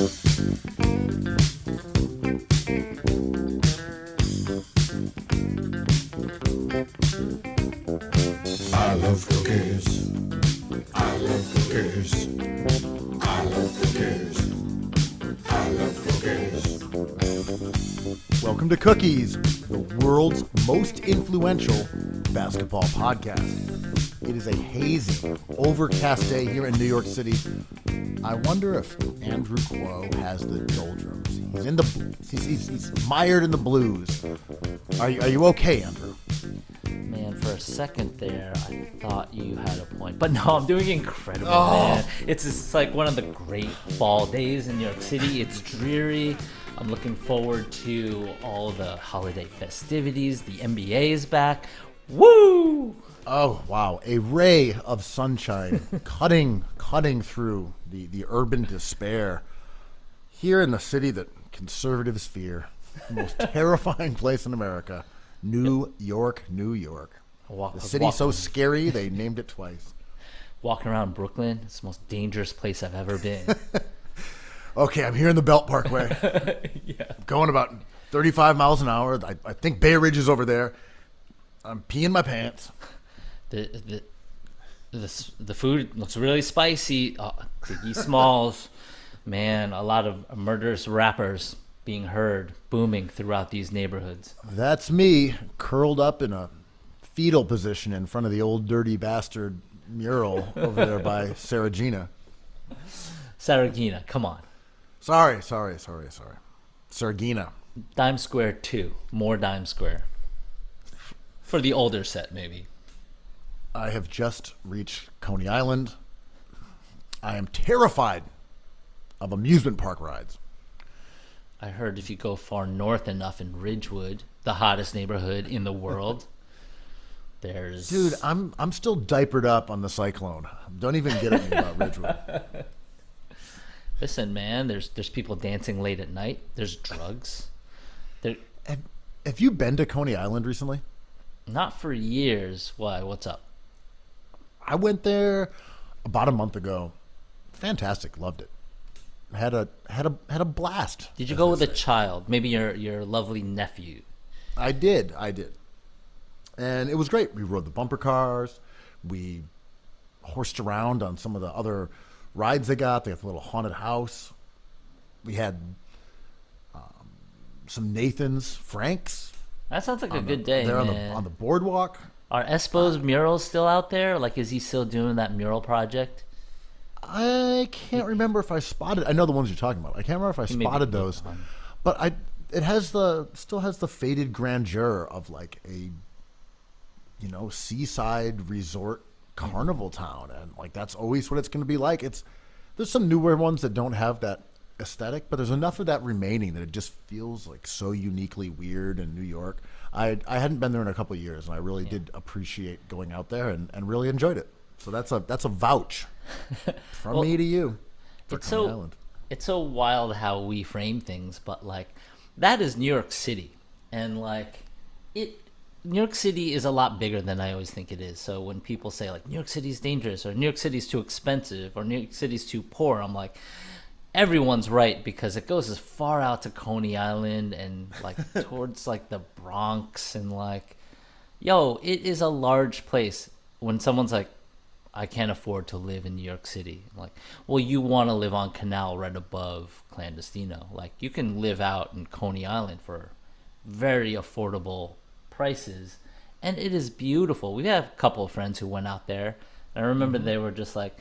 I love cookies. I love cookies. I love cookies. I love cookies. Welcome to Cookies, the world's most influential basketball podcast. It is a hazy, overcast day here in New York City. I wonder if Andrew Kuo has the doldrums. He's in the he's mired in the blues. Are you okay, Andrew? Man, for a second there, I thought you had a point. But no, I'm doing incredible, man. It's like one of the great fall days in New York City. It's dreary. I'm looking forward to all the holiday festivities. The NBA is back. Woo! Oh, wow. A ray of sunshine cutting through the urban despair here in the city that conservatives fear. The most terrifying place in America. New York, New York. The city's so scary, they named it twice. Walking around Brooklyn, it's the most dangerous place I've ever been. Okay, I'm here in the Belt Parkway. Yeah. Going about 35 miles an hour. I think Bay Ridge is over there. I'm peeing my pants. The food looks really spicy. Ziggy Smalls, man, a lot of murderous rappers being heard booming throughout these neighborhoods. That's me, curled up in a fetal position in front of the old dirty bastard mural over there by Saragina. Saragina, come on. Sorry. Saragina. Dime Square 2, more Dime Square. For the older set, maybe. I have just reached Coney Island. I am terrified of amusement park rides. I heard if you go far north enough in Ridgewood, the hottest neighborhood in the world, there's... Dude, I'm still diapered up on the cyclone. Don't even get at me about Ridgewood. Listen, man, there's people dancing late at night. There's drugs. Have you been to Coney Island recently? Not for years. Why? What's up? I went there about a month ago. Fantastic, loved it. Had a blast. Did you go with a child? Maybe your lovely nephew. I did. And it was great. We rode the bumper cars. We horsed around on some of the other rides they got. They got the little haunted house. We had some Nathan's Franks. That sounds like a good day, there man. on the boardwalk. Are Espo's murals still out there? Like, is he still doing that mural project? I can't remember if I spotted. I know the ones you're talking about. I can't remember if I spotted those, but it still has the faded grandeur of like a, seaside resort carnival town, and like that's always what it's going to be like. There's some newer ones that don't have that aesthetic, but there's enough of that remaining that it just feels like so uniquely weird in New York. I hadn't been there in a couple of years, and I really did appreciate going out there and really enjoyed it. So that's a vouch from me to you for Coney Island. It's so wild how we frame things, but like that is New York City, and like New York City is a lot bigger than I always think it is. So when people say like New York City's dangerous or New York City's too expensive or New York City's too poor, I'm like, everyone's right, because it goes as far out to Coney Island and like towards like the Bronx, and like, yo, it is a large place. When someone's like, I can't afford to live in New York City, I'm like, well, you want to live on Canal right above Clandestino. Like, you can live out in Coney Island for very affordable prices, and it is beautiful. We have a couple of friends who went out there, and I remember they were just like,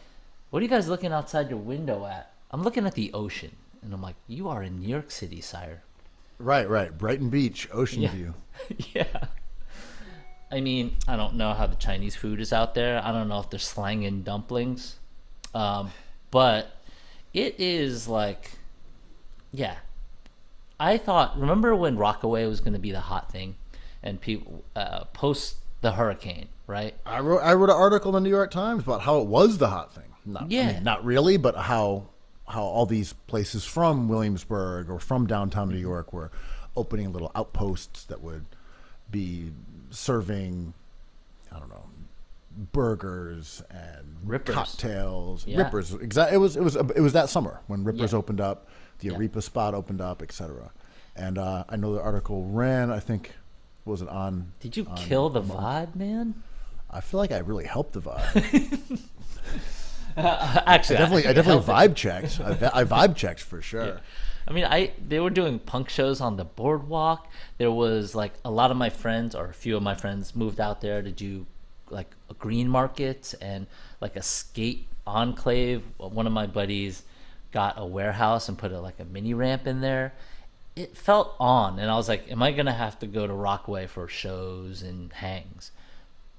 what are you guys looking outside your window at? I'm looking at the ocean. And I'm like, you are in New York City, sire. Right. Brighton Beach, ocean view. Yeah. I mean, I don't know how the Chinese food is out there. I don't know if they're slanging dumplings. But it is like, yeah. I thought, remember when Rockaway was going to be the hot thing? And people, post the hurricane, right? I wrote an article in the New York Times about how it was the hot thing. Not really, but how all these places from Williamsburg or from downtown New York were opening little outposts that would be serving, I don't know, burgers and Rippers. cocktails. Yeah. Rippers. Exactly. It was that summer when Rippers Yeah. opened up, the Yeah. Arepa spot opened up, etc. And I know the article ran. I think was it on? Did you on- kill the vibe, man? I feel like I really helped the vibe. Actually, I definitely helped it. vibe checked. I vibe checked for sure. I mean, they were doing punk shows on the boardwalk. There was like a lot of my friends, or a few of my friends, moved out there to do like a green market and like a skate enclave. One of my buddies got a warehouse and put like a mini ramp in there. It felt on, and I was like, "Am I gonna have to go to Rockaway for shows and hangs?"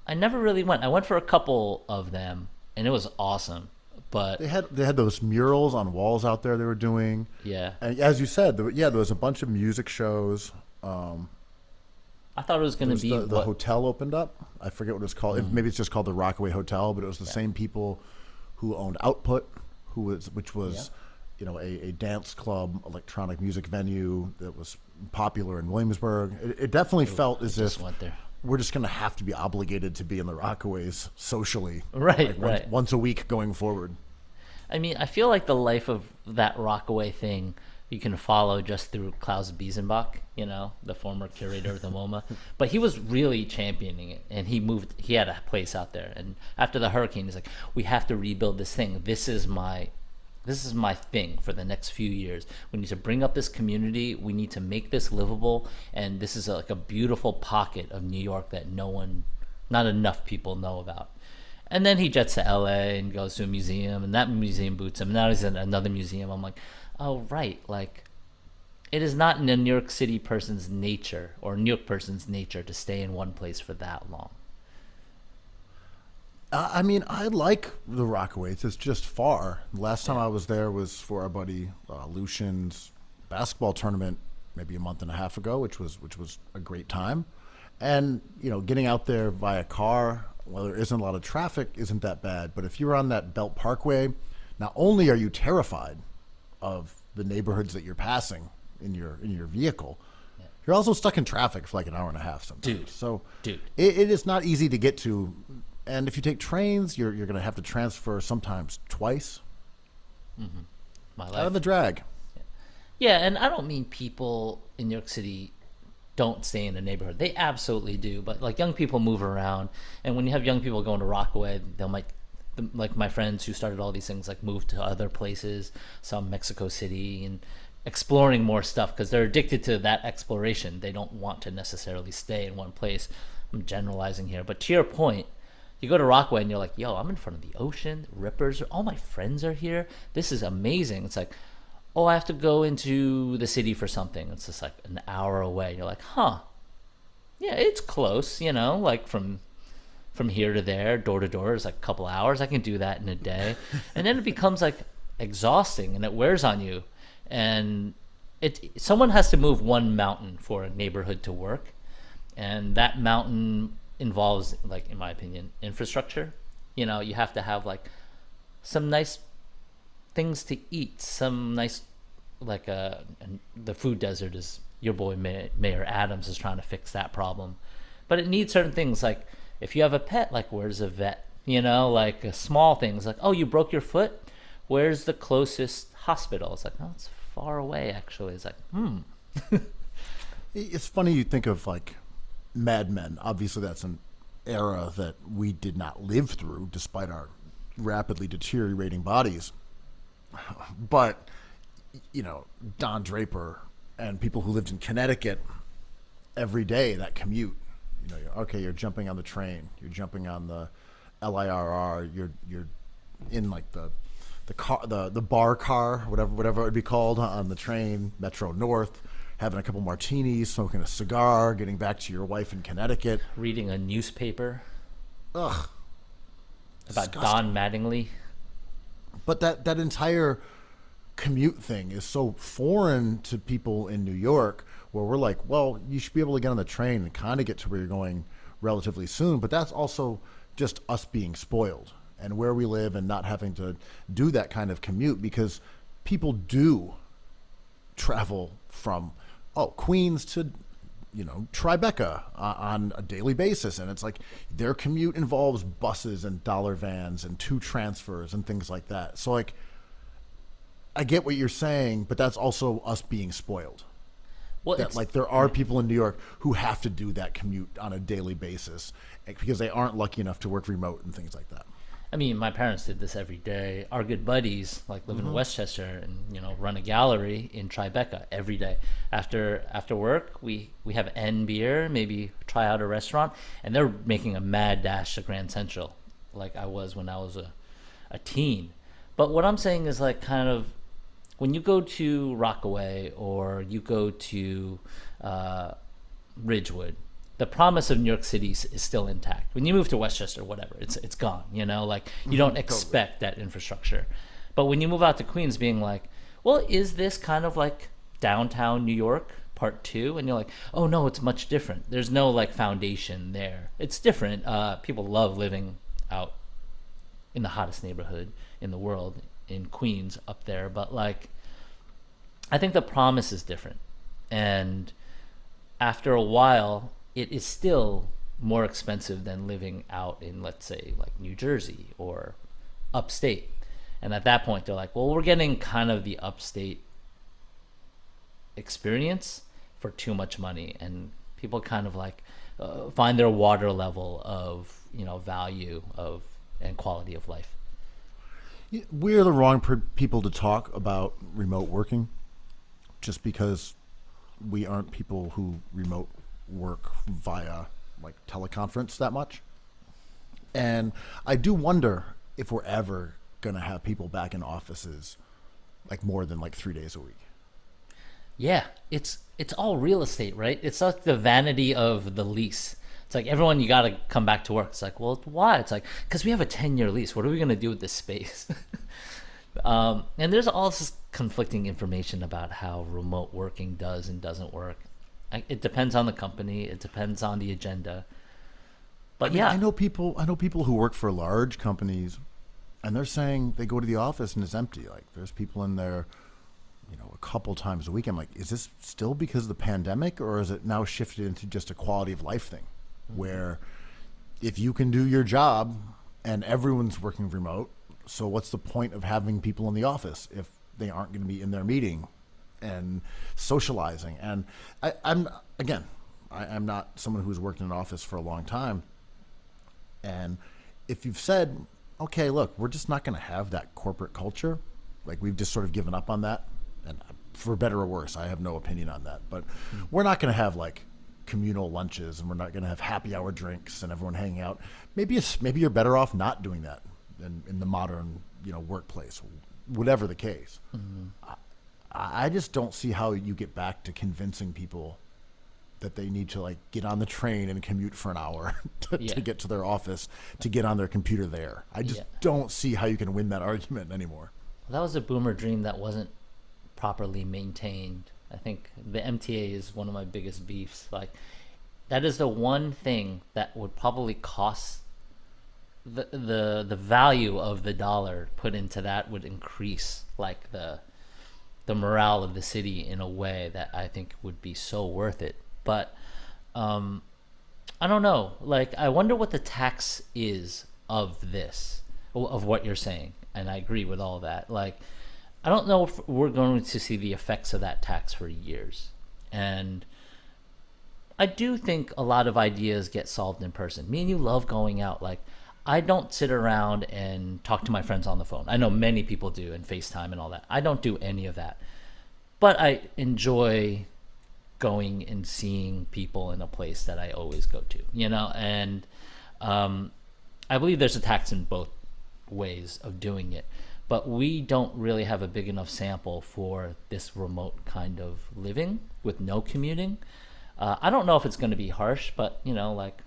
I never really went. I went for a couple of them, and it was awesome. But They had those murals on walls out there they were doing. yeah, And as you said, there was a bunch of music shows. I thought it was gonna be The what, hotel opened up. I forget what it was called. Maybe it's just called the Rockaway Hotel, but it was the same people who owned Output, which was a dance club, electronic music venue that was popular in Williamsburg. It definitely felt as just if went there. we're just going to have to be obligated to be in the Rockaways socially, Right, like right. once a week going forward. I mean, I feel like the life of that Rockaway thing you can follow just through Klaus Biesenbach, the former curator of the MoMA. But he was really championing it, and he had a place out there. And after the hurricane, he's like, we have to rebuild this thing. This is my thing for the next few years. We need to bring up this community. We need to make this livable. And this is like a beautiful pocket of New York that not enough people know about. And then he jets to LA and goes to a museum, and that museum boots him. Now he's in another museum. I'm like, oh, right. Like, it is not in a New York City person's nature or New York person's nature to stay in one place for that long. I mean, I like the Rockaways. It's just far. The last time I was there was for our buddy Lucian's basketball tournament, maybe a month and a half ago, which was a great time. And getting out there via car, well, there isn't a lot of traffic, isn't that bad. But if you're on that Belt Parkway, not only are you terrified of the neighborhoods that you're passing in your vehicle, you're also stuck in traffic for like an hour and a half sometimes. Dude. It is not easy to get to. And if you take trains, you're going to have to transfer sometimes twice. My Out life. of the drag. Yeah, and I don't mean people in New York City don't stay in a neighborhood. They absolutely do. But like young people move around, and when you have young people going to Rockaway, like my friends who started all these things, like move to other places, some Mexico City, and exploring more stuff because they're addicted to that exploration. They don't want to necessarily stay in one place. I'm generalizing here, but to your point, you go to Rockaway and you're like, yo, I'm in front of the ocean, Rippers, all my friends are here. This is amazing. It's like, oh, I have to go into the city for something. It's just like an hour away. You're like, huh. Yeah, it's close, like from here to there, door to door is like a couple hours. I can do that in a day. And then it becomes like exhausting and it wears on you. And someone has to move one mountain for a neighborhood to work. And that mountain involves, like, in my opinion, infrastructure. You have to have like some nice things to eat, some nice, like the food desert is your boy Mayor Adams is trying to fix that problem. But it needs certain things, like if you have a pet, like where's a vet? Like small things like, oh, you broke your foot, where's the closest hospital? It's like, oh, it's far away actually. It's like, It's funny you think of like Mad Men. Obviously, that's an era that we did not live through, despite our rapidly deteriorating bodies. But Don Draper and people who lived in Connecticut every day, that commute. You're jumping on the train, you're jumping on the LIRR, you're in like the car, the bar car, whatever it would be called on the train, Metro North, having a couple martinis, smoking a cigar, getting back to your wife in Connecticut. reading a newspaper Ugh. about Disgusting. Don Mattingly. But that entire commute thing is so foreign to people in New York, where we're like, well, you should be able to get on the train and kind of get to where you're going relatively soon. But that's also just us being spoiled and where we live and not having to do that kind of commute, because people do travel from Queens to Tribeca on a daily basis, and it's like their commute involves buses and dollar vans and 2 transfers and things like that. So like, I get what you're saying, but that's also us being spoiled. Well, That like there are people in New York who have to do that commute on a daily basis because they aren't lucky enough to work remote and things like that. I mean, my parents did this every day. Our good buddies like live in Westchester and run a gallery in Tribeca every day. After work, we have N beer, maybe try out a restaurant, and they're making a mad dash to Grand Central, like I was when I was a teen. But what I'm saying is like kind of when you go to Rockaway or you go to Ridgewood, the promise of New York City is still intact. When you move to Westchester, whatever, it's gone. Like you don't expect that infrastructure. But when you move out to Queens, being like, well, is this kind of like downtown New York part 2? And you're like, oh no, it's much different. There's no like foundation there. It's different. People love living out in the hottest neighborhood in the world, in Queens up there. But like, I think the promise is different. And after a while, it is still more expensive than living out in, let's say, like New Jersey or upstate. And at that point, they're like, well, we're getting kind of the upstate experience for too much money. And people kind of like find their water level of, value of and quality of life. We're the wrong people to talk about remote working just because we aren't people who remote work via like teleconference that much. And I do wonder if we're ever going to have people back in offices like more than like 3 days a week. Yeah, it's all real estate, right? It's like the vanity of the lease. It's like, everyone, you got to come back to work. It's like, well, why? It's like, because we have a 10-year lease. What are we going to do with this space? And there's all this conflicting information about how remote working does and doesn't work. It depends on the company. It depends on the agenda. But I know people who work for large companies, and they're saying they go to the office and it's empty. Like there's people in there, a couple times a week. I'm like, is this still because of the pandemic, or is it now shifted into just a quality of life thing, where if you can do your job and everyone's working remote, so what's the point of having people in the office if they aren't going to be in their meeting and socializing? And I'm not someone who's worked in an office for a long time. And if you've said, okay, look, we're just not going to have that corporate culture, like we've just sort of given up on that, and for better or worse, I have no opinion on that, but we're not going to have like communal lunches, and we're not going to have happy hour drinks and everyone hanging out. Maybe you're better off not doing that in the modern workplace, whatever the case. I just don't see how you get back to convincing people that they need to like get on the train and commute for an hour to get to their office, to get on their computer there. I just don't see how you can win that argument anymore. Well, that was a boomer dream that wasn't properly maintained. I think the MTA is one of my biggest beefs. Like, that is the one thing that would probably cost the value of the dollar put into that would increase like the morale of the city in a way that I think would be so worth it. But I don't know. Like, I wonder what the tax is of this, of what you're saying. And I agree with all that. Like, I don't know if we're going to see the effects of that tax for years. And I do think a lot of ideas get solved in person. Me and you love going out. Like, I don't sit around and talk to my friends on the phone. I know many people do, and FaceTime and all that. I don't do any of that. But I enjoy going and seeing people in a place that I always go to, and I believe there's a tax in both ways of doing it. But we don't really have a big enough sample for this remote kind of living with no commuting. I don't know if it's going to be harsh, but, like,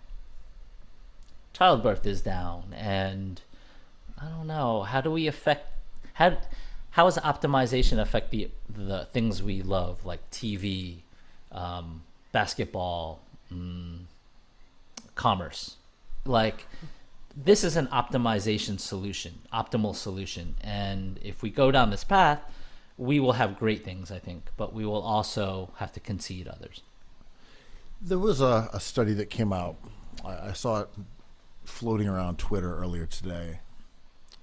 childbirth is down. And I don't know, how does optimization affect the things we love, like TV, basketball, commerce? Like, this is an optimization solution, optimal solution. And if we go down this path, we will have great things, I think, but we will also have to concede others. There was a study that came out. I saw it floating around Twitter earlier today,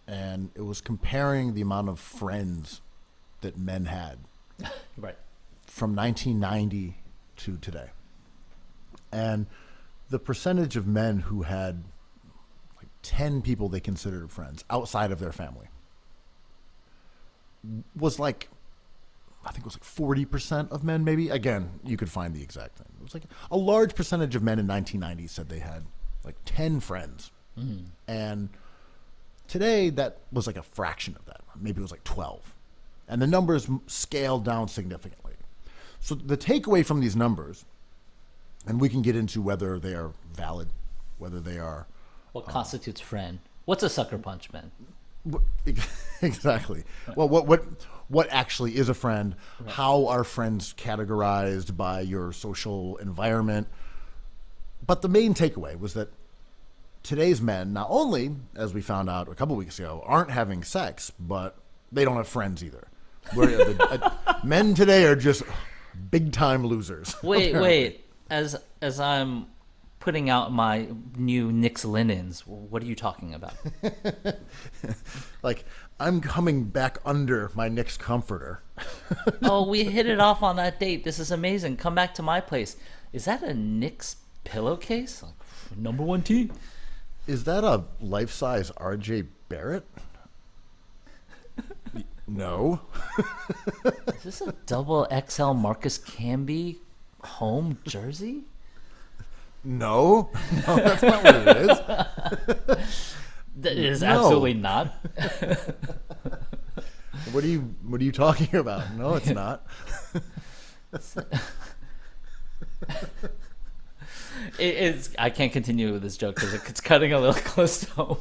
and it was comparing the amount of friends that men had Right. from 1990 to today. And the percentage of men who had like 10 people they considered friends outside of their family was like, I think it was like 40% of men, maybe. Again, you could find the exact thing. It was like a large percentage of men in 1990 said they had like 10 friends. And today, that was like a fraction of that. Maybe it was like 12. And the numbers scaled down significantly. So the takeaway from these numbers, and we can get into whether they are valid, whether they are What constitutes friend? What's a sucker punch, man? exactly. Well, what actually is a friend? How are friends categorized by your social environment? But the main takeaway was that today's men, not only, as we found out a couple weeks ago, aren't having sex, but they don't have friends either. Men today are just big time losers. Wait. As I'm putting out my new Knicks linens, what are you talking about? Like, I'm coming back under my Knicks comforter. Oh, we hit it off on that date. This is amazing. Come back to my place. Is that a Knicks pillowcase? Like, number one team? Is that a life-size RJ Barrett? No. Is this a double XL Marcus Camby home jersey? No, that's not what it is. That is No. absolutely not. What are you talking about? No, it's not. It's. I can't continue with this joke because it's cutting a little close to home.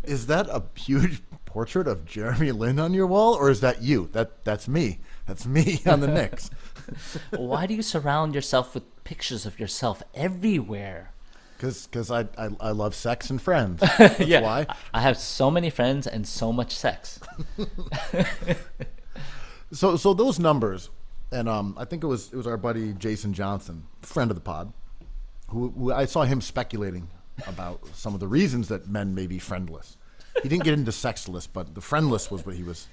Is that a huge portrait of Jeremy Lin on your wall, or is that you? That's me. That's me on the Knicks. Why do you surround yourself with pictures of yourself everywhere? Because I love sex and friends. That's why. I have so many friends and so much sex. So those numbers, and I think it was our buddy Jason Johnson, friend of the pod, who I saw him speculating about some of the reasons that men may be friendless. He didn't get into sexless, but the friendless was what he was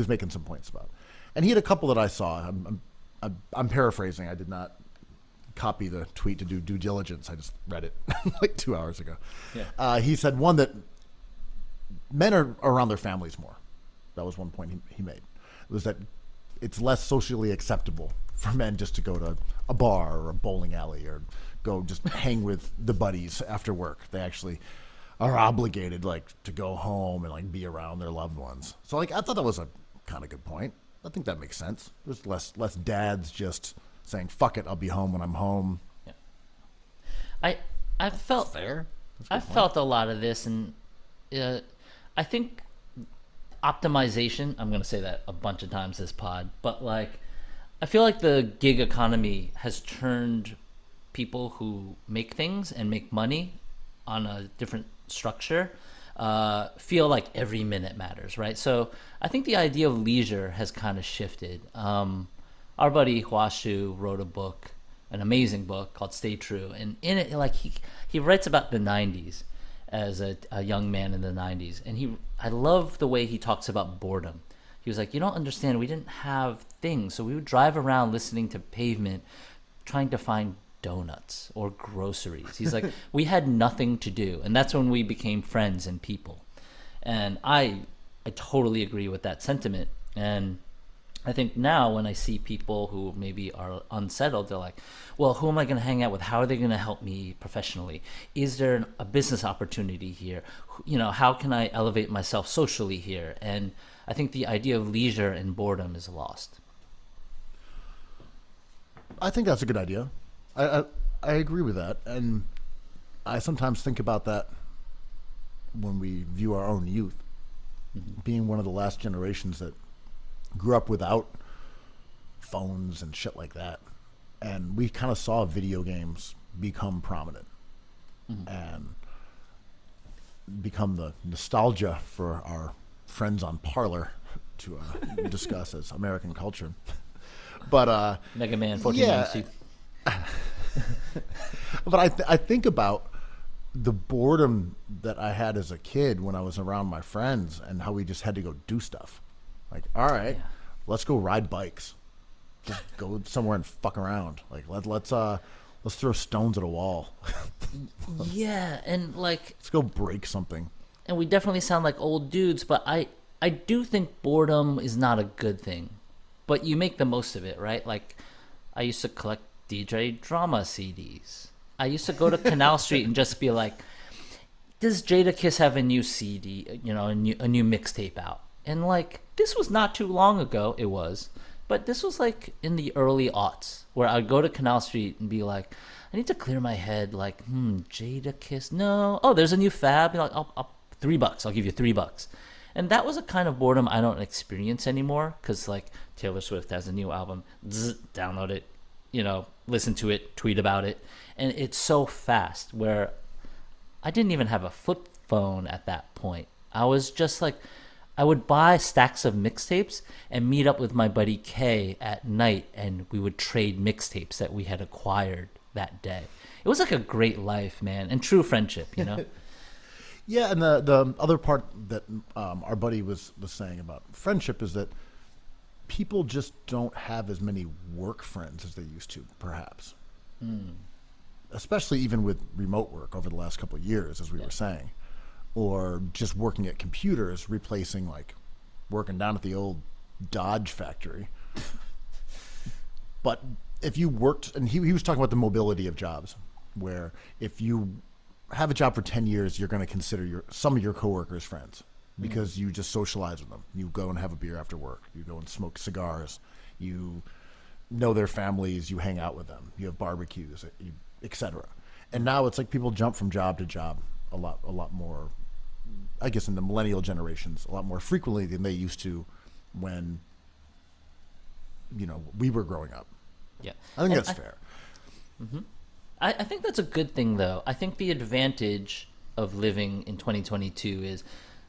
making some points about. And he had a couple that I saw. I'm paraphrasing. I did not copy the tweet to do due diligence. I just read it like 2 hours ago. Yeah. He said one that men are around their families more. That was one point he made. It was that it's less socially acceptable for men just to go to a bar or a bowling alley or go just hang with the buddies after work. They actually are obligated like to go home and like be around their loved ones. So like I thought that was a kind of good point. I think that makes sense. There's less dads just saying fuck it, I'll be home when I'm home. I felt Fair. I felt a lot of this, and I think optimization. I'm going to say that a bunch of times this pod, but like I feel like the gig economy has turned people who make things and make money on a different structure feel like every minute matters, right? So I think the idea of leisure has kind of shifted. Our buddy Huashu wrote a book, an amazing book called Stay True, and in it, like he writes about the 90s as a young man in the 90s, and I love the way he talks about boredom. He was like, you don't understand, we didn't have things, so we would drive around listening to Pavement, trying to find donuts or groceries. He's like, we had nothing to do, and that's when we became friends and people. And I totally agree with that sentiment. And I think now when I see people who maybe are unsettled, they're like, well, who am I going to hang out with? How are they going to help me professionally? Is there a business opportunity here? You know, how can I elevate myself socially here? And I think the idea of leisure and boredom is lost. I think that's a good idea. I agree with that, and I sometimes think about that when we view our own youth, being one of the last generations that grew up without phones and shit like that, and we kind of saw video games become prominent and become the nostalgia for our friends on Parler to discuss as American culture. But Mega Man 14 yeah. Street. but I think about the boredom that I had as a kid when I was around my friends and how we just had to go do stuff. Like, all right, let's go ride bikes. Just go somewhere and fuck around. Like let's throw stones at a wall. Yeah, and like, Let's go break something. and we definitely sound like old dudes, but I do think boredom is not a good thing. But you make the most of it, right? Like, I used to collect DJ drama CDs. I used to go to Canal Street and just be like, does Jadakiss have a new CD, a new mixtape out? And like, this was not too long ago, it was. But this was like in the early aughts, where I'd go to Canal Street and be like, I need to clear my head, like, Jadakiss, no. Oh, there's a new Fab. Be like, I'll $3. I'll give you $3. And that was a kind of boredom I don't experience anymore, because like Taylor Swift has a new album, download it, listen to it, tweet about it, and it's so fast. Where I didn't even have a flip phone at that point. I was just like, I would buy stacks of mixtapes and meet up with my buddy Kay at night, and we would trade mixtapes that we had acquired that day. It was like a great life, man, and true friendship, Yeah, and the other part that our buddy was saying about friendship is that people just don't have as many work friends as they used to, perhaps. Especially even with remote work over the last couple of years, as we were saying, or just working at computers, replacing like working down at the old Dodge factory. But if you worked, and he was talking about the mobility of jobs, where if you have a job for 10 years, you're going to consider some of your coworkers friends because you just socialize with them. You go and have a beer after work. You go and smoke cigars. You know their families. You hang out with them. You have barbecues, etc. And now it's like people jump from job to job a lot more, I guess in the millennial generations, a lot more frequently than they used to when, we were growing up. Yeah. I think that's fair. I think that's a good thing, though. I think the advantage of living in 2022 is,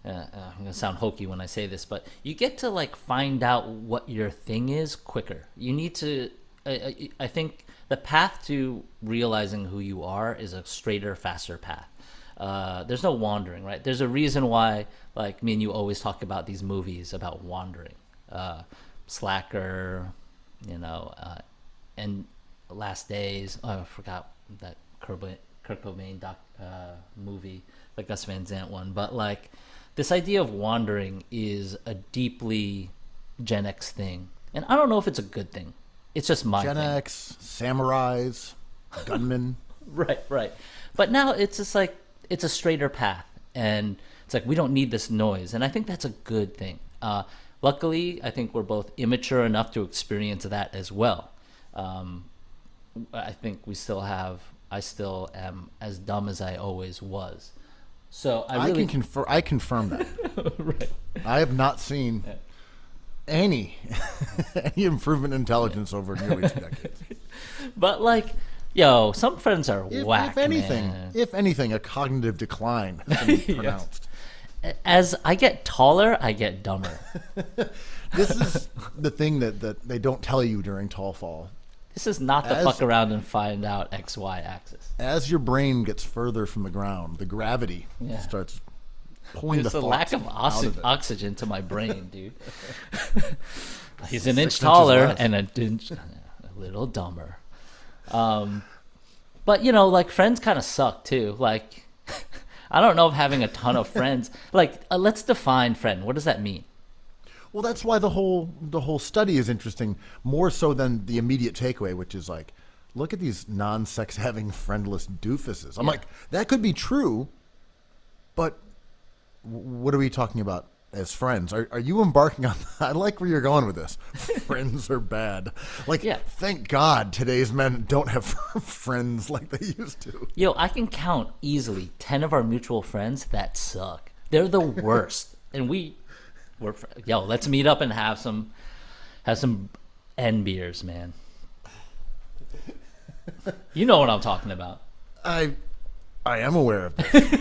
I'm going to sound hokey when I say this, but you get to like find out what your thing is quicker. You need to, I think the path to realizing who you are is a straighter, faster path. There's no wandering, right? There's a reason why, like, me and you always talk about these movies about wandering. Slacker, and Last Days. Oh, I forgot that Kurt Cobain movie, the Gus Van Sant one. But like, this idea of wandering is a deeply Gen X thing, and I don't know if it's a good thing. It's just my Gen thing. X, samurais, gunmen. Right. But now it's just like, it's a straighter path, and it's like, we don't need this noise, and I think that's a good thing. Luckily, I think we're both immature enough to experience that as well. I think I still am as dumb as I always was. So I confirm that. Right. I have not seen any improvement in intelligence over nearly 2 decades. But like, some friends are whack. If anything, a cognitive decline has been pronounced. As I get taller, I get dumber. This is the thing that they don't tell you during tall fall. This is not the fuck around and find out XY axis. As your brain gets further from the ground, the gravity starts pulling There's the a lack of out of it. oxygen to my brain, dude. He's an 6 inch inches taller less. and a little dumber. But like, friends kind of suck too. Like, I don't know if having a ton of friends. Like, let's define friend. What does that mean? Well, that's why the whole study is interesting, more so than the immediate takeaway, which is like, look at these non-sex having friendless doofuses. I'm like, that could be true, but what are we talking about as friends? Are you embarking on? I like where you're going with this. Friends are bad. Like, thank God today's men don't have friends like they used to. I can count easily 10 of our mutual friends that suck. They're the worst, and let's meet up and have some N beers, man. You know what I'm talking about. I am aware of this.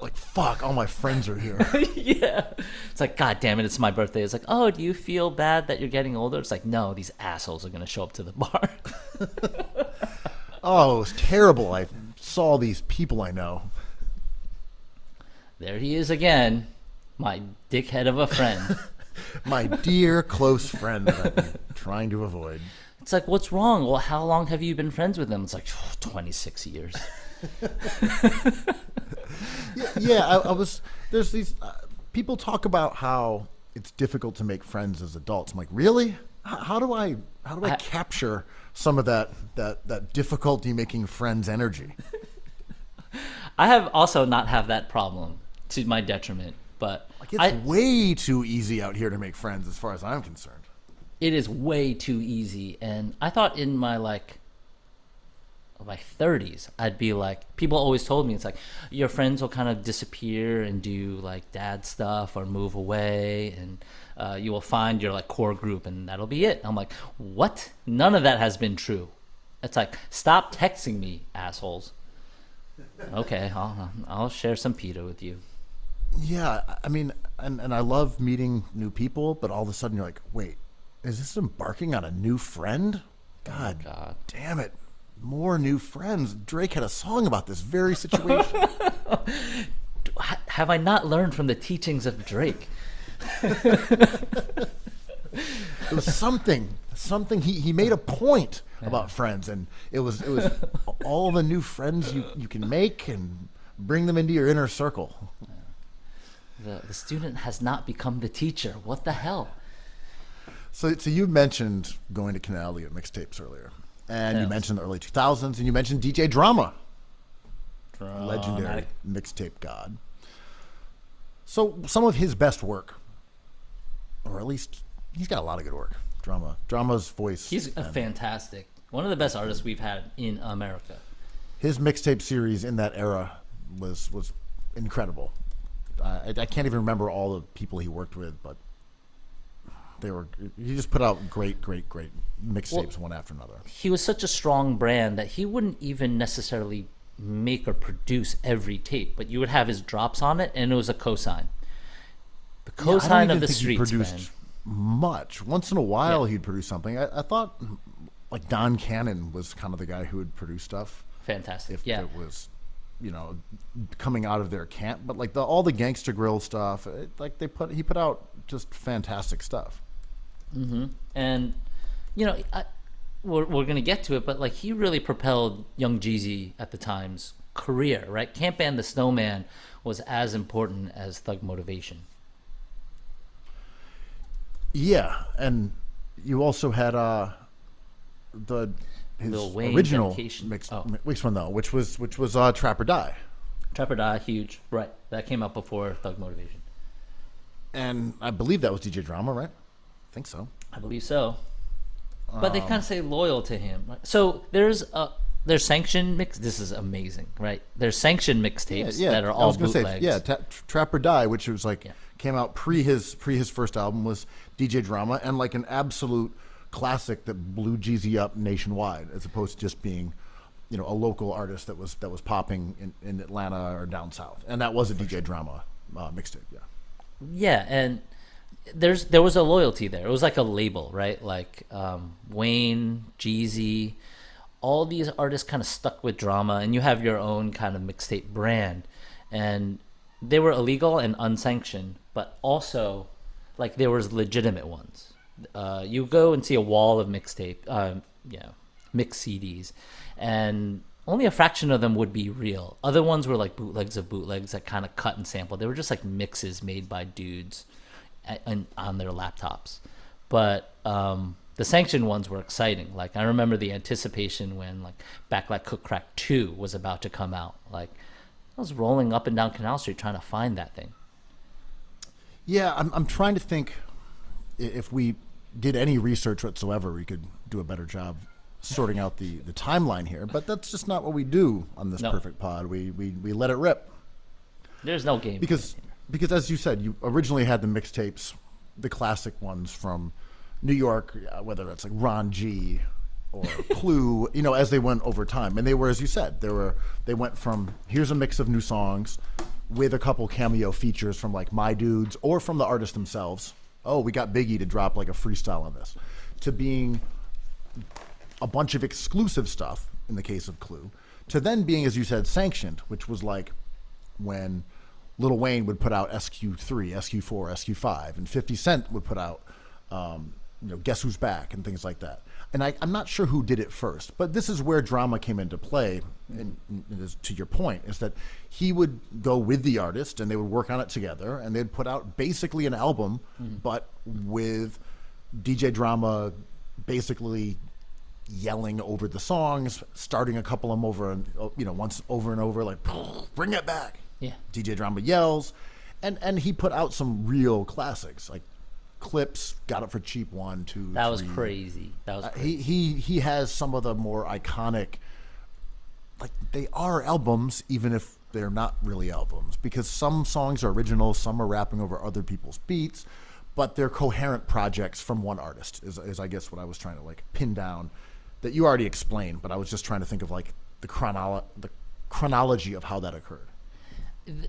like, fuck, all my friends are here. Yeah. It's like, God damn it, it's my birthday. It's like, oh, do you feel bad that you're getting older? It's like, no, these assholes are going to show up to the bar. Oh, it was terrible. I saw these people I know. There he is again, my dickhead of a friend. My dear close friend that I've been trying to avoid. It's like, what's wrong? Well, how long have you been friends with them? It's like, 26 years. Yeah, I was. There's these people talk about how it's difficult to make friends as adults. I'm like, really? How do I capture some of that difficulty making friends energy? I have also not have that problem to my detriment, but Like, it's way too easy out here to make friends, as far as I'm concerned. it is way too easy. And I thought in my my 30s, I'd be like, people always told me, it's like, your friends will kind of disappear and do like dad stuff or move away, and you will find your like core group and that'll be it. I'm like, what? None of that has been true. It's like, stop texting me, assholes. Okay, I'll share some pita with you. Yeah, I mean, and I love meeting new people, but all of a sudden you're like, wait, is this embarking on a new friend? God, God. damn it. More new friends. Drake had a song about this very situation. Have I not learned from the teachings of Drake? It was something he made a point about friends, and it was all the new friends you can make and bring them into your inner circle. The student has not become the teacher. What the hell? So you mentioned going to Canal to get mixtapes earlier, and you Yes. mentioned the early 2000s, and you mentioned DJ Drama, Dramatic. legendary mixtape god. So some of his best work, or at least he's got a lot of good work. Drama's voice. He's a and fantastic, one of the best artists we've had in America. his mixtape series in that era was incredible. I can't even remember all the people he worked with, but he just put out great mixtapes one after another. He was such a strong brand that he wouldn't even necessarily make or produce every tape, but you would have his drops on it, and it was a cosign. The Yeah, I don't cosign even of the think he streets, produced man. much. Once in a while, Yeah. he'd produce something. I thought like Don Cannon was kind of the guy who would produce stuff Fantastic. if Yeah. it was, coming out of their camp. But like all the Gangsta Grill stuff, he put out just fantastic stuff. And we're going to get to it, but like he really propelled Young Jeezy at the time's career, right? Camp Band the Snowman was as important as Thug Motivation. Yeah, and you also had his Lil Wayne, original Dedication. mixed Oh. one though, which was Trap or Die. Trap or Die, huge. Right. That came out before Thug Motivation. And I believe that was DJ Drama, right? I think so. I believe so. But they kind of say loyal to him. Right? So there's sanctioned mix. This is amazing, right? There's sanctioned mixtapes that are I all was gonna bootlegs. say, Trap or Die, which was like Yeah. came out pre his first album, was DJ Drama, and like an absolute classic that blew Jeezy up nationwide, as opposed to just being, a local artist that was popping in Atlanta or down south, and that was a DJ Drama mixtape. Yeah. Yeah, and there was a loyalty there. It was like a label, right? Like Wayne, Jeezy, all these artists kind of stuck with Drama, and you have your own kind of mixtape brand. And they were illegal and unsanctioned, but also like there was legitimate ones. You go and see a wall of mixtape, mix CDs, and only a fraction of them would be real. Other ones were like bootlegs of bootlegs that kind of cut and sample. They were just like mixes made by dudes on their laptops. But the sanctioned ones were exciting. Like I remember the anticipation when like Back Like Cook Crack 2 was about to come out. Like I was rolling up and down Canal Street trying to find that thing. Yeah, I'm trying to think if we did any research whatsoever, we could do a better job sorting out the timeline here. But that's just not what we do on this No. Perfect Pod. We let it rip. There's no game. Because as you said, you originally had the mixtapes, the classic ones from New York, whether it's like Ron G or Clue, as they went over time. And they were, as you said, they went from here's a mix of new songs with a couple cameo features from like My Dudes or from the artists themselves. Oh, we got Biggie to drop like a freestyle on this, to being a bunch of exclusive stuff in the case of Clue, to then being, as you said, sanctioned, which was like when Lil Wayne would put out SQ3, SQ4, SQ5, and 50 Cent would put out, Guess Who's Back and things like that. And I'm not sure who did it first, but this is where drama came into play. And to your point, is that he would go with the artist and they would work on it together, and they'd put out basically an album, but with DJ Drama basically yelling over the songs, starting a couple of them over and once over and over, like bring it back. Yeah. DJ Drama yells, and he put out some real classics like Clips, Got It for Cheap 1, 2, That 3. was crazy. That was crazy. He has some of the more iconic, like they are albums even if they're not really albums, because some songs are original, some are rapping over other people's beats, but they're coherent projects from one artist is I guess what I was trying to like pin down, that you already explained, but I was just trying to think of like the chronology of how that occurred.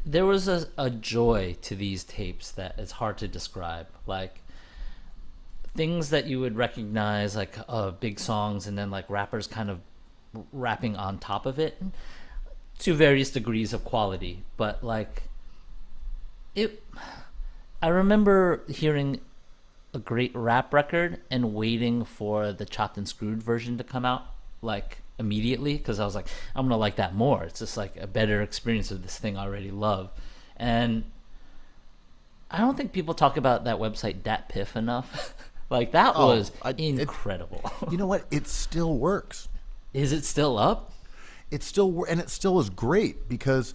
There was a joy to these tapes that it's hard to describe. Like things that you would recognize, like big songs, and then like rappers kind of rapping on top of it to various degrees of quality. But like I remember hearing a great rap record and waiting for the Chopped and Screwed version to come out like immediately, because I was like, I'm gonna like that more. It's just like a better experience of this thing I already love. And I don't think people talk about that website DatPiff enough. Like that was incredible. You know what? It still works. Is it still up? It still is great, because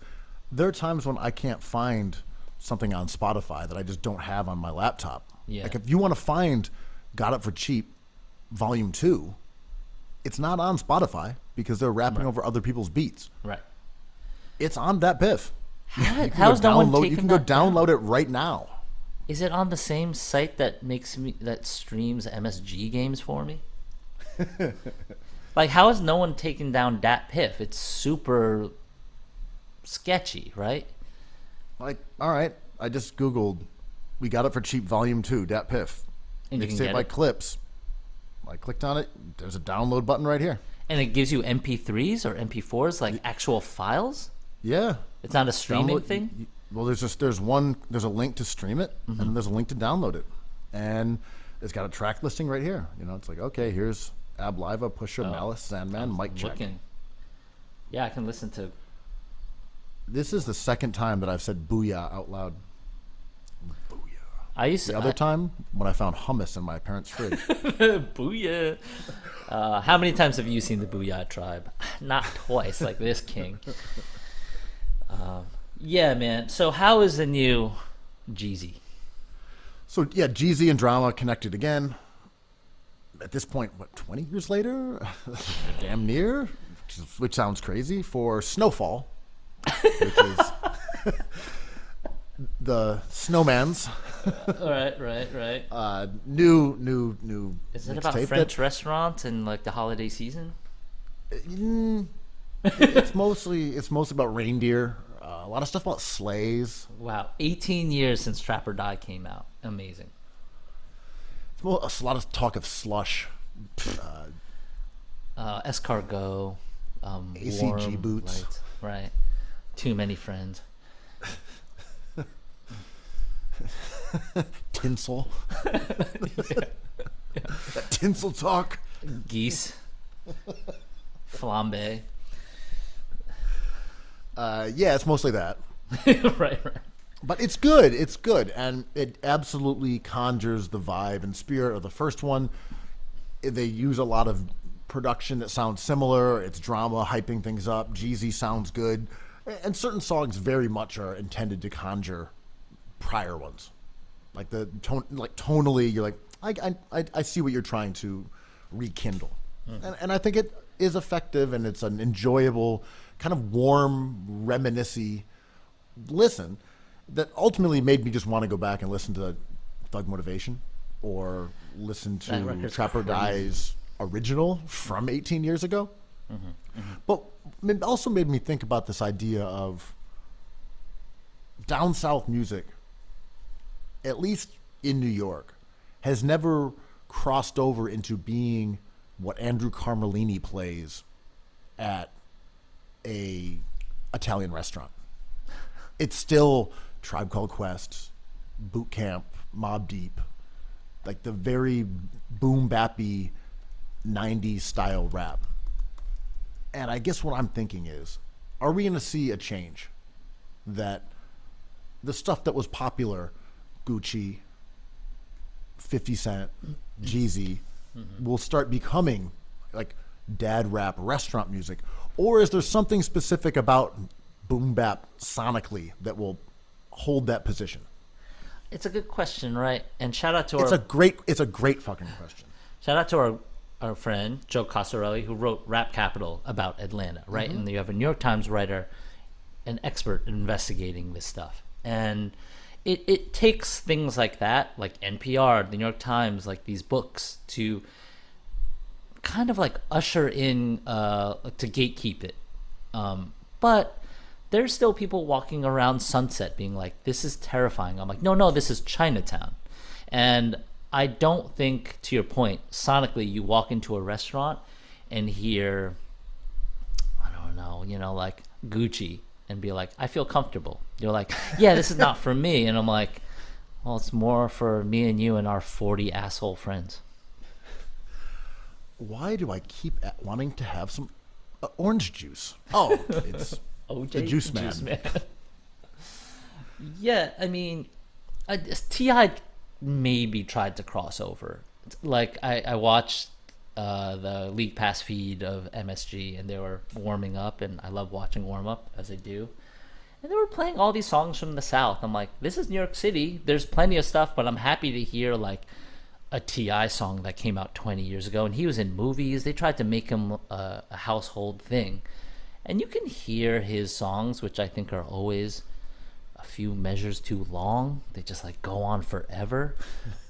there are times when I can't find something on Spotify that I just don't have on my laptop. Yeah. Like if you want to find Got It for Cheap Volume 2, it's not on Spotify because they're rapping over other people's beats. Right. It's on DatPiff. How's no one taking You can go that down? download it right now. Is it on the same site that streams MSG games for me? Like, how is no one taking down DatPiff? It's super sketchy, right? Like, all right, I just Googled, we Got It for Cheap Volume 2, DatPiff. And you can Mixtape get by it. Clips. I clicked on it. There's a download button right here. And it gives you MP3s or MP4s, like actual files? Yeah. It's not a streaming Download- thing? Well, there's a link to stream it, and then there's a link to download it, and it's got a track listing right here. It's like, okay, here's Ab Liva, Pusha, Malice, Sandman, Mic Check. Looking. Yeah, I can listen to. This is the second time that I've said "booyah" out loud. I used to. The other time when I found hummus in my parents' fridge. Booyah. How many times have you seen the Booyah Tribe? Not twice, like this king. Yeah, man. So how is the new Jeezy? So yeah, Jeezy and Drama connected again. At this point, what, 20 years later? Damn near, which sounds crazy, for Snowfall, which is the Snowman's Right. new. Is it about mixtape French restaurants and like the holiday season? it's mostly about reindeer. A lot of stuff about sleighs. Wow, 18 years since Trap or Die came out. Amazing. It's a lot of talk of slush. Escargot. ACG Warm boots. Lights, right. Too many friends. Tinsel. That tinsel talk. Geese. Flambe. Yeah, it's mostly that. right. But it's good. It's good. And it absolutely conjures the vibe and spirit of the first one. They use a lot of production that sounds similar. It's drama, hyping things up. Jeezy sounds good. And certain songs very much are intended to conjure prior ones. Like the tone, like tonally, you're like, I see what you're trying to rekindle. And I think it is effective, and it's an enjoyable, kind of warm, reminiscent listen that ultimately made me just want to go back and listen to Thug Motivation or listen That to record's Trap or Die's original from 18 years ago. But it also made me think about this idea of down south music, at least in New York, has never crossed over into being what Andrew Carmellini plays at a Italian restaurant. It's still Tribe Called Quest, Boot Camp, Mobb Deep, like the very boom bappy 90s style rap. And I guess what I'm thinking is, are we going to see a change that the stuff that was popular, Gucci, 50 Cent, Jeezy, will start becoming like dad rap restaurant music? Or is there something specific about boom bap sonically that will hold that position? It's a good question, right? And shout out to It's a great fucking question. shout out to our friend Joe Cosarelli, who wrote Rap Capital about Atlanta, right? And you have a New York Times writer, an expert in investigating this stuff. And it takes things like that, like NPR, the New York Times, like these books, to kind of like usher in, to gatekeep it. But there's still people walking around Sunset being like, this is terrifying. I'm like, no, this is Chinatown. And I don't think, to your point, sonically, you walk into a restaurant and hear, I don't know, like Gucci and be like, I feel comfortable. You're like, yeah, this is not for me. And I'm like, well, it's more for me and you and our 40 asshole friends. Why do I keep wanting to have some orange juice? Oh, it's OJ, the Juice Man. Yeah, I mean, T.I. maybe tried to cross over. Like, I watched the League Pass feed of MSG, and they were warming up, and I love watching warm up, as I do. And they were playing all these songs from the South. I'm like, this is New York City. There's plenty of stuff, but I'm happy to hear, like, a T.I. song that came out 20 years ago, and he was in movies. They tried to make him a household thing. And you can hear his songs, which I think are always a few measures too long. They just like go on forever.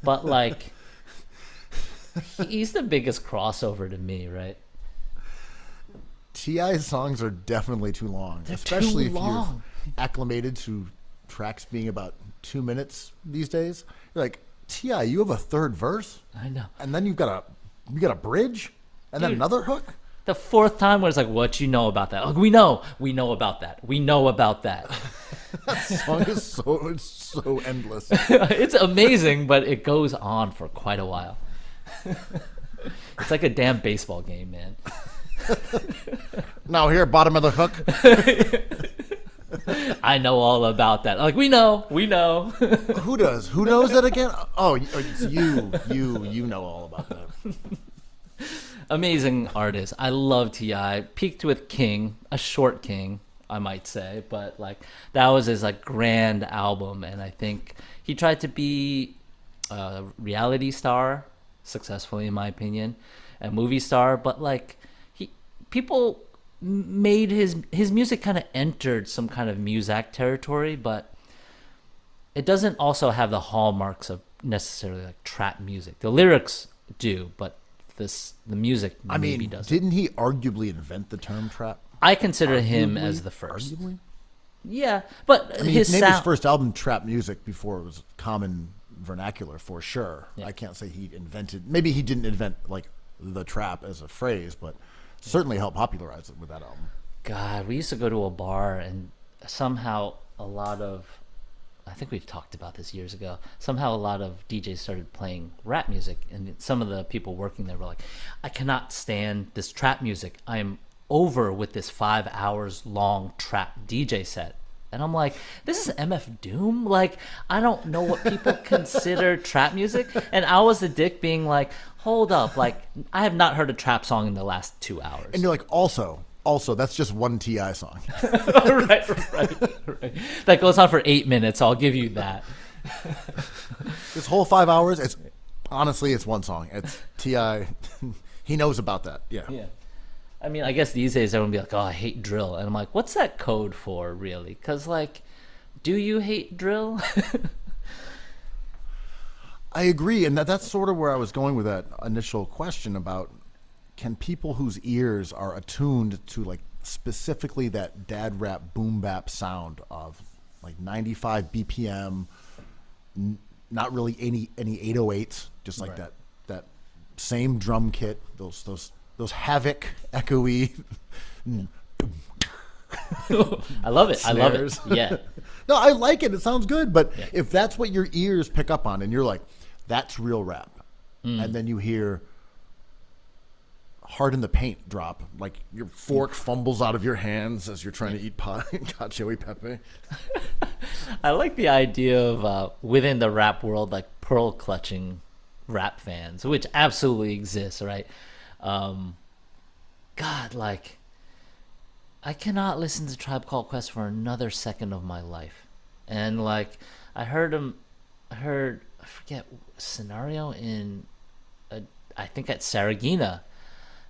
But like, he's the biggest crossover to me, right? T.I.'s songs are definitely too long, They're especially too if long. you're acclimated to tracks being about 2 minutes these days. You're like, T.I., you have a third verse, I know. and then you got a bridge, and then Dude. another hook. The fourth time where it's like, what you know about that? Like, we know about that. We know about that. That song is so endless. It's amazing, but it goes on for quite a while. It's like a damn baseball game, man. Now here, bottom of the hook. I know all about that. Like, we know. Who does? Who knows that again? Oh, it's you. You know all about that. Amazing artist. I love T.I. Peaked with King, a short King, I might say, but like that was his like grand album, and I think he tried to be a reality star, successfully in my opinion, a movie star, but like people made his music kind of entered some kind of Muzak territory, but it doesn't also have the hallmarks of necessarily like trap music. The lyrics do, but the music maybe doesn't. Didn't he arguably invent the term trap? I consider him as the first. Arguably? Yeah, but He his named sound. his first album trap music before it was common vernacular, for sure. Yeah. I can't say he invented. Maybe he didn't invent like the trap as a phrase, but certainly helped popularize it with that album. God, we used to go to a bar, and somehow a lot of, I think we've talked about this years ago, somehow a lot of DJs started playing rap music, and some of the people working there were like, I cannot stand this trap music. I am over with this 5 hours long trap DJ set. And I'm like, this is MF Doom? Like, I don't know what people consider trap music. And I was the dick being like, hold up, like, I have not heard a trap song in the last 2 hours. And you're like, also, that's just one T.I. song. right. That goes on for 8 minutes. I'll give you that. This whole 5 hours, it's one song. It's T.I. He knows about that. Yeah. Yeah. I mean, I guess these days everyone will be like, oh, I hate drill. And I'm like, what's that code for, really? Because, like, do you hate drill? I agree, and that's sort of where I was going with that initial question about, can people whose ears are attuned to like specifically that dad rap boom bap sound of like 95 BPM, not really any 808s, just like Right. that same drum kit, those Havoc echoey. I love it. I love it. Snares. Yeah. No, I like it. It sounds good. But Yeah. if that's what your ears pick up on, and you're like, that's real rap, and then you hear Hard in the Paint drop, like your fork fumbles out of your hands as you're trying to eat pie, cacio e pepe. I like the idea of within the rap world, like pearl clutching rap fans, which absolutely exists, right? God, like, I cannot listen to Tribe Called Quest for another second of my life. And like, I heard, I forget, Scenario in, I think at Saragina.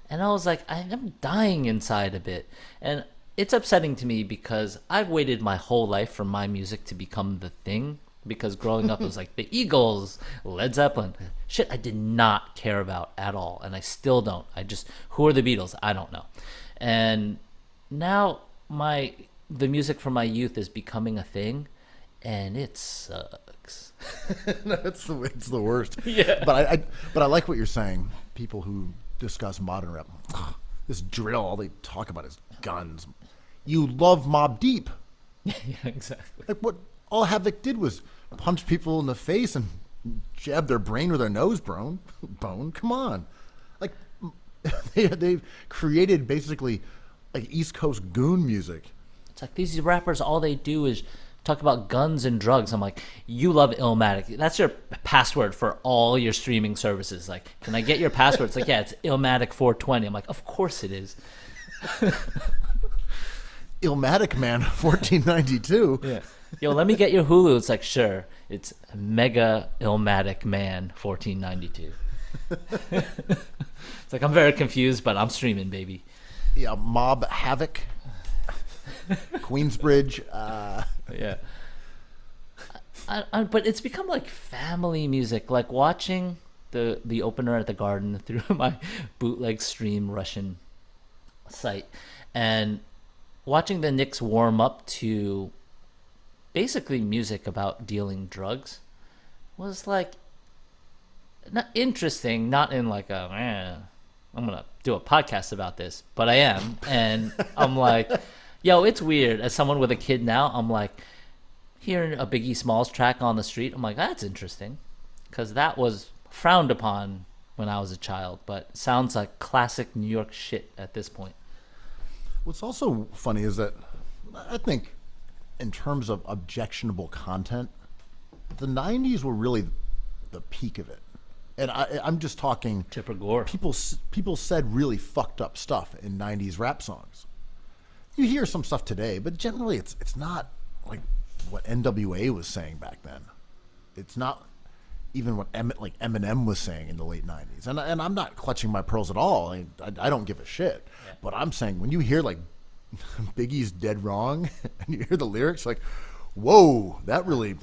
And I was like, I'm dying inside a bit. And it's upsetting to me because I've waited my whole life for my music to become the thing. Because growing up, it was like the Eagles, Led Zeppelin. Shit I did not care about at all. And I still don't. Who are the Beatles? I don't know. And now the music from my youth is becoming a thing. And it sucks. It's the worst. Yeah. But I like what you're saying. People who discuss modern rap, this drill, all they talk about is guns. You love Mobb Deep. Yeah, exactly. Like what all Havoc did was punch people in the face and jab their brain with their nose bone. Come on. Like they've created basically like East Coast goon music. It's like these rappers, all they do is talk about guns and drugs. I'm like, you love Illmatic. That's your password for all your streaming services. Like, can I get your password? It's like, yeah, it's Illmatic 420. I'm like, of course it is. Illmatic Man 1492. Yeah. Yo, let me get your Hulu. It's like, sure. It's Mega Illmatic Man 1492. It's like, I'm very confused, but I'm streaming, baby. Yeah, Mob Havoc. Queensbridge. Yeah. But it's become like family music. Like watching the opener at the Garden through my bootleg stream Russian site, and watching the Knicks warm up to basically music about dealing drugs was like not interesting. Not in like I'm gonna do a podcast about this, but I am, and I'm like, yo, it's weird. As someone with a kid now, I'm like, hearing a Biggie Smalls track on the street, I'm like, that's interesting, because that was frowned upon when I was a child, but sounds like classic New York shit at this point. What's also funny is that I think in terms of objectionable content, the 90s were really the peak of it. And I'm just talking Chipper Gore. people said really fucked up stuff in 90s rap songs. You hear some stuff today, but generally it's not like what NWA was saying back then. It's not even what Eminem was saying in the late 90s. And I'm not clutching my pearls at all. I don't give a shit. Yeah. But I'm saying when you hear like Biggie's Dead Wrong and you hear the lyrics, like, whoa, that really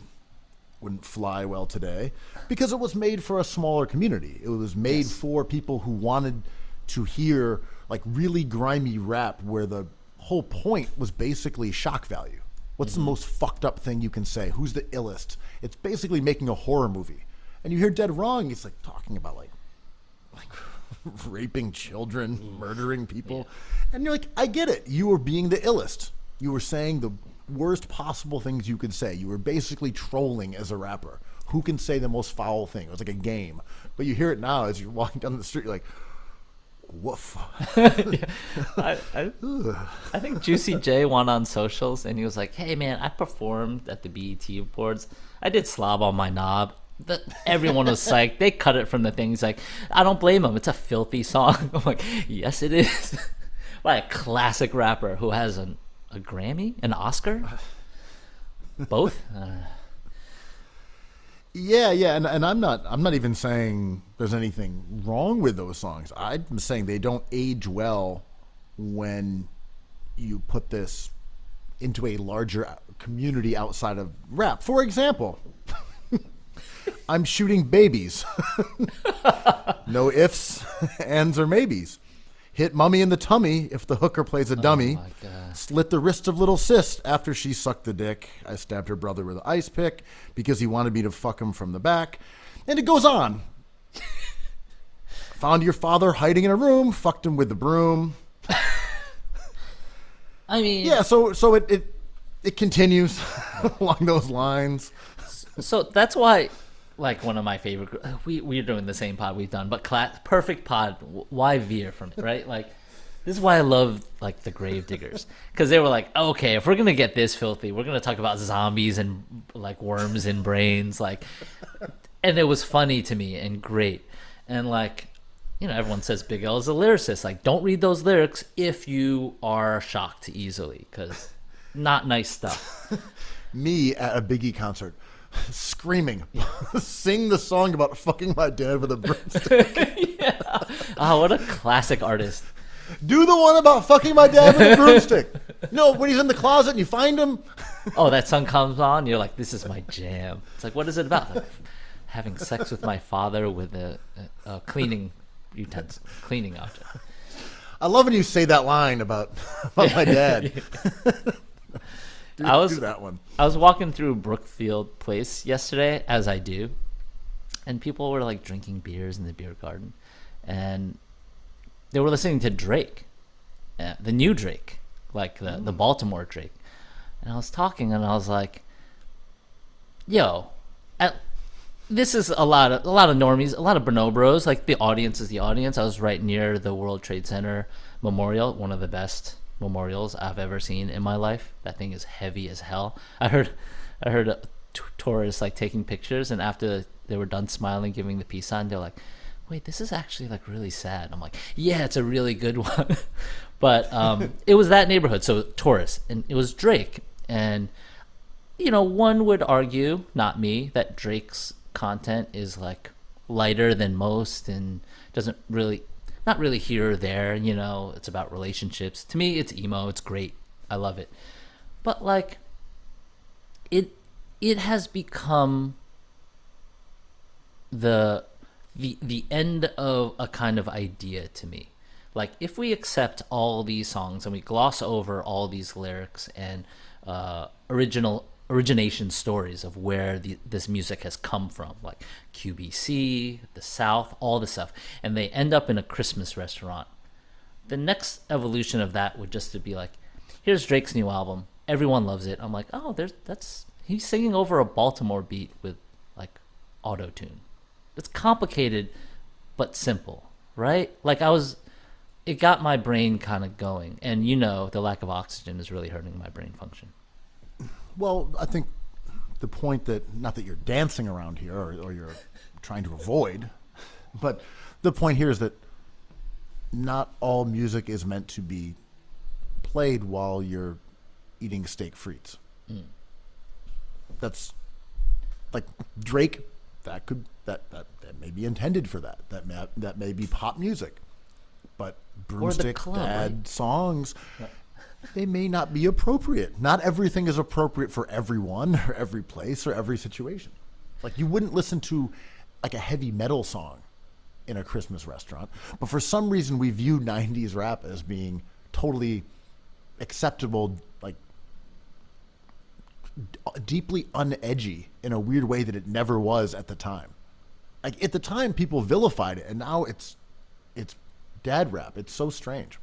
wouldn't fly well today, because it was made for a smaller community. It was made for people who wanted to hear like really grimy rap where the whole point was basically shock value. What's the most fucked up thing you can say? Who's the illest? It's basically making a horror movie. And you hear Dead Wrong, it's like talking about like raping children, murdering people. And you're like, I get it. You were being the illest. You were saying the worst possible things you could say. You were basically trolling as a rapper. Who can say the most foul thing? It was like a game. But you hear it now as you're walking down the street, you're like, woof. I think Juicy J went on socials and he was like, hey man, I performed at the BET Awards. I did Slob on My Knob. Everyone was psyched. They cut it from the thing. He's like, I don't blame him. It's a filthy song. I'm like, yes it is. By a classic rapper who has a Grammy, an Oscar, both. Yeah, and I'm not even saying there's anything wrong with those songs. I'm saying they don't age well when you put this into a larger community outside of rap. For example, I'm shooting babies. No ifs, ands, or maybes. hit mummy in the tummy if the hooker plays a dummy. Oh my God. Slit the wrist of little sis after she sucked the dick. I stabbed her brother with an ice pick because he wanted me to fuck him from the back. And it goes on. Found your father hiding in a room, fucked him with the broom. I mean, Yeah, so it continues along those lines. so that's why, like, one of my favorite. We're doing the same pod we've done, but perfect pod. Why veer from it, right? Like, this is why I love like the Gravediggers, because they were like, okay, if we're gonna get this filthy, we're gonna talk about zombies and like worms and brains, like, and it was funny to me and great, and like, you know, everyone says Big L is a lyricist. Like, don't read those lyrics if you are shocked easily, because not nice stuff. Me at a Biggie concert, screaming, sing the song about fucking my dad with a broomstick. Yeah. Oh, what a classic artist. Do the one about fucking my dad with a broomstick. No, when he's in the closet and you find him. Oh, that song comes on, you're like, this is my jam. It's like, what is it about? Like, having sex with my father with a cleaning utensil, cleaning object. I love when you say that line about my dad. do that one. I was walking through Brookfield Place yesterday, as I do, and people were like drinking beers in the beer garden, and they were listening to Drake, the new Drake, like the Baltimore Drake. And I was talking, and I was like, "Yo, this is a lot of normies, a lot of bonobros. Like, the audience is the audience." I was right near the World Trade Center Memorial, one of the best memorials I've ever seen in my life. That thing is heavy as hell. I heard tourists like taking pictures, and after they were done smiling, giving the peace sign, they're like, wait, this is actually like really sad. I'm like, yeah, it's a really good one. But it was that neighborhood, so tourists, and it was Drake. And, you know, one would argue, not me, that Drake's content is like lighter than most and doesn't really, not really here or there, you know, it's about relationships. To me, it's emo, it's great, I love it. But like, it has become the end of a kind of idea to me. Like, if we accept all these songs and we gloss over all these lyrics and origination stories of where this music has come from, like QBC, the South, all the stuff, and they end up in a Christmas restaurant, the next evolution of that would just to be like, here's Drake's new album, everyone loves it. I'm like, oh, he's singing over a Baltimore beat with like auto-tune. It's complicated but simple, right? Like, it got my brain kind of going, and you know, the lack of oxygen is really hurting my brain function. Well, I think the point that, not that you're dancing around here or you're trying to avoid, but the point here is that not all music is meant to be played while you're eating steak frites. That's like Drake. That may be intended for that. That may be pop music, but broomstick dad songs, they may not be appropriate. Not everything is appropriate for everyone or every place or every situation. Like, you wouldn't listen to like a heavy metal song in a Christmas restaurant, but for some reason we view 90s rap as being totally acceptable, like deeply unedgy in a weird way that it never was at the time. Like, at the time people vilified it, and now it's dad rap. It's so strange.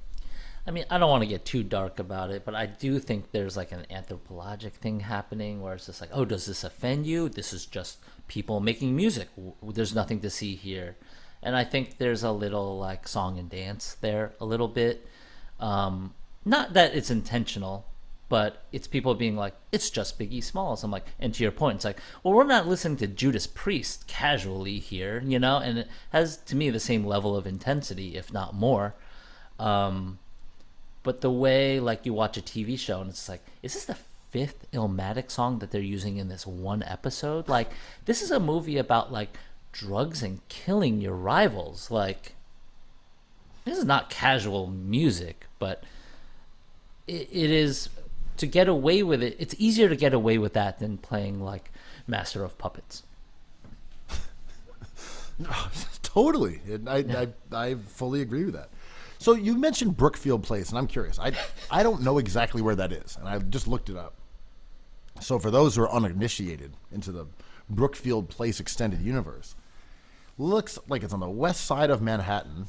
I mean, I don't want to get too dark about it, but I do think there's like an anthropologic thing happening where it's just like, oh, does this offend you? This is just people making music. There's nothing to see here. And I think there's a little like song and dance there a little bit. Not that it's intentional, but it's people being like, it's just Biggie Smalls. I'm like, and to your point, it's like, well, we're not listening to Judas Priest casually here, you know? And it has, to me, the same level of intensity, if not more. But the way, like, you watch a TV show and it's like, is this the fifth Illmatic song that they're using in this one episode? Like, this is a movie about, like, drugs and killing your rivals. Like, this is not casual music, but it is, to get away with it, it's easier to get away with that than playing, like, Master of Puppets. Totally. I fully agree with that. So you mentioned Brookfield Place, and I'm curious. I don't know exactly where that is, and I've just looked it up. So for those who are uninitiated into the Brookfield Place extended universe, looks like it's on the west side of Manhattan,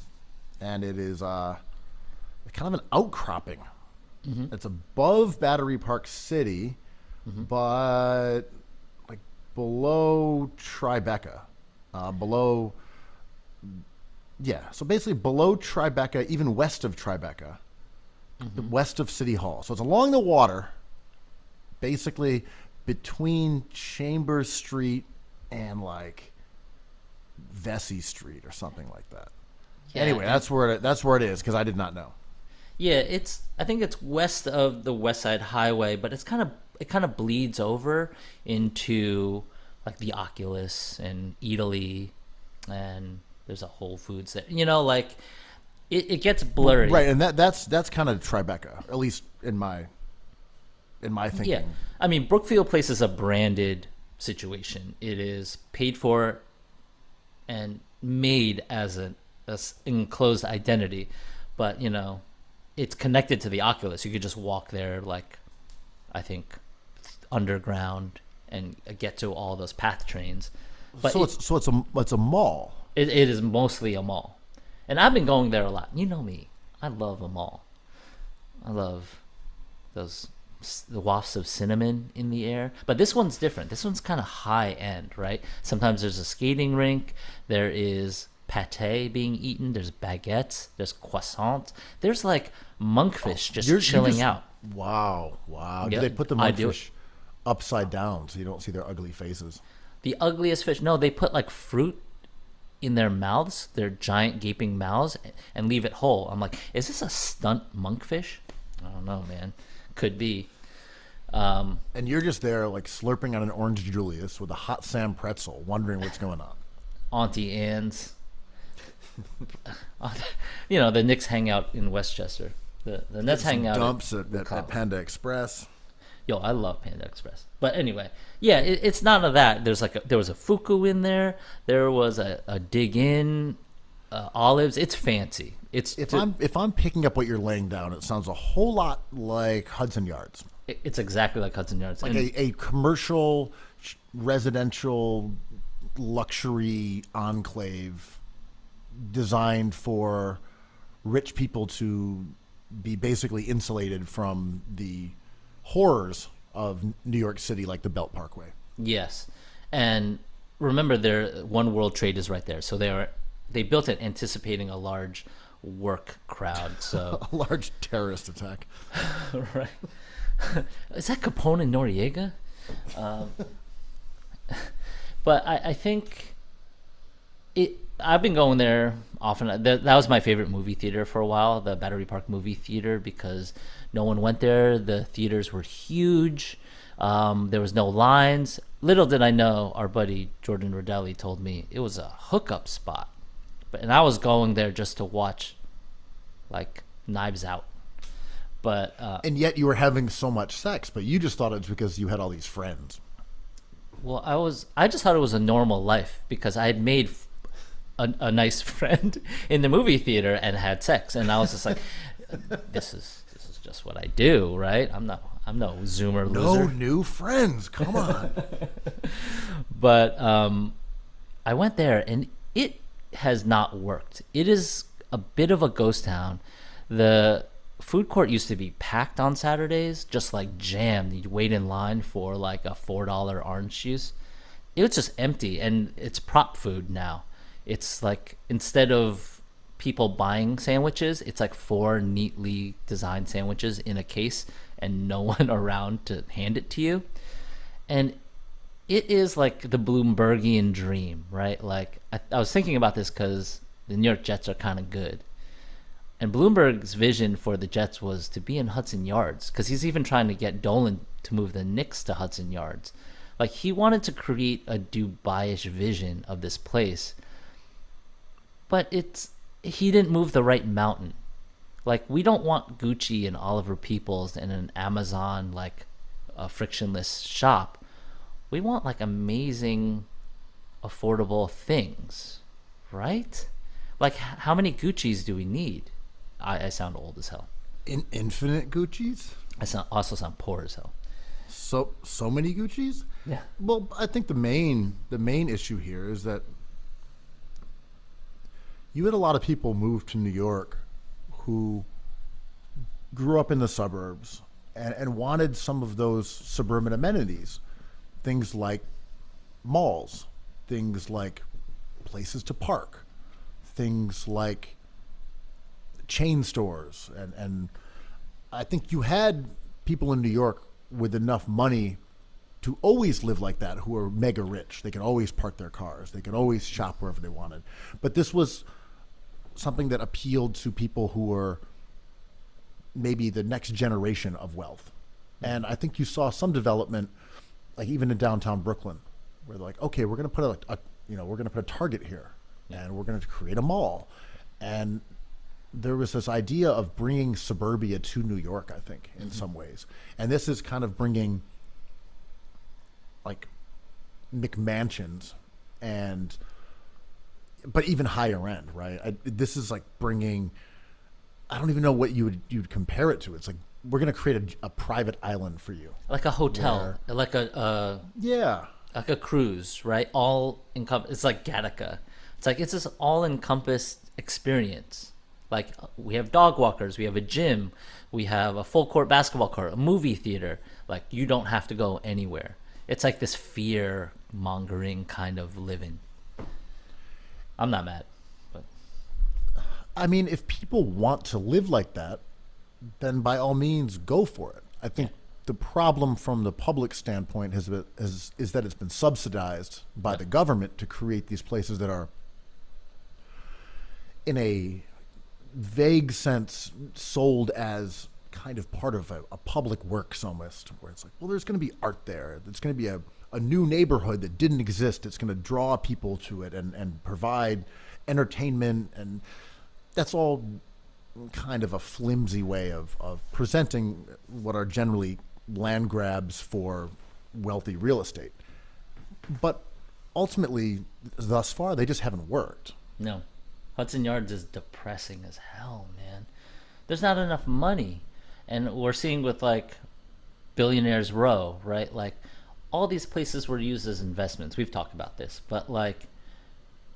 and it is kind of an outcropping. It's above Battery Park City, but like below Tribeca, below. Yeah, so basically below Tribeca, even west of Tribeca, west of City Hall. So it's along the water, basically between Chambers Street and like Vesey Street or something like that. Yeah, Anyway, that's where it is because I did not know. Yeah, I think it's west of the West Side Highway, but it kind of bleeds over into like the Oculus and Italy, and there's a Whole Foods there. Like it gets blurry. Right, and that's kind of Tribeca, at least in my thinking. Yeah, I mean Brookfield Place is a branded situation. It is paid for and made as an enclosed identity, but it's connected to the Oculus. You could just walk there, like I think underground, and get to all those PATH trains. But it's a mall. It is mostly a mall, and I've been going there a lot. You know me, I love a mall. I love the wafts of cinnamon in the air. But this one's different. This one's kind of high end, right? Sometimes there's a skating rink. There is pate being eaten. There's baguettes. There's croissants. There's like monkfish chilling out. Wow. Yep, Do they put the I do. monkfish upside down so you don't see their ugly faces? The ugliest fish. No, they put like fruit in their mouths, their giant gaping mouths, and leave it whole. I'm like, is this a stunt monkfish? I don't know, man. Could be. And you're just there like slurping on an orange Julius with a hot Sam pretzel, wondering what's going on. Auntie Anne's. The Knicks hang out in Westchester. The Nets hang out dumps at Panda Express. Yo, I love Panda Express. But anyway, yeah, it's none of that. There was a Fuku in there. There was a Dig In, Olives. It's fancy. If I'm picking up what you're laying down, it sounds a whole lot like Hudson Yards. It's exactly like Hudson Yards. Like a commercial, residential, luxury enclave designed for rich people to be basically insulated from the horrors of New York City, like the Belt Parkway. Yes, and remember, One World Trade is right there, so they built it anticipating a large work crowd. So A large terrorist attack. right? Is that Capone and Noriega? But I think I've been going there often. That was my favorite movie theater for a while, the Battery Park Movie Theater, because no one went there. The theaters were huge. There was no lines. Little did I know, our buddy Jordan Rodelli told me it was a hookup spot. And I was going there just to watch, like, Knives Out. But and yet you were having so much sex, but you just thought it was because you had all these friends. well, I just thought it was a normal life because I had made a nice friend in the movie theater and had sex, and I was just like, this is just what I do, right? I'm no Zoomer loser. No new friends. Come on. But I went there and it has not worked. It is a bit of a ghost town. The food court used to be packed on Saturdays, just like jammed. You'd wait in line for like a $4 orange juice. It was just empty, and it's prop food now. It's like, instead of people buying sandwiches, it's like 4 neatly designed sandwiches in a case and no one around to hand it to you. And it is like the Bloombergian dream, right? Like, I was thinking about this because the New York Jets are kind of good. And Bloomberg's vision for the Jets was to be in Hudson Yards, because he's even trying to get Dolan to move the Knicks to Hudson Yards. Like, he wanted to create a Dubai-ish vision of this place. But he didn't move the right mountain. Like, we don't want Gucci and Oliver Peoples and an Amazon, like, a frictionless shop. We want, like, amazing, affordable things, right? Like, how many Guccis do we need? I sound old as hell. Infinite Gucci's? Also sound poor as hell. So many Gucci's? Yeah. Well, I think the main issue here is that you had a lot of people move to New York who grew up in the suburbs and wanted some of those suburban amenities. Things like malls, things like places to park, things like chain stores. And I think you had people in New York with enough money to always live like that who are mega rich. They could always park their cars. They could always shop wherever they wanted. But this was something that appealed to people who were maybe the next generation of wealth. And I think you saw some development, like even in downtown Brooklyn, where they're like, okay, we're going to put we're going to put a Target here, and we're going to create a mall. And there was this idea of bringing suburbia to New York, I think, in some ways. And this is kind of bringing like McMansions but even higher end, right? This is like bringing, I don't even know what you'd compare it to. It's like, we're going to create a private island for you. Like a hotel, like a cruise, right? All it's like Gattaca. It's this all encompassed experience. Like, we have dog walkers, we have a gym, we have a full court basketball court, a movie theater. Like, you don't have to go anywhere. It's like this fear mongering kind of living. I'm not mad, but I mean, if people want to live like that, then by all means go for it. I think the problem from the public standpoint is that it's been subsidized by the government to create these places that are, in a vague sense, sold as kind of part of a public works almost, where it's like, well, there's going to be art there. There's going to be a new neighborhood that didn't exist. It's going to draw people to it and provide entertainment. And that's all kind of a flimsy way of presenting what are generally land grabs for wealthy real estate. But ultimately, thus far, they just haven't worked. no. Hudson Yards is depressing as hell, man. There's not enough money. And we're seeing with like Billionaires Row, right? Like, all these places were used as investments. We've talked about this, but like,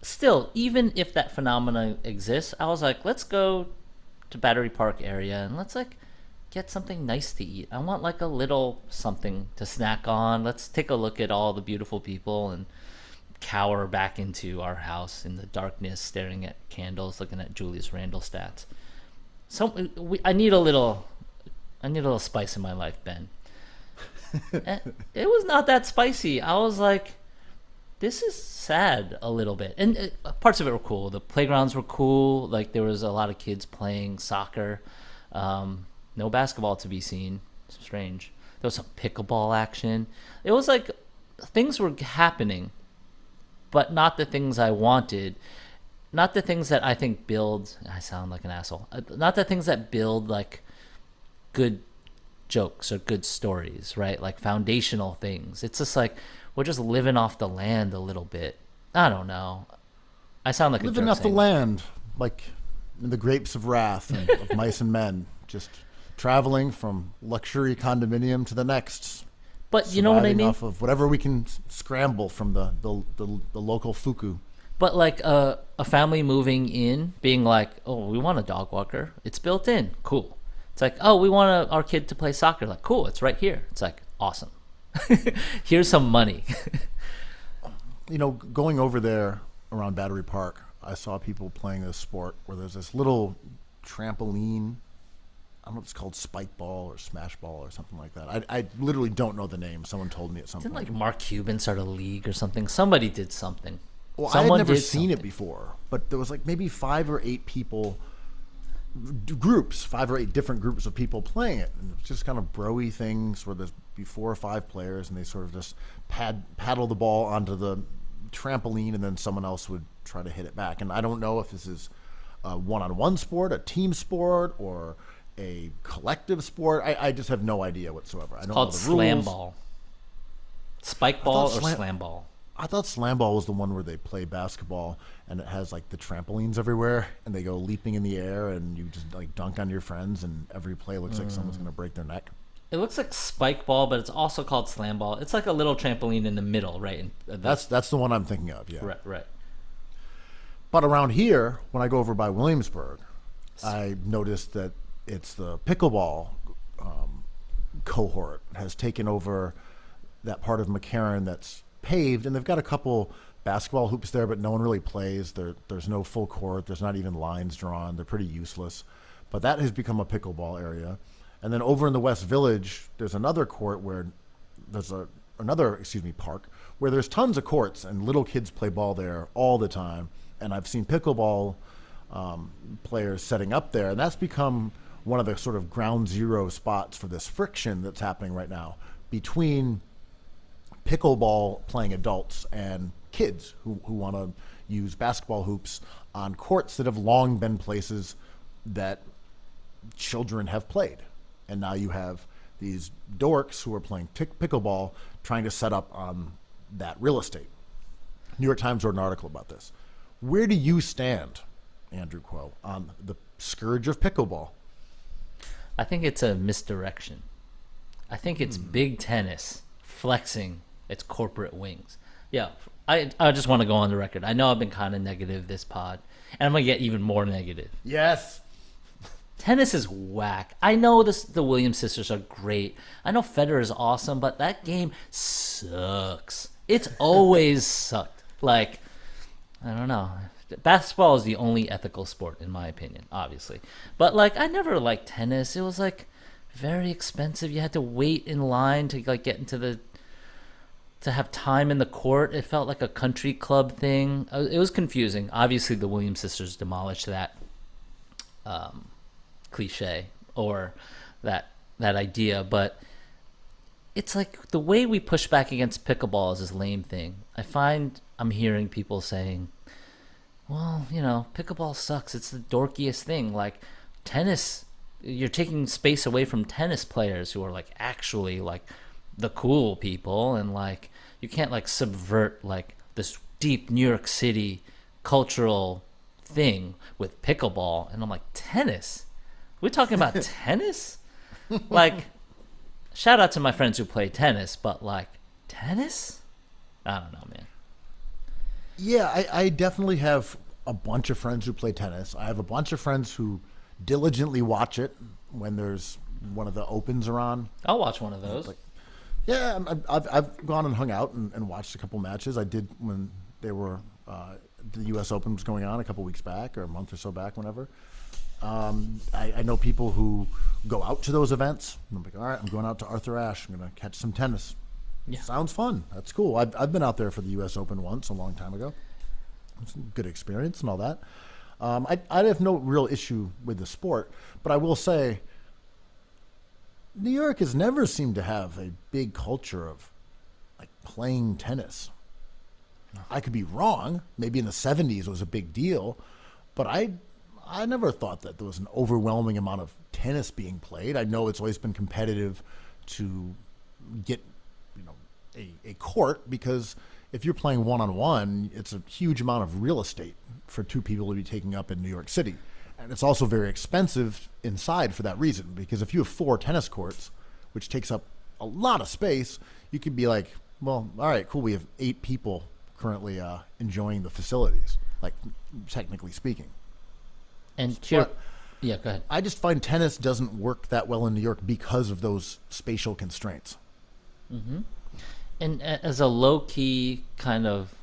still, even if that phenomena exists, I was like, let's go to Battery Park area and let's like get something nice to eat. I want like a little something to snack on. Let's take a look at all the beautiful people and cower back into our house in the darkness, staring at candles, looking at Julius Randle stats. So I need a little spice in my life, Ben. It was not that spicy. I was like, this is sad a little bit. And parts of it were cool. The playgrounds were cool. Like, there was a lot of kids playing soccer. No basketball to be seen. Strange. There was some pickleball action. It was like things were happening, but not the things I wanted. Not the things that I think build. I sound like an asshole. Not the things that build like good jokes or good stories, right? Like foundational things. It's just like, we're just living off the land a little bit. I don't know. I sound like living a jerk off the saying land, like in the Grapes of Wrath and of Mice and Men, just traveling from luxury condominium to the next. But you know what I mean? Off of whatever we can scramble from the local fuku. But like a family moving in, being like, oh, we want a dog walker. It's built in. Cool. It's like, oh, we want our kid to play soccer. Like, cool. It's right here. It's like, awesome. Here's some money. You know, going over there around Battery Park, I saw people playing this sport where there's this little trampoline. I don't know if it's called spike ball or smash ball or something like that. I literally don't know the name. Someone told me at some Didn't point. like Mark Cuban start a league or something? Somebody did something. Well, Someone I had never did seen it something. before, but there was like maybe 5 or 8 people, groups, 5 or 8 different groups of people playing it. And it was just kind of bro-y things where there's be 4 or 5 players and they sort of just paddle the ball onto the trampoline and then someone else would try to hit it back. And I don't know if this is a one-on-one sport, a team sport, or a collective sport. I just have no idea whatsoever. I don't Called know the slam rules. ball. Spike ball or slam- slam ball? I thought slam ball was the one where they play basketball and it has like the trampolines everywhere and they go leaping in the air and you just like dunk on your friends and every play looks like someone's going to break their neck. It looks like spike ball, but it's also called slam ball. It's like a little trampoline in the middle, right? That's the one I'm thinking of, yeah. Right. But around here, when I go over by Williamsburg, I noticed that it's the pickleball cohort has taken over that part of McCarran that's paved, and they've got a couple basketball hoops there, but no one really plays. There's no full court. There's not even lines drawn. They're pretty useless. But that has become a pickleball area. And then over in the West Village, there's another court where there's another park where there's tons of courts and little kids play ball there all the time. And I've seen pickleball players setting up there, and that's become one of the sort of ground zero spots for this friction that's happening right now between pickleball playing adults and kids who want to use basketball hoops on courts that have long been places that children have played. And now you have these dorks who are playing pickleball trying to set up on that real estate. New York Times wrote an article about this. Where do you stand, Andrew Kuo, on the scourge of pickleball? I think it's a misdirection. I think it's big tennis flexing its corporate wings. Yeah, I just want to go on the record. I know I've been kind of negative this pod, and I'm going to get even more negative. Yes. Tennis is whack. I know the Williams sisters are great. I know Federer is awesome, but that game sucks. It's always sucked. Like, I don't know. Basketball is the only ethical sport, in my opinion, obviously. But, like, I never liked tennis. It was, like, very expensive. You had to wait in line to, like, get into to have time in the court. It felt like a country club thing. It was confusing. Obviously, the Williams sisters demolished that cliche or that idea, but it's like the way we push back against pickleball is this lame thing. I'm hearing people saying, well, pickleball sucks. It's the dorkiest thing. Like tennis, you're taking space away from tennis players who are like actually like the cool people, and like you can't like subvert like this deep New York City cultural thing with pickleball. And I'm like, tennis? We're talking about tennis? Like, shout out to my friends who play tennis, but like tennis? I don't know, man. Yeah, I definitely have a bunch of friends who play tennis. I have a bunch of friends who diligently watch it when there's one of the opens are on. I'll watch one of those. Like, yeah, I've gone and hung out and watched a couple matches. I did when they were the U.S. Open was going on a couple weeks back or a month or so back, whenever. I know people who go out to those events. I'm like, all right, I'm going out to Arthur Ashe. I'm going to catch some tennis. Yeah. Sounds fun. That's cool. I've been out there for the U.S. Open once a long time ago. It's a good experience and all that. I have no real issue with the sport, but I will say New York has never seemed to have a big culture of like playing tennis. I could be wrong. Maybe in the 70s it was a big deal, but I never thought that there was an overwhelming amount of tennis being played. I know it's always been competitive to get a court, because if you're playing one-on-one, it's a huge amount of real estate for two people to be taking up in New York City. And it's also very expensive inside for that reason, because if you have 4 tennis courts, which takes up a lot of space, you could be like, well, all right, cool, we have 8 people currently enjoying the facilities, like technically speaking. And yeah, go ahead. I just find tennis doesn't work that well in New York because of those spatial constraints. Mm-hmm. And as a low-key kind of,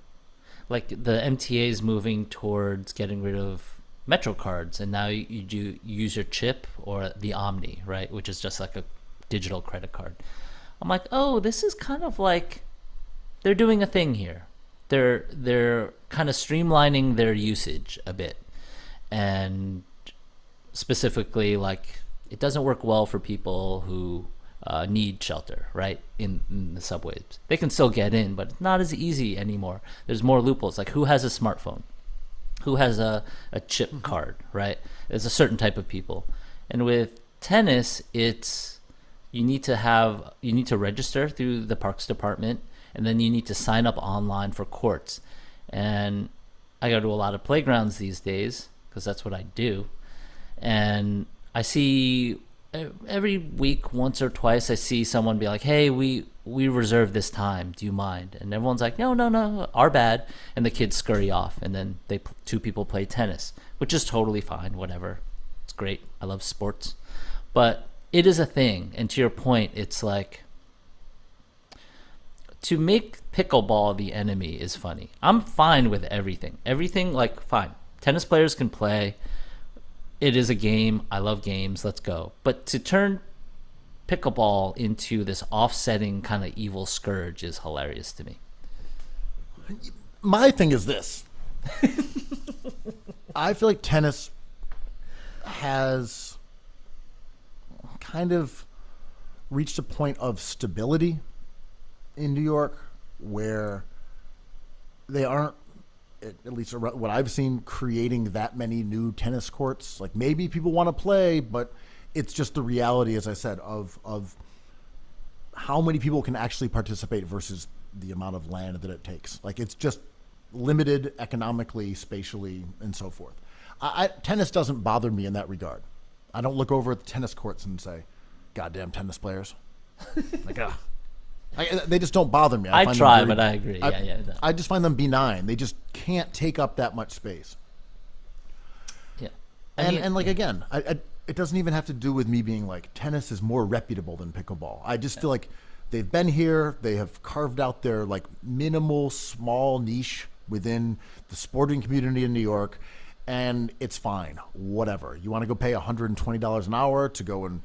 like the MTA is moving towards getting rid of Metro cards, and now you use your chip or the Omni, right, which is just like a digital credit card. I'm like, oh, this is kind of like they're doing a thing here. They're kind of streamlining their usage a bit, and specifically, like, it doesn't work well for people who need shelter, right, in the subways. They can still get in, but it's not as easy anymore. There's more loopholes. Like, who has a smartphone? Who has a chip card, right? There's a certain type of people. And with tennis, it's you need to register through the parks department, and then you need to sign up online for courts. And I go to a lot of playgrounds these days because that's what I do. And I see every week, once or twice, I see someone be like, hey, we reserved this time. Do you mind? And everyone's like, no, our bad. And the kids scurry off. And then two people play tennis, which is totally fine. Whatever. It's great. I love sports. But it is a thing. And to your point, it's like, to make pickleball the enemy is funny. I'm fine with everything. Everything, like, fine. Tennis players can play. It is a game. I love games. Let's go. But to turn pickleball into this offsetting kind of evil scourge is hilarious to me. My thing is this. I feel like tennis has kind of reached a point of stability in New York where they aren't, at least what I've seen, creating that many new tennis courts. Like, maybe people want to play, but it's just the reality, as I said, of how many people can actually participate versus the amount of land that it takes. Like, it's just limited economically, spatially, and so forth. Tennis doesn't bother me in that regard. I don't look over at the tennis courts and say, goddamn tennis players. Like, they just don't bother me. I try, but I agree. I just find them benign. They just can't take up that much space. Yeah. And like, again, it doesn't even have to do with me being like, tennis is more reputable than pickleball. I just feel like they've been here. They have carved out their like minimal, small niche within the sporting community in New York, and it's fine. Whatever. You want to go pay $120 an hour to go and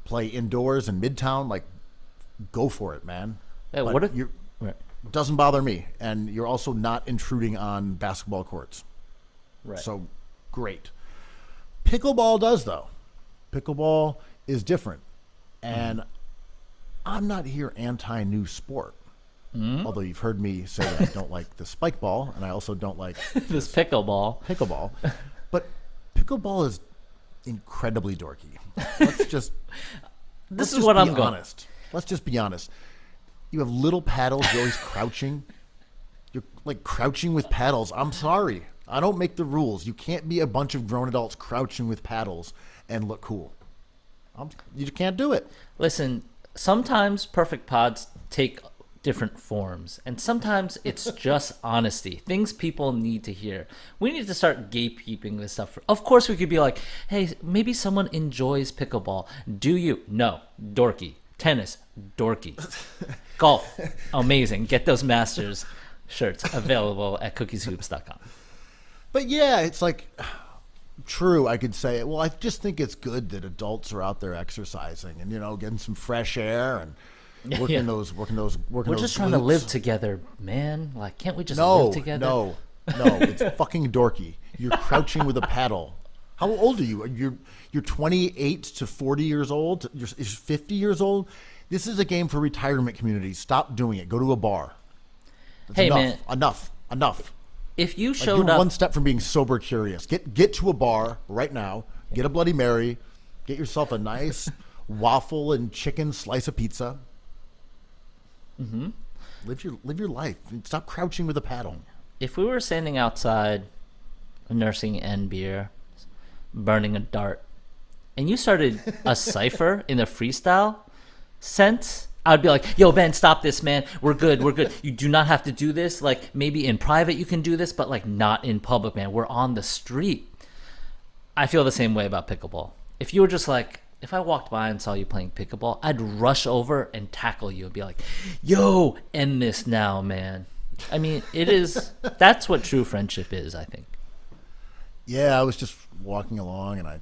play indoors in Midtown? Like, go for it, man. Yeah, what if you're? Doesn't bother me, and you're also not intruding on basketball courts. Right. So, great. Pickleball does, though. Pickleball is different, and I'm not here anti-new sport. Although you've heard me say that I don't like the spike ball, and I also don't like this pickleball. But pickleball is incredibly dorky. Let's just. This is what I'm going. Honest. Let's just be honest. You have little paddles. You're always crouching. You're like crouching with paddles. I'm sorry. I don't make the rules. You can't be a bunch of grown adults crouching with paddles and look cool. You can't do it. Listen, sometimes perfect pods take different forms, and sometimes it's just honesty, things people need to hear. We need to start gatekeeping this stuff. Of course, we could be like, hey, maybe someone enjoys pickleball. Do you? No. Dorky. Tennis. Dorky. Golf. Amazing. Get those Masters shirts available at cookieshoops.com. But yeah, it's like, true, I could say it. Well, I just think it's good that adults are out there exercising and, getting some fresh air and working those. We're just trying to live together, man. Like, can't we just live together? No, it's fucking dorky. You're crouching with a paddle. How old are you? You're 28 to 40 years old. You're 50 years old. This is a game for retirement communities. Stop doing it. Go to a bar. That's enough. If you you're showed up one step from being sober curious. Get to a bar right now. Get a Bloody Mary. Get yourself a nice waffle and chicken slice of pizza. Mm-hmm. Live your life. Stop crouching with a paddle. If we were standing outside, nursing end beer, burning a dart, and you started a cipher in a freestyle sense, I'd be like, yo, Ben, stop this, man. We're good. You do not have to do this. Like, maybe in private you can do this, but like not in public, man. We're on the street. I feel the same way about pickleball. If you were just like, if I walked by and saw you playing pickleball, I'd rush over and tackle you and be like, yo, end this now, man. I mean, that's what true friendship is, I think. Yeah, I was just walking along and I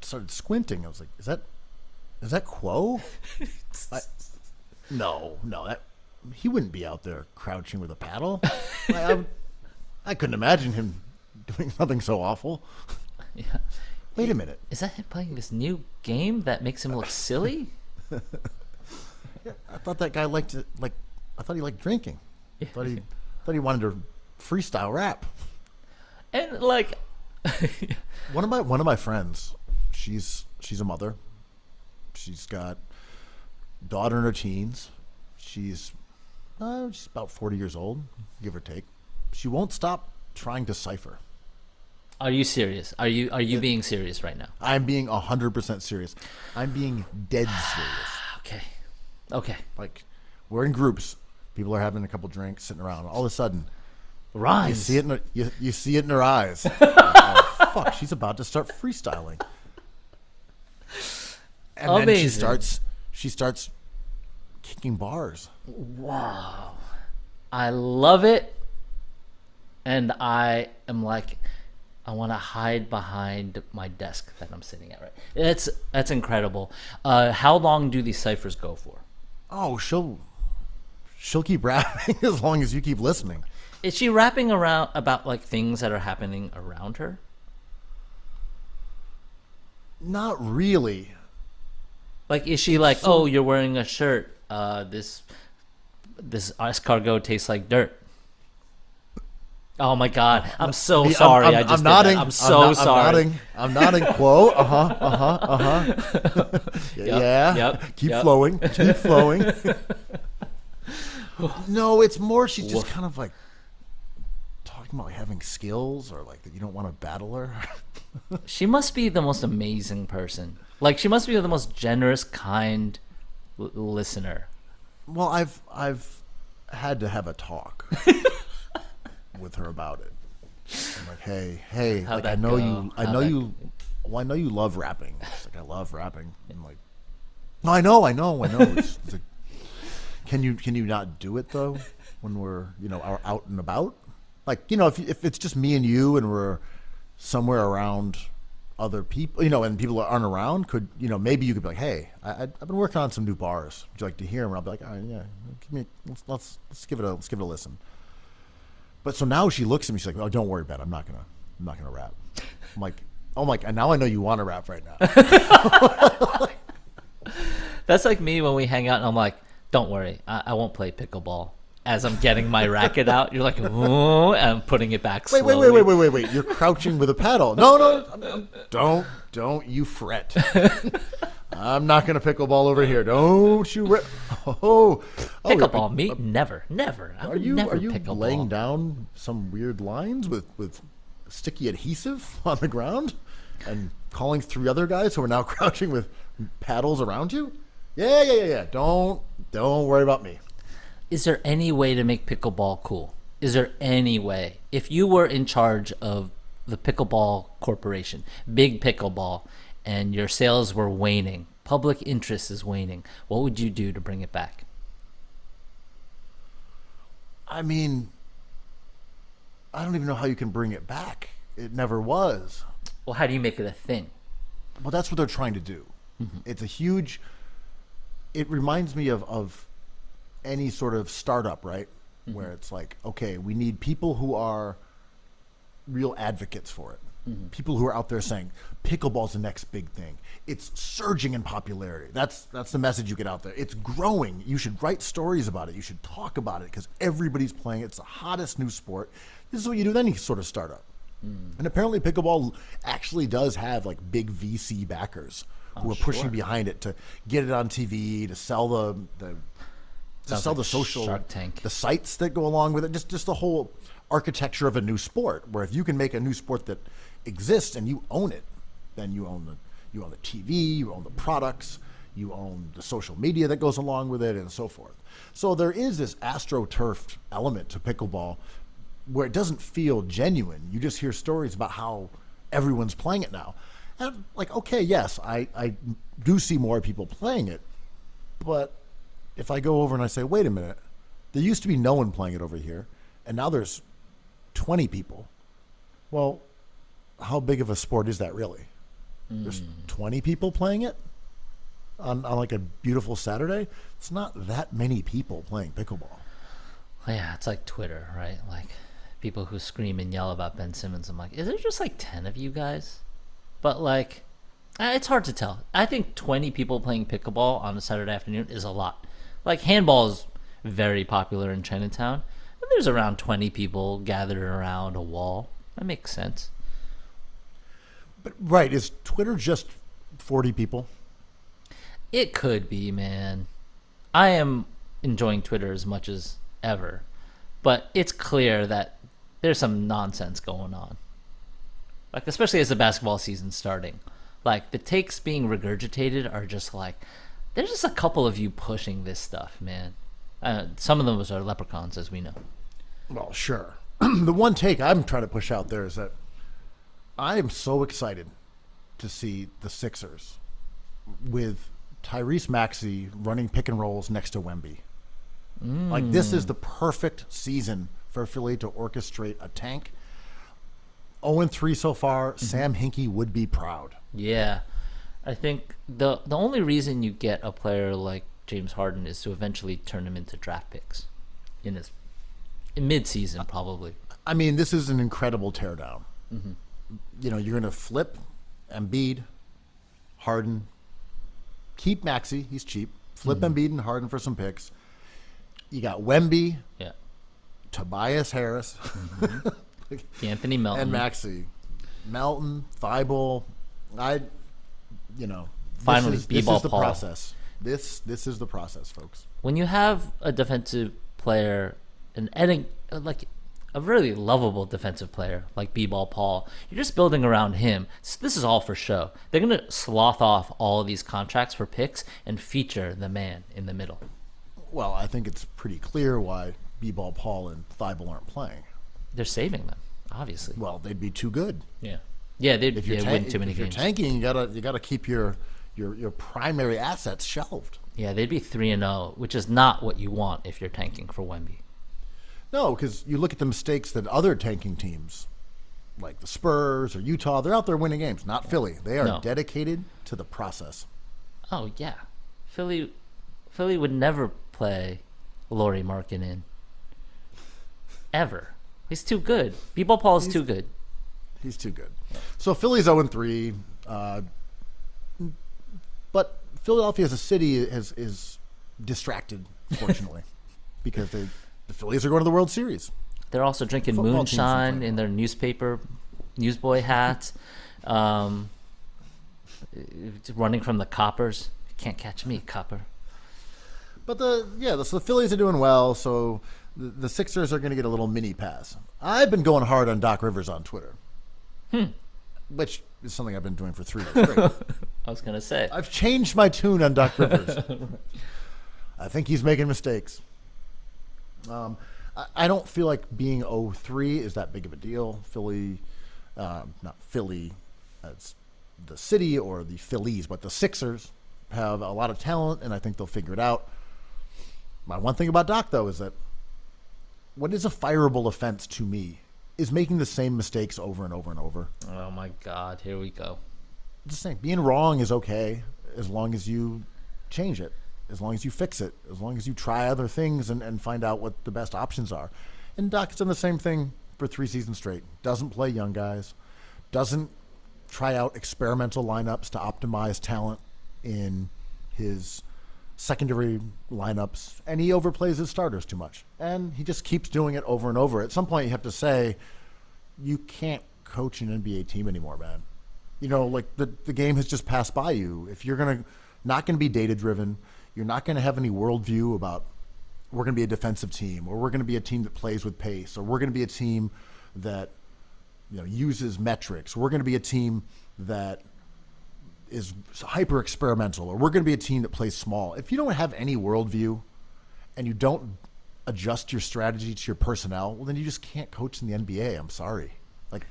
started squinting. I was like, is that Quo? No, he wouldn't be out there crouching with a paddle. I couldn't imagine him doing something so awful. Yeah. Wait a minute. Is that him playing this new game that makes him look silly? I thought that guy I thought he liked drinking. I thought he wanted to freestyle rap. And like one of my friends, she's a mother. She's got daughter in her teens. She's She's about 40 years old, give or take. She won't stop trying to cipher. Are you serious? Are you being serious right now? I'm being 100% serious. I'm being dead serious. Okay. Okay. Like, we're in groups. People are having a couple drinks, sitting around. All of a sudden, you Rhymes. see it in her, you see it in her eyes. Oh, fuck, she's about to start freestyling. And then Amazing. she starts kicking bars. Wow. I love it. And I am like, I want to hide behind my desk that I'm sitting at. Right. That's incredible. How long do these ciphers go for? Oh, she'll keep rapping as long as you keep listening. Is she rapping around about like things that are happening around her? Not really. Like, is she like, oh, you're wearing a shirt? This escargot tastes like dirt. Oh my God! I'm so sorry. I just I'm nodding. did that. I'm so sorry. I'm nodding. Quote. Yeah. Yep. Keep Yep. flowing. Keep flowing. No, it's more. She's just kind of like talking about having skills, or like that you don't want to battle her. She must be the most amazing person. Like, she must be the most generous, kind listener. Well, I've had to have a talk with her about it. I'm like, hey, How'd like I that know go? you, I How'd know that you. Well, I know you love rapping. She's like, I love rapping. I'm like, no, I know. It's like, can you not do it though when we're are out and about? Like, if it's just me and you and we're somewhere around other people, and people aren't around, maybe you could be like, hey, I've been working on some new bars. Would you like to hear them? And I'll be like, all right, yeah, let's give it a listen. But so now she looks at me. She's like, "Oh, don't worry about it. I'm not gonna rap." I'm like, and now I know you want to rap right now. That's like me when we hang out and I'm like, don't worry, I won't play pickleball. As I'm getting my racket out, you're like, ooh, and I'm putting it back slowly. Wait. You're crouching with a paddle. No. Don't you fret. I'm not gonna pickleball over here. Don't you? Pickleball, me? Never. I Are would you never are you pickleball. laying down some weird lines with sticky adhesive on the ground and calling 3 other guys who are now crouching with paddles around you? Yeah. Don't worry about me. Is there any way to make pickleball cool? Is there any way? If you were in charge of the pickleball corporation, big pickleball, and your sales were waning, public interest is waning, what would you do to bring it back? I mean, I don't even know how you can bring it back. It never was. Well, how do you make it a thing? Well, that's what they're trying to do. Mm-hmm. It's a huge. It reminds me of any sort of startup, right? Mm-hmm. Where it's like, okay, we need people who are real advocates for it. Mm-hmm. People who are out there saying pickleball's the next big thing. It's surging in popularity. That's the message you get out there. It's growing. You should write stories about it. You should talk about it because everybody's playing it. It's the hottest new sport. This is what you do with any sort of startup. And apparently pickleball actually does have like big VC backers who are pushing behind it to get it on TV, to sell the social Shark Tank. the sites that go along with it, just the whole architecture of a new sport, where if you can make a new sport that exists and you own it, then you own the TV, you own the products, you own the social media that goes along with it, and so forth. So there is this astroturf element to pickleball where it doesn't feel genuine. You just hear stories about how everyone's playing it now. And like, okay, yes, I do see more people playing it, but if I go over and I say, wait a minute, there used to be no one playing it over here, and now there's 20 people. Well, how big of a sport is that really? There's 20 people playing it on like a beautiful Saturday. It's not that many people playing pickleball. Yeah, it's like Twitter, right? Like people who scream and yell about Ben Simmons. I'm like, is there just like 10 of you guys? But like, it's hard to tell. I think 20 people playing pickleball on a Saturday afternoon is a lot. Like handball is very popular in Chinatown, and there's around 20 people gathered around a wall. That makes sense. But right, is Twitter just 40 people? It could be, man. I am enjoying Twitter as much as ever. But it's clear that there's some nonsense going on. Like, especially as the basketball season's starting. Like, the takes being regurgitated are just like, there's just a couple of you pushing this stuff, man. Some of them are leprechauns, as we know. Well, sure. The one take I'm trying to push out there is that I am so excited to see the Sixers with Tyrese Maxey running pick and rolls next to Wemby. Like, this is the perfect season for Philly to orchestrate a tank. 0-3 so far. Sam Hinkie would be proud. Yeah. I think the only reason you get a player like James Harden is to eventually turn him into draft picks in mid-season, probably. I mean, this is an incredible teardown. You know, you're going to flip Embiid, Harden, keep Maxey, he's cheap, flip Embiid and Harden for some picks. You got Wemby, Yeah. Tobias Harris, Anthony Melton. and Maxey. Melton, Thibault. Finally, this B-ball is the Paul. process. This is the process, folks. When you have a defensive player, like a really lovable defensive player like B-ball Paul, you're just building around him. This is all for show. They're going to sloth off all of these contracts for picks and feature the man in the middle. Well, I think it's pretty clear why B-ball Paul and Thibault aren't playing. They're saving them, obviously. Well, they'd be too good. Yeah, they'd If you're, win too many if you're games. tanking, you gotta keep your primary assets shelved. Yeah, they'd be 3-0, which is not what you want if you're tanking for Wemby. No, because you look at the mistakes that other tanking teams, like the Spurs or Utah, they're out there winning games. Not Philly. They are No. dedicated to the process. Oh yeah, Philly would never play Lauri Markkanen ever. He's too good. B-ball Paul is too good. He's too good. So Philly's 0-3, but Philadelphia as a city is distracted, fortunately, because the Phillies are going to the World Series. They're also drinking Football teams moonshine complain in their newsboy hats, running from the coppers. You can't catch me, copper. But the Phillies are doing well, so the Sixers are going to get a little mini pass. I've been going hard on Doc Rivers on Twitter, which is something I've been doing for 3 years straight. I was gonna say. I've changed my tune on Doc Rivers. I think he's making mistakes. I don't feel like being 0-3 is that big of a deal. Philly, not Philly as the city or the Phillies, but the Sixers have a lot of talent, and I think they'll figure it out. My one thing about Doc, though, is that what is a fireable offense to me is making the same mistakes over and over and over. Oh my God, here we go. Just saying, being wrong is okay as long as you change it, as long as you fix it, as long as you try other things and find out what the best options are. And Doc's done the same thing for 3 seasons straight. Doesn't play young guys, doesn't try out experimental lineups to optimize talent in his secondary lineups, and he overplays his starters too much. And he just keeps doing it over and over. At some point, you have to say, you can't coach an NBA team anymore, man. You know, like the game has just passed by you. If you're not going to be data driven, you're not going to have any worldview about we're going to be a defensive team, or we're going to be a team that plays with pace, or we're going to be a team that uses metrics. We're going to be a team that is hyper experimental, or we're going to be a team that plays small. If you don't have any worldview and you don't adjust your strategy to your personnel, well, then you just can't coach in the NBA. I'm sorry. Like,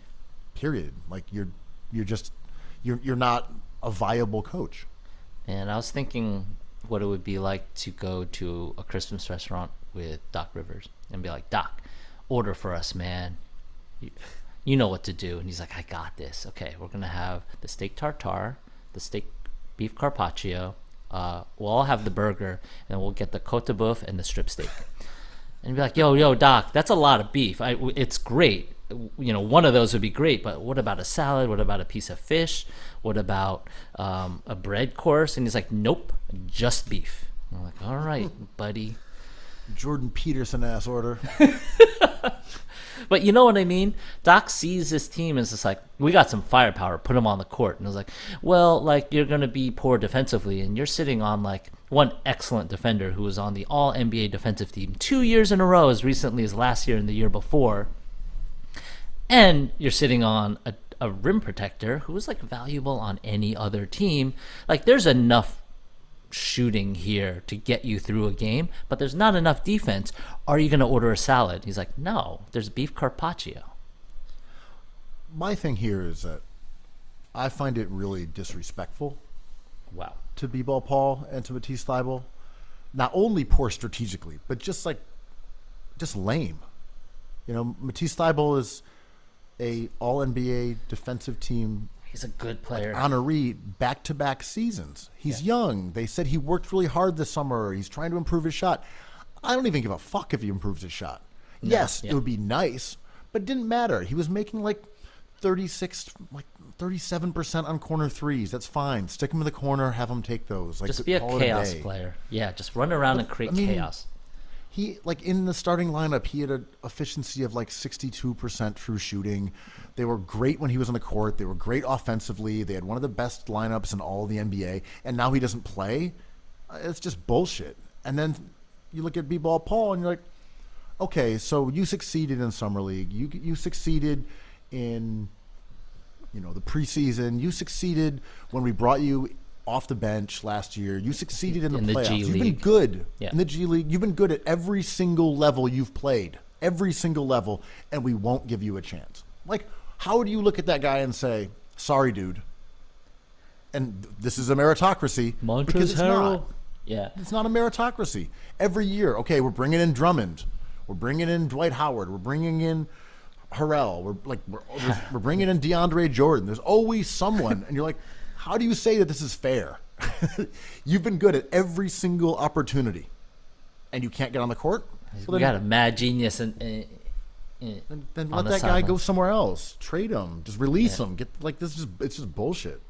period. Like, you're not a viable coach. And I was thinking what it would be like to go to a Christmas restaurant with Doc Rivers and be like, Doc, order for us, man. You know what to do. And he's like, I got this. Okay, we're going to have the steak tartare, the steak beef carpaccio. We'll all have the burger, and we'll get the côte de boeuf and the strip steak. And be like, yo, Doc, that's a lot of beef. It's great. One of those would be great, but what about a salad? What about a piece of fish? What about a bread course? And he's like, nope, just beef. And I'm like, all right, buddy. Jordan Peterson ass order. But you know what I mean? Doc sees this team as just like, we got some firepower, put them on the court. And I was like, well, like, you're going to be poor defensively, and you're sitting on, like, one excellent defender who was on the All-NBA defensive team 2 years in a row, as recently as last year and the year before. And you're sitting on a rim protector who was, like, valuable on any other team. Like, there's enough shooting here to get you through a game, but there's not enough defense. Are you going to order a salad? He's like, no, there's beef carpaccio. My thing here is that I find it really disrespectful Wow. to B-Ball Paul and to Matisse Thybulle. Not only poor strategically, but just lame. You know, Matisse Thybulle is a All-NBA defensive team He's a good player. honoree back-to-back seasons. He's young. They said he worked really hard this summer. He's trying to improve his shot. I don't even give a fuck if he improves his shot. Yes, it would be nice, but it didn't matter. He was making like 37% on corner threes. That's fine. Stick him in the corner, have him take those. Like, Just be a call it chaos day. player. Yeah, just run around and create chaos. He, like, in the starting lineup, he had an efficiency of like 62% true shooting. They were great when he was on the court. They were great offensively. They had one of the best lineups in all of the NBA. And now he doesn't play. It's just bullshit. And then you look at B-Ball Paul and you're like, okay, so you succeeded in Summer League. You succeeded in, you know, the preseason. You succeeded when we brought you off the bench last year. You succeeded in the playoffs. G You've been League. good Yeah. in the G League. You've been good at every single level you've played. Every single level, and we won't give you a chance. Like, how do you look at that guy and say, sorry, dude? And this is a meritocracy. because it's not. Yeah. It's not a meritocracy. Every year, okay, we're bringing in Drummond. We're bringing in Dwight Howard. We're bringing in Harrell. We're bringing in DeAndre Jordan. There's always someone, and you're like, how do you say that this is fair? You've been good at every single opportunity, and you can't get on the court? We got a mad genius and Then on let the that guy go sideline. somewhere else. Trade him. Just release him. Get like this. It's just bullshit.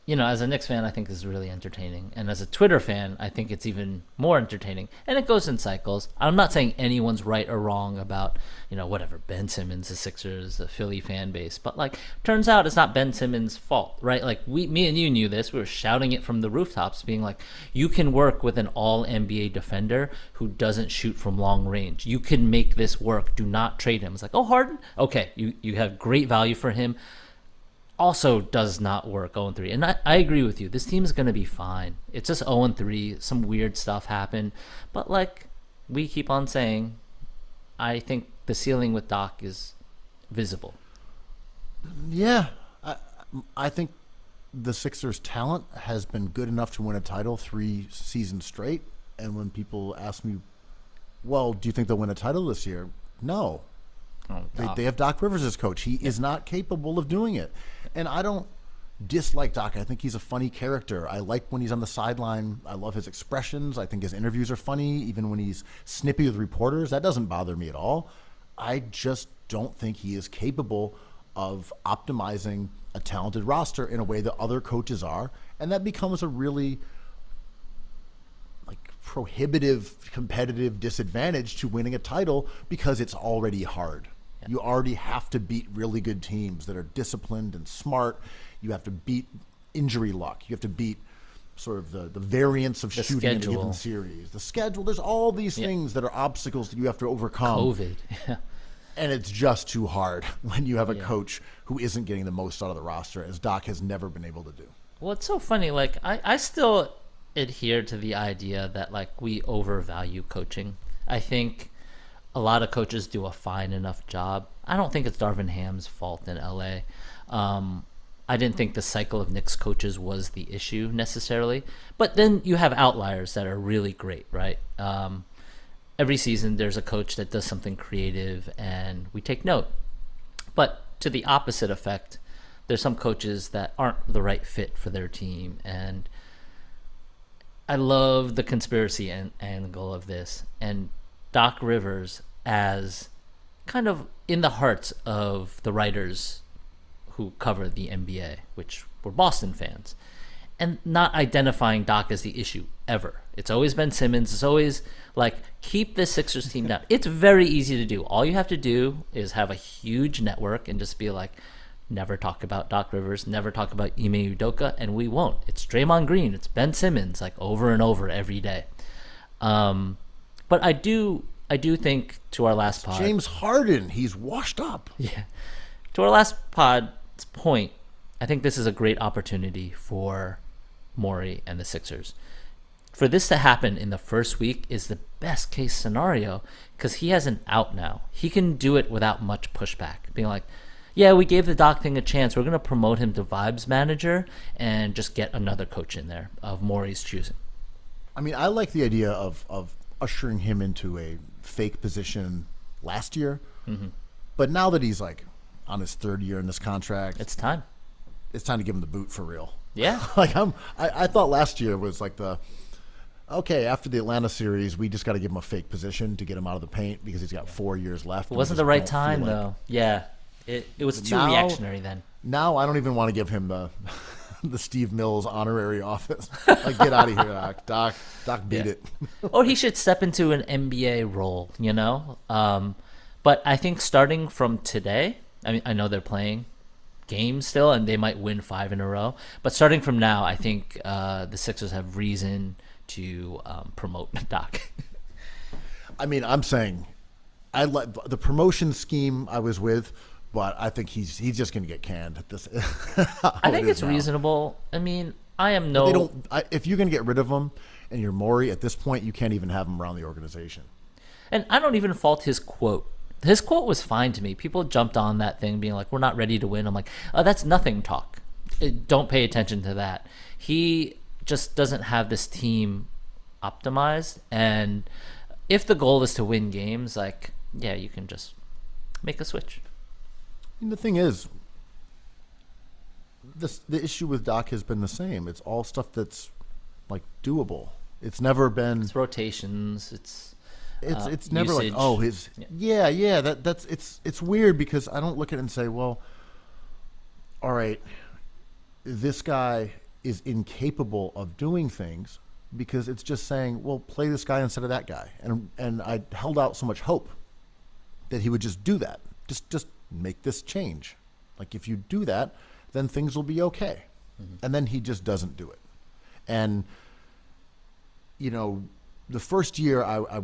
You know, as a Knicks fan, I think this is really entertaining. And as a Twitter fan, I think it's even more entertaining. And it goes in cycles. I'm not saying anyone's right or wrong about, you know, whatever, Ben Simmons, the Sixers, the Philly fan base. But, like, turns out it's not Ben Simmons' fault, right? Like, me and you knew this. We were shouting it from the rooftops, being like, you can work with an all-NBA defender who doesn't shoot from long range. You can make this work. Do not trade him. It's like, oh, Harden? Okay, you have great value for him. Also does not work 0-3. And I agree with you. This team is going to be fine. It's just 0-3. Some weird stuff happened. But like we keep on saying, I think the ceiling with Doc is visible. Yeah, I think the Sixers' talent has been good enough to win a title 3 seasons straight. And when people ask me, well, do you think they'll win a title this year? No. Oh, Doc. They have Doc Rivers as coach. He is not capable of doing it. And I don't dislike Doc. I think he's a funny character. I like when he's on the sideline. I love his expressions. I think his interviews are funny, even when he's snippy with reporters. That doesn't bother me at all. I just don't think he is capable of optimizing a talented roster in a way that other coaches are. And that becomes a really prohibitive competitive disadvantage to winning a title because it's already hard. Yeah. You already have to beat really good teams that are disciplined and smart. You have to beat injury luck. You have to beat sort of the variance of shooting in a given series. The schedule, there's all these things that are obstacles that you have to overcome. COVID. And it's just too hard when you have a coach who isn't getting the most out of the roster, as Doc has never been able to do. Well, it's so funny. Like, I still adhere to the idea that, like, we overvalue coaching. I think a lot of coaches do a fine enough job. I don't think it's Darvin Ham's fault in LA. I didn't think the cycle of Knicks coaches was the issue necessarily. But then you have outliers that are really great, right? Every season there's a coach that does something creative and we take note. But to the opposite effect, there's some coaches that aren't the right fit for their team. And I love the conspiracy angle of this, and Doc Rivers as kind of in the hearts of the writers who cover the NBA, which were Boston fans. and not identifying Doc as the issue ever. It's always Ben Simmons. It's always like, keep the Sixers team down. It's very easy to do. All you have to do is have a huge network and just be like, never talk about Doc Rivers, never talk about Ime Udoka, and we won't. It's Draymond Green, it's Ben Simmons, like over and over every day. But I do think, to our last pod, James Harden, he's washed up. yeah, to our last pod's point, I think this is a great opportunity for Morey and the Sixers. For this to happen in the first week is the best case scenario, because he has an out now. He can do it without much pushback, being like, yeah, we gave the Doc thing a chance. We're going to promote him to vibes manager and just get another coach in there of Morey's choosing. I mean, I like the idea of ushering him into a fake position last year. Mm-hmm. But now that he's like on his third year in this contract, It's time. it's time to give him the boot for real. Yeah. Like I thought last year was like after the Atlanta series, we just got to give him a fake position to get him out of the paint because he's got 4 years left. It wasn't the right time, though. Yeah. It was too Now- reactionary then. Now I don't even want to give him the the Steve Mills honorary office. Like, get out of here, Doc. Doc beat it. Or he should step into an NBA role, you know? But I think starting from today, I mean, I know they're playing games still, and they might win 5 in a row. But starting from now, I think the Sixers have reason to promote Doc. I mean, I'm saying I like the promotion scheme I was with, but I think he's just going to get canned at this. I think it's reasonable. I mean, I am no... They don't. If you're going to get rid of him and you're Morey, at this point, you can't even have him around the organization. And I don't even fault his quote. His quote was fine to me. People jumped on that thing being like, we're not ready to win. I'm like, oh, that's nothing talk. Don't pay attention to that. He just doesn't have this team optimized. And if the goal is to win games, like, yeah, you can just make a switch. And the thing is, the issue with Doc has been the same. It's all stuff that's like doable. It's never been. It's rotations. It's never usage. like, oh, his yeah. That's it's weird because I don't look at it and say, well, all right, this guy is incapable of doing things, because it's just saying, well, play this guy instead of that guy, and I held out so much hope that he would just do that, just make this change. Like, if you do that, then things will be okay. Mm-hmm. And then he just doesn't do it. And you know, the first year I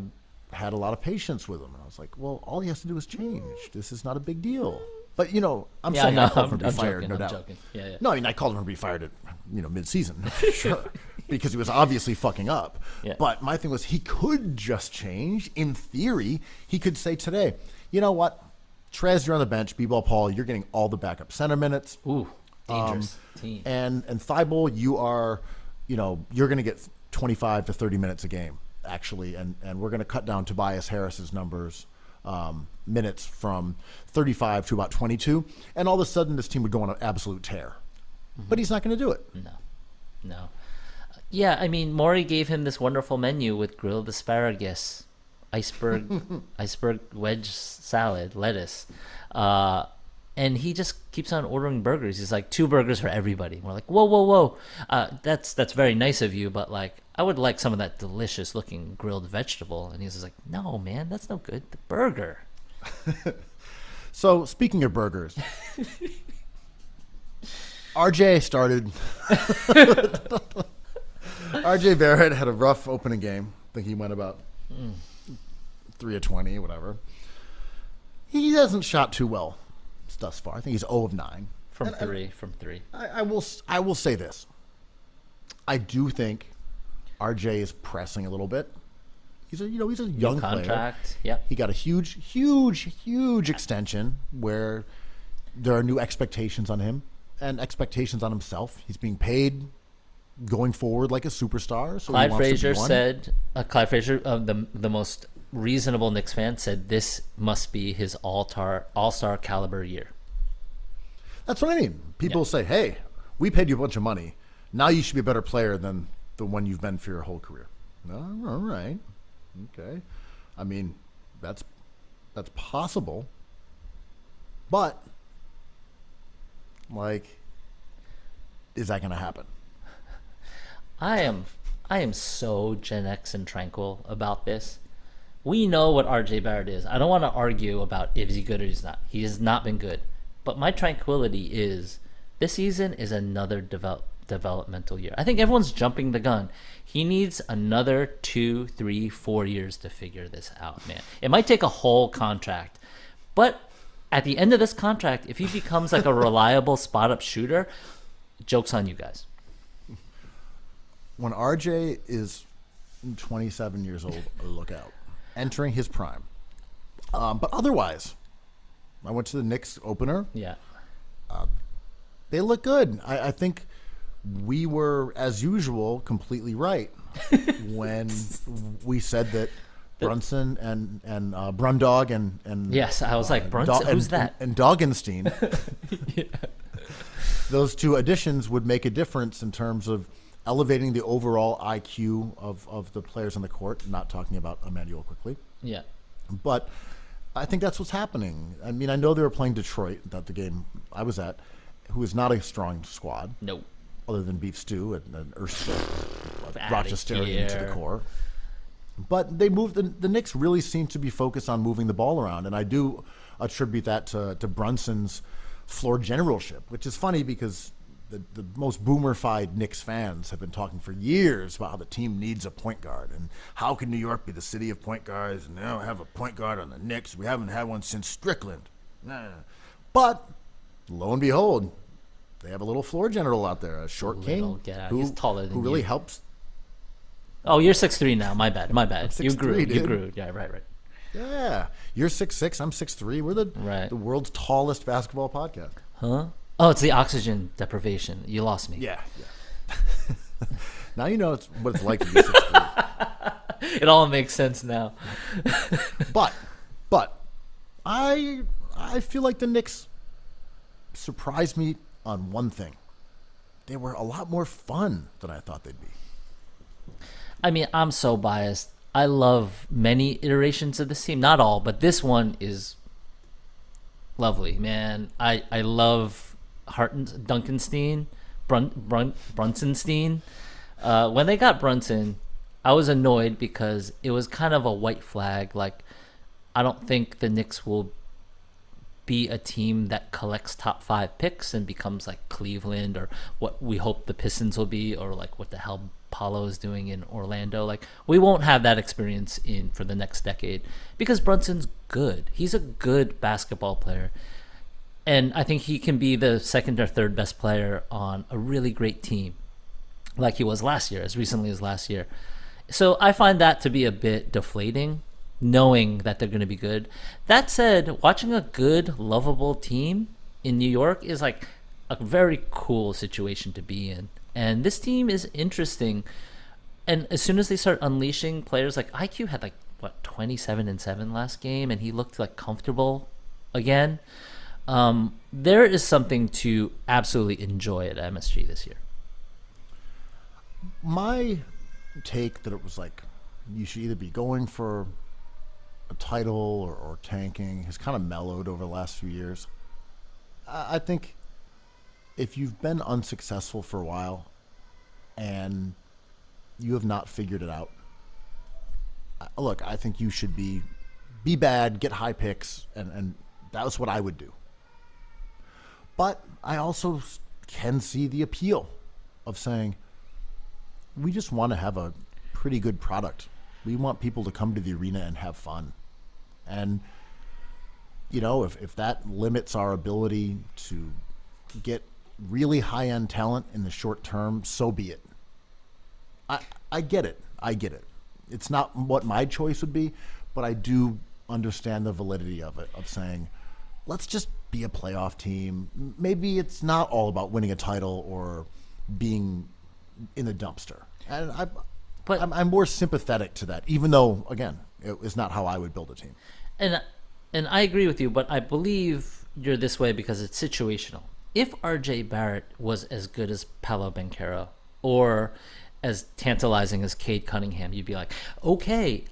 had a lot of patience with him, and I was like, well, all he has to do is change. This is not a big deal. But you know, I'm saying I called him to be fired, no doubt. Joking. Yeah. No, I mean, I called him to be fired at mid-season, sure, because he was obviously fucking up. Yeah. But my thing was, he could just change. In theory, he could say today, you know what, Trez, you're on the bench. B-Ball Paul, you're getting all the backup center minutes. Ooh, dangerous team. And Thibault, you are, you're going to get 25 to 30 minutes a game, actually, and we're going to cut down Tobias Harris's numbers, minutes, from 35 to about 22, and all of a sudden this team would go on an absolute tear. Mm-hmm. But he's not going to do it. No. Yeah, I mean, Morey gave him this wonderful menu with grilled asparagus, iceberg wedge salad, lettuce, and he just keeps on ordering burgers. He's like, 2 burgers for everybody. And we're like, whoa. That's very nice of you, but like, I would like some of that delicious looking grilled vegetable. And he's just like, no, man, that's no good. The burger. So, speaking of burgers, RJ started. RJ Barrett had a rough opening game. I think he went about 3 of 20, whatever. He hasn't shot too well thus far. I think he's 0 of 9 From three. I will say this. I do think RJ is pressing a little bit. He's a young contract. player. Yep. He got a huge extension where there are new expectations on him and expectations on himself. He's being paid going forward like a superstar. So Clyde Frazier said, the most reasonable Knicks fan, said this must be his all-star caliber year. That's what I mean. People say, hey, we paid you a bunch of money. Now you should be a better player than the one you've been for your whole career. All right. Okay. I mean, that's possible. But, like, is that going to happen? I am so Gen X and tranquil about this. We know what RJ Barrett is. I don't want to argue about if he's good or he's not. He has not been good. But my tranquility is this season is another developmental year. I think everyone's jumping the gun. He needs another 2, 3, 4 years to figure this out, man. It might take a whole contract. But at the end of this contract, if he becomes like a reliable spot-up shooter, joke's on you guys. When RJ is 27 years old, look out. Entering his prime. But otherwise, I went to the Knicks opener. Yeah. They look good. I think we were, as usual, completely right when we said that Brunson and Brundog and Yes, I was like, Brunson, who's that? And Doggenstein. Yeah. Those two additions would make a difference in terms of elevating the overall IQ of the players on the court. Not talking about Emmanuel quickly. Yeah. But I think that's what's happening. I mean, I know they were playing Detroit, that the game I was at, who is not a strong squad. Nope. Other than Beef Stew and Erskine Outta Rochesterian to the here. core. But they moved. The Knicks really seem to be focused on moving the ball around, and I do attribute that to Brunson's floor generalship, which is funny because the most boomer-fied Knicks fans have been talking for years about how the team needs a point guard, and how can New York be the city of point guards, and they don't have a point guard on the Knicks. We haven't had one since Strickland. But lo and behold, they have a little floor general out there, a short king, He's taller than who really you. helps. Oh, you're 6'3" now. My bad. You 6'3", grew. You dude. grew. Yeah, right. Yeah, you're 6'6", I'm 6'3". We're the world's tallest basketball podcast. Huh? Oh, it's the oxygen deprivation. You lost me. Yeah. Now you know what it's like to be 6'3". It all makes sense now. But I feel like the Knicks surprised me on one thing. They were a lot more fun than I thought they'd be. I mean, I'm so biased. I love many iterations of this team. Not all, but this one is lovely, man. I love Duncanstein, Brunsonstein. When they got Brunson, I was annoyed because it was kind of a white flag. Like, I don't think the Knicks will be a team that collects top 5 picks and becomes like Cleveland or what we hope the Pistons will be, or like what the hell Paulo is doing in Orlando. Like, we won't have that experience for the next decade because Brunson's good. He's a good basketball player. And I think he can be the second or third best player on a really great team like he was last year, as recently as last year. So I find that to be a bit deflating, knowing that they're going to be good. That said, watching a good, lovable team in New York is like a very cool situation to be in. And this team is interesting. And as soon as they start unleashing players, like IQ had 27-7 last game, and he looked like comfortable again. There is something to absolutely enjoy at MSG this year. My take that it was like you should either be going for a title or tanking has kind of mellowed over the last few years. I think if you've been unsuccessful for a while and you have not figured it out, look, I think you should be bad, get high picks, and that's what I would do. But I also can see the appeal of saying we just want to have a pretty good product. We want people to come to the arena and have fun. And, you know, if that limits our ability to get really high-end talent in the short term, so be it. I get it. It's not what my choice would be, but I do understand the validity of it, of saying, let's just be a playoff team. Maybe it's not all about winning a title or being in the dumpster. And I'm more sympathetic to that, even though, again, it is not how I would build a team. And I agree with you, but I believe you're this way because it's situational. If RJ Barrett was as good as Paolo Banchero or as tantalizing as Cade Cunningham, you'd be like, okay,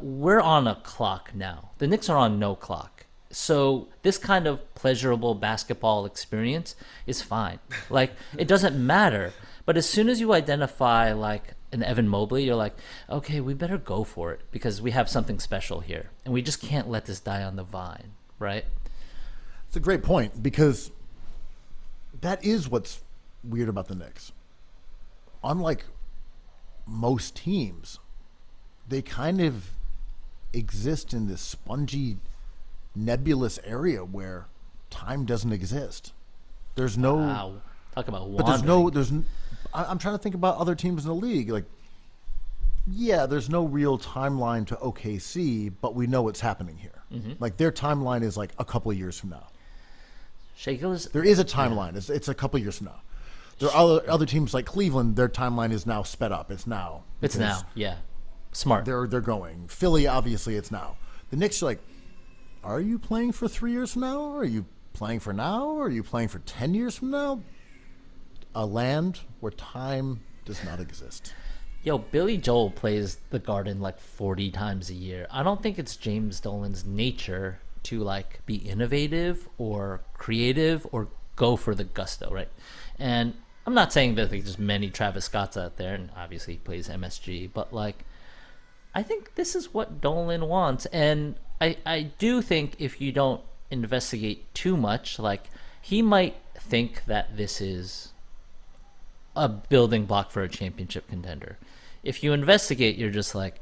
we're on a clock now. The Knicks are on no clock. So this kind of pleasurable basketball experience is fine. Like, it doesn't matter. But as soon as you identify like an Evan Mobley, you're like, okay, we better go for it because we have something special here, and we just can't let this die on the vine, right? It's a great point because that is what's weird about the Knicks. Unlike most teams, they kind of exist in this spongy, nebulous area where time doesn't exist. There's no. Wow. Talk about But wandering. I'm trying to think about other teams in the league. Like, yeah, there's no real timeline to OKC, but we know what's happening here. Like their timeline is like a couple of years from now. Shea Gillis, There is a timeline. It's a couple of years from now. There are other teams like Cleveland. Their timeline is now sped up. It's now. it's because now. Yeah. Smart. They're going. Philly, obviously, it's now. The Knicks are like, are you playing for 3 years from now? Or are you playing for now? Or are you playing for 10 years from now? A land where time does not exist. Yo, Billy Joel plays the Garden like 40 times a year. I don't think it's James Dolan's nature to like be innovative or creative or go for the gusto, right? And I'm not saying that there's many Travis Scotts out there, and obviously he plays MSG, but like I think this is what Dolan wants. And I do think if you don't investigate too much, like he might think that this is a building block for a championship contender. If you investigate, you're just like,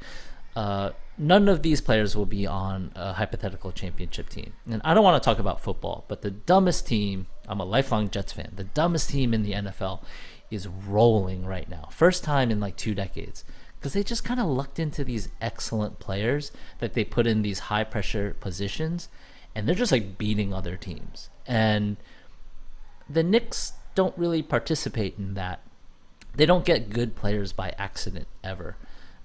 none of these players will be on a hypothetical championship team. And I don't want to talk about football, but the dumbest team, I'm a lifelong Jets fan, the dumbest team in the NFL is rolling right now. First time in like 2 decades. Because they just kind of lucked into these excellent players that they put in these high pressure positions, and they're just like beating other teams. And the Knicks don't really participate in that. They don't get good players by accident ever.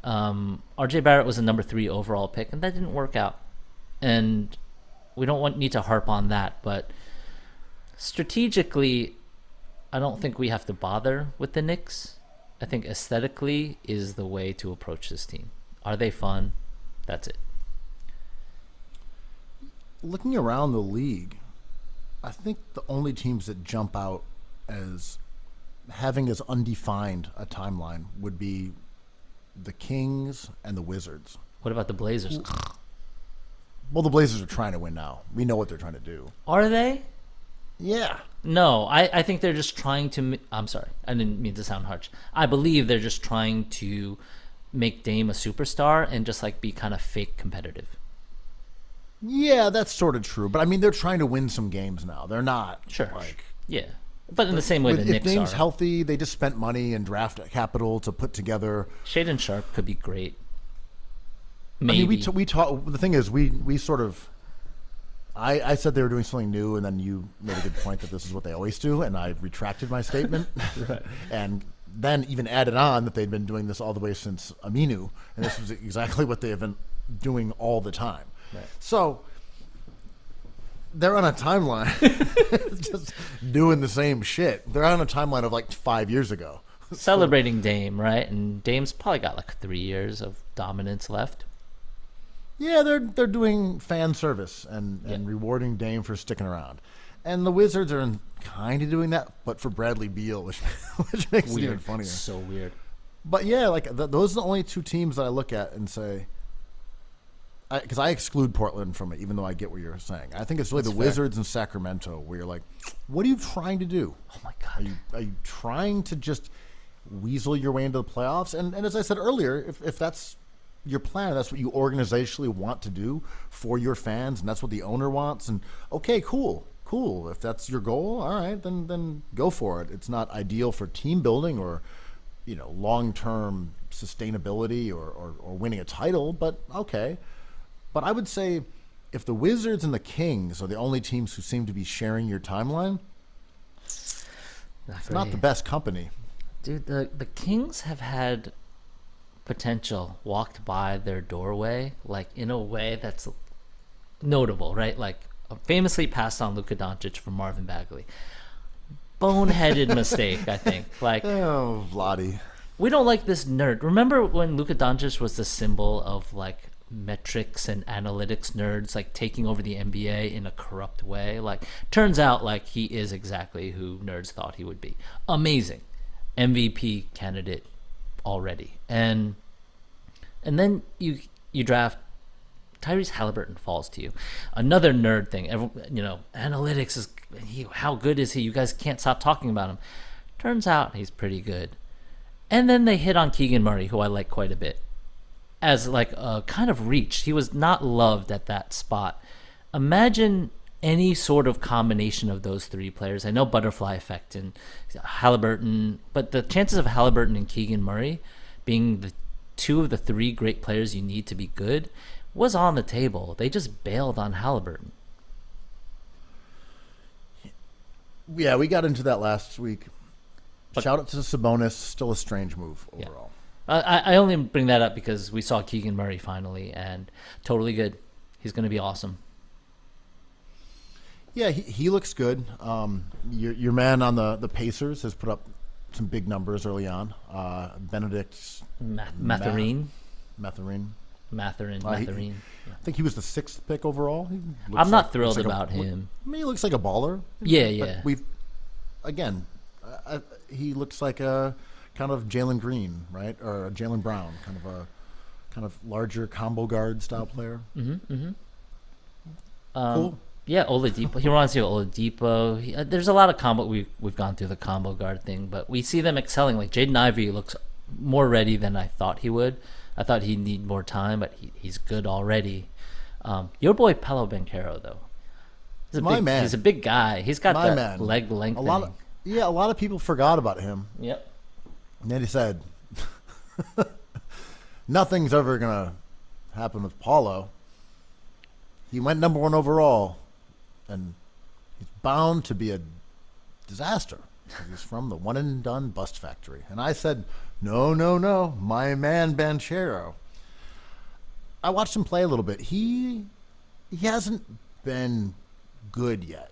RJ Barrett was a number 3 overall pick, and that didn't work out. And we don't need to harp on that, but strategically, I don't think we have to bother with the Knicks. I think aesthetically is the way to approach this team. Are they fun? That's it. Looking around the league, I think the only teams that jump out as having as undefined a timeline would be the Kings and the Wizards. What about the Blazers? Well, the Blazers are trying to win now. We know what they're trying to do. Are they? Yeah. No, I think they're just trying to. I'm sorry, I didn't mean to sound harsh. I believe they're just trying to make Dame a superstar and just like be kind of fake competitive. Yeah, that's sort of true. But I mean, they're trying to win some games now. They're not Sure. like. Yeah. But in the same way the If Knicks Dame's are. healthy, they just spent money and draft capital to put together. Shaden Sharp could be great. I Maybe. mean, we talk. The thing is, we sort of. I said they were doing something new, and then you made a good point that this is what they always do, and I retracted my statement, and then even added on that they'd been doing this all the way since Aminu, and this was exactly what they have been doing all the time. Right. So they're on a timeline, just doing the same shit. They're on a timeline of like 5 years ago. Celebrating Dame, right? And Dame's probably got like 3 years of dominance left. Yeah, they're doing fan service and rewarding Dame for sticking around. And the Wizards are kind of doing that, but for Bradley Beal, which makes it even funnier. So weird. But yeah, like those are the only 2 teams that I look at and say, because I exclude Portland from it, even though I get what you're saying. I think it's really That's the fair. Wizards and Sacramento where you're like, what are you trying to do? Oh my God. Are you trying to just weasel your way into the playoffs? And as I said earlier, if that's your plan, that's what you organizationally want to do for your fans, and that's what the owner wants, and okay, cool. If that's your goal, all right, then go for it. It's not ideal for team building or long-term sustainability or winning a title, but okay. But I would say if the Wizards and the Kings are the only teams who seem to be sharing your timeline, it's not the best company. Dude, the Kings have had potential walked by their doorway, like in a way that's notable, right? Like famously passed on Luka Doncic for Marvin Bagley. Boneheaded mistake, I think. Like, Oh, Vladi. we don't like this nerd. Remember when Luka Doncic was the symbol of like metrics and analytics nerds, like taking over the NBA in a corrupt way? Like, turns out like he is exactly who nerds thought he would be. Amazing. MVP candidate already. And then you draft Tyrese Halliburton falls to you. Another nerd thing. Analytics is how good is he? You guys can't stop talking about him. Turns out he's pretty good. And then they hit on Keegan Murray, who I like quite a bit, as like a kind of reach. He was not loved at that spot. Imagine any sort of combination of those three players. I know butterfly effect and Halliburton, but the chances of Halliburton and Keegan Murray being the two of the three great players you need to be good was on the table. They just bailed on Halliburton. Yeah, we got into that last week. Shout out to Sabonis. Still a strange move overall. Yeah. I only bring that up because we saw Keegan Murray finally, and totally good. He's going to be awesome. Yeah, he looks good. Your man on the Pacers has put up some big numbers early on. Benedict Mathurin. I think he was the 6th pick overall. I'm not thrilled about him. I mean, he looks like a baller. Yeah. But he looks like a kind of Jalen Green, right, or a Jalen Brown, kind of larger combo guard style player. Cool. Yeah, Oladipo. He reminds me of Oladipo. There's a lot of combo. We've gone through the combo guard thing, but we see them excelling. Like Jaden Ivey looks more ready than I thought he would. I thought he'd need more time, but he's good already. Your boy Paolo Banchero, though. Man. He's a big guy. He's got that leg lengthening. A lot of people forgot about him. Yep. And then he said, nothing's ever going to happen with Paulo. He went number 1 overall, and he's bound to be a disaster. He's from the one-and-done bust factory. And I said, no, my man Banchero. I watched him play a little bit. He hasn't been good yet.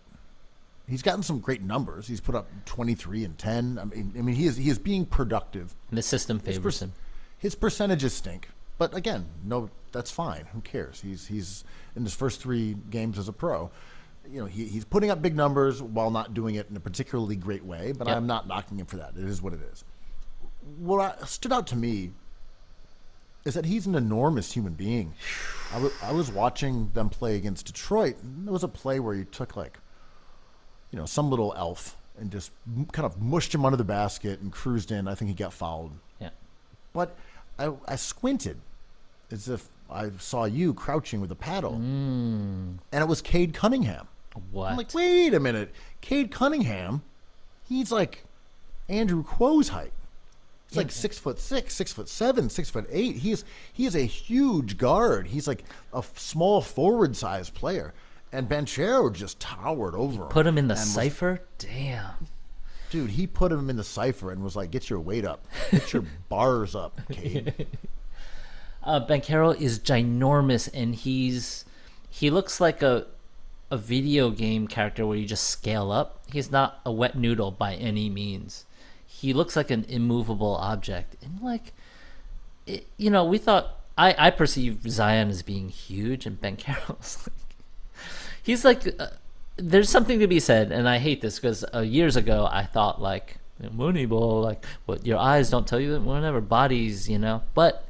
He's gotten some great numbers. He's put up 23 and 10. I mean, he is being productive. And the system favors him. His percentages stink, but again, no, that's fine. Who cares? He's in his first 3 games as a pro. He's putting up big numbers while not doing it in a particularly great way. But I'm not knocking him for that. It is what it is. What stood out to me is that he's an enormous human being. I was watching them play against Detroit. And there was a play where he took some little elf and just kind of mushed him under the basket and cruised in. I think he got fouled. Yeah. But I squinted as if I saw you crouching with a paddle. And it was Cade Cunningham. What? I'm like, wait a minute. Cade Cunningham, he's like Andrew Quo's height. He's like 6'6", 6'7", 6'8". He is a huge guard. He's like a small forward sized player. And Banchero just towered over him. Put him in the cipher? Damn. Dude, he put him in the cipher and was like, get your weight up. Get your bars up, Cade. Banchero is ginormous, and he looks like a video game character where you just scale up. He's not a wet noodle by any means. He looks like an immovable object. And we thought, I perceive Zion as being huge, and Banchero's he's there's something to be said, and I hate this because years ago I thought Moneyball, what your eyes don't tell you that whatever bodies, but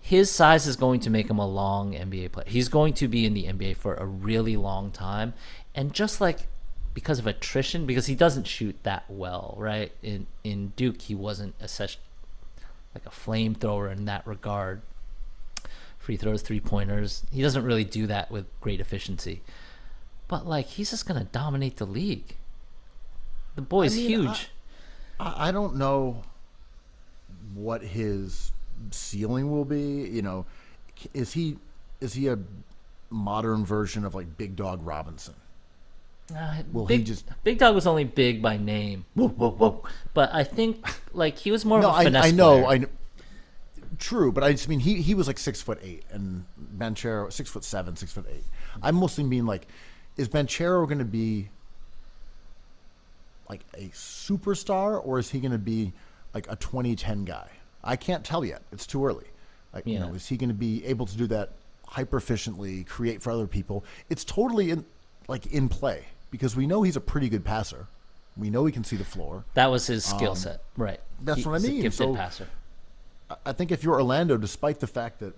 his size is going to make him a long NBA player. He's going to be in the NBA for a really long time, and just because of attrition, because he doesn't shoot that well, right? In Duke, he wasn't a flamethrower in that regard. Free throws, 3-pointers. He doesn't really do that with great efficiency. But he's just gonna dominate the league. The boy's huge. I don't know what his ceiling will be. Is he a modern version of Big Dog Robinson? Big Dog was only big by name. Whoa, whoa, whoa. But I think he was more of a finesse I know. player. True, but I just mean he was 6'8", and Banchero 6'7", 6'8". I mostly mean is Banchero going to be a superstar, or is he going to be a 2010 guy? I can't tell yet. It's too early. Is he going to be able to do that hyper efficiently, create for other people? It's totally in play because we know he's a pretty good passer. We know he can see the floor. That was his skill set, right? That's what I He's a mean. gifted So- passer. I think if you're Orlando, despite the fact that,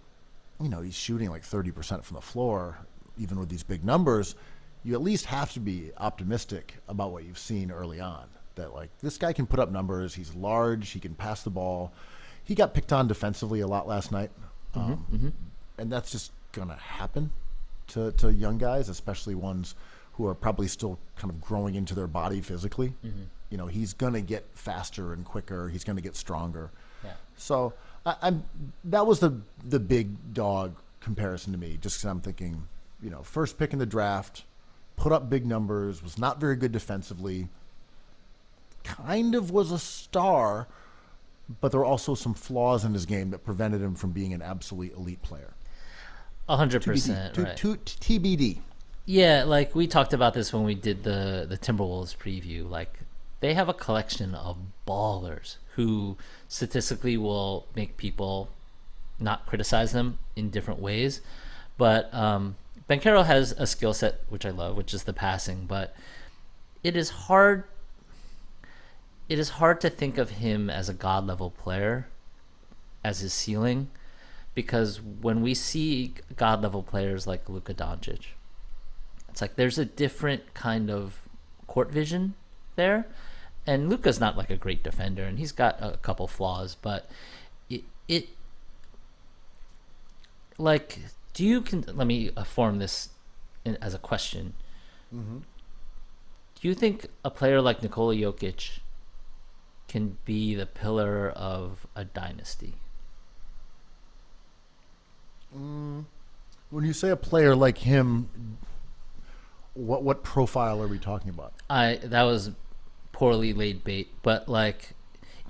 he's shooting like 30% from the floor, even with these big numbers, you at least have to be optimistic about what you've seen early on. That, like, this guy can put up numbers. He's large. He can pass the ball. He got picked on defensively a lot last night. And that's just going to happen to young guys, especially ones who are probably still kind of growing into their body physically. He's going to get faster and quicker. He's going to get stronger. Yeah. So that was the big dog comparison to me, just because I'm thinking, first pick in the draft, put up big numbers, was not very good defensively, kind of was a star, but there were also some flaws in his game that prevented him from being an absolute elite player. 100%. Right. TBD. Yeah, like we talked about this when we did the Timberwolves preview. Like, they have a collection of ballers who statistically will make people not criticize them in different ways. But Banchero has a skill set which I love, which is the passing. But it is hard to think of him as a god level player, as his ceiling, because when we see god level players like Luka Doncic, it's like there's a different kind of court vision there. And Luka's not like a great defender, and he's got a couple flaws, but it like, let me form this as a question. Do you think a player like Nikola Jokic can be the pillar of a dynasty? When you say a player like him, what profile are we talking about? That was poorly laid bait, but like,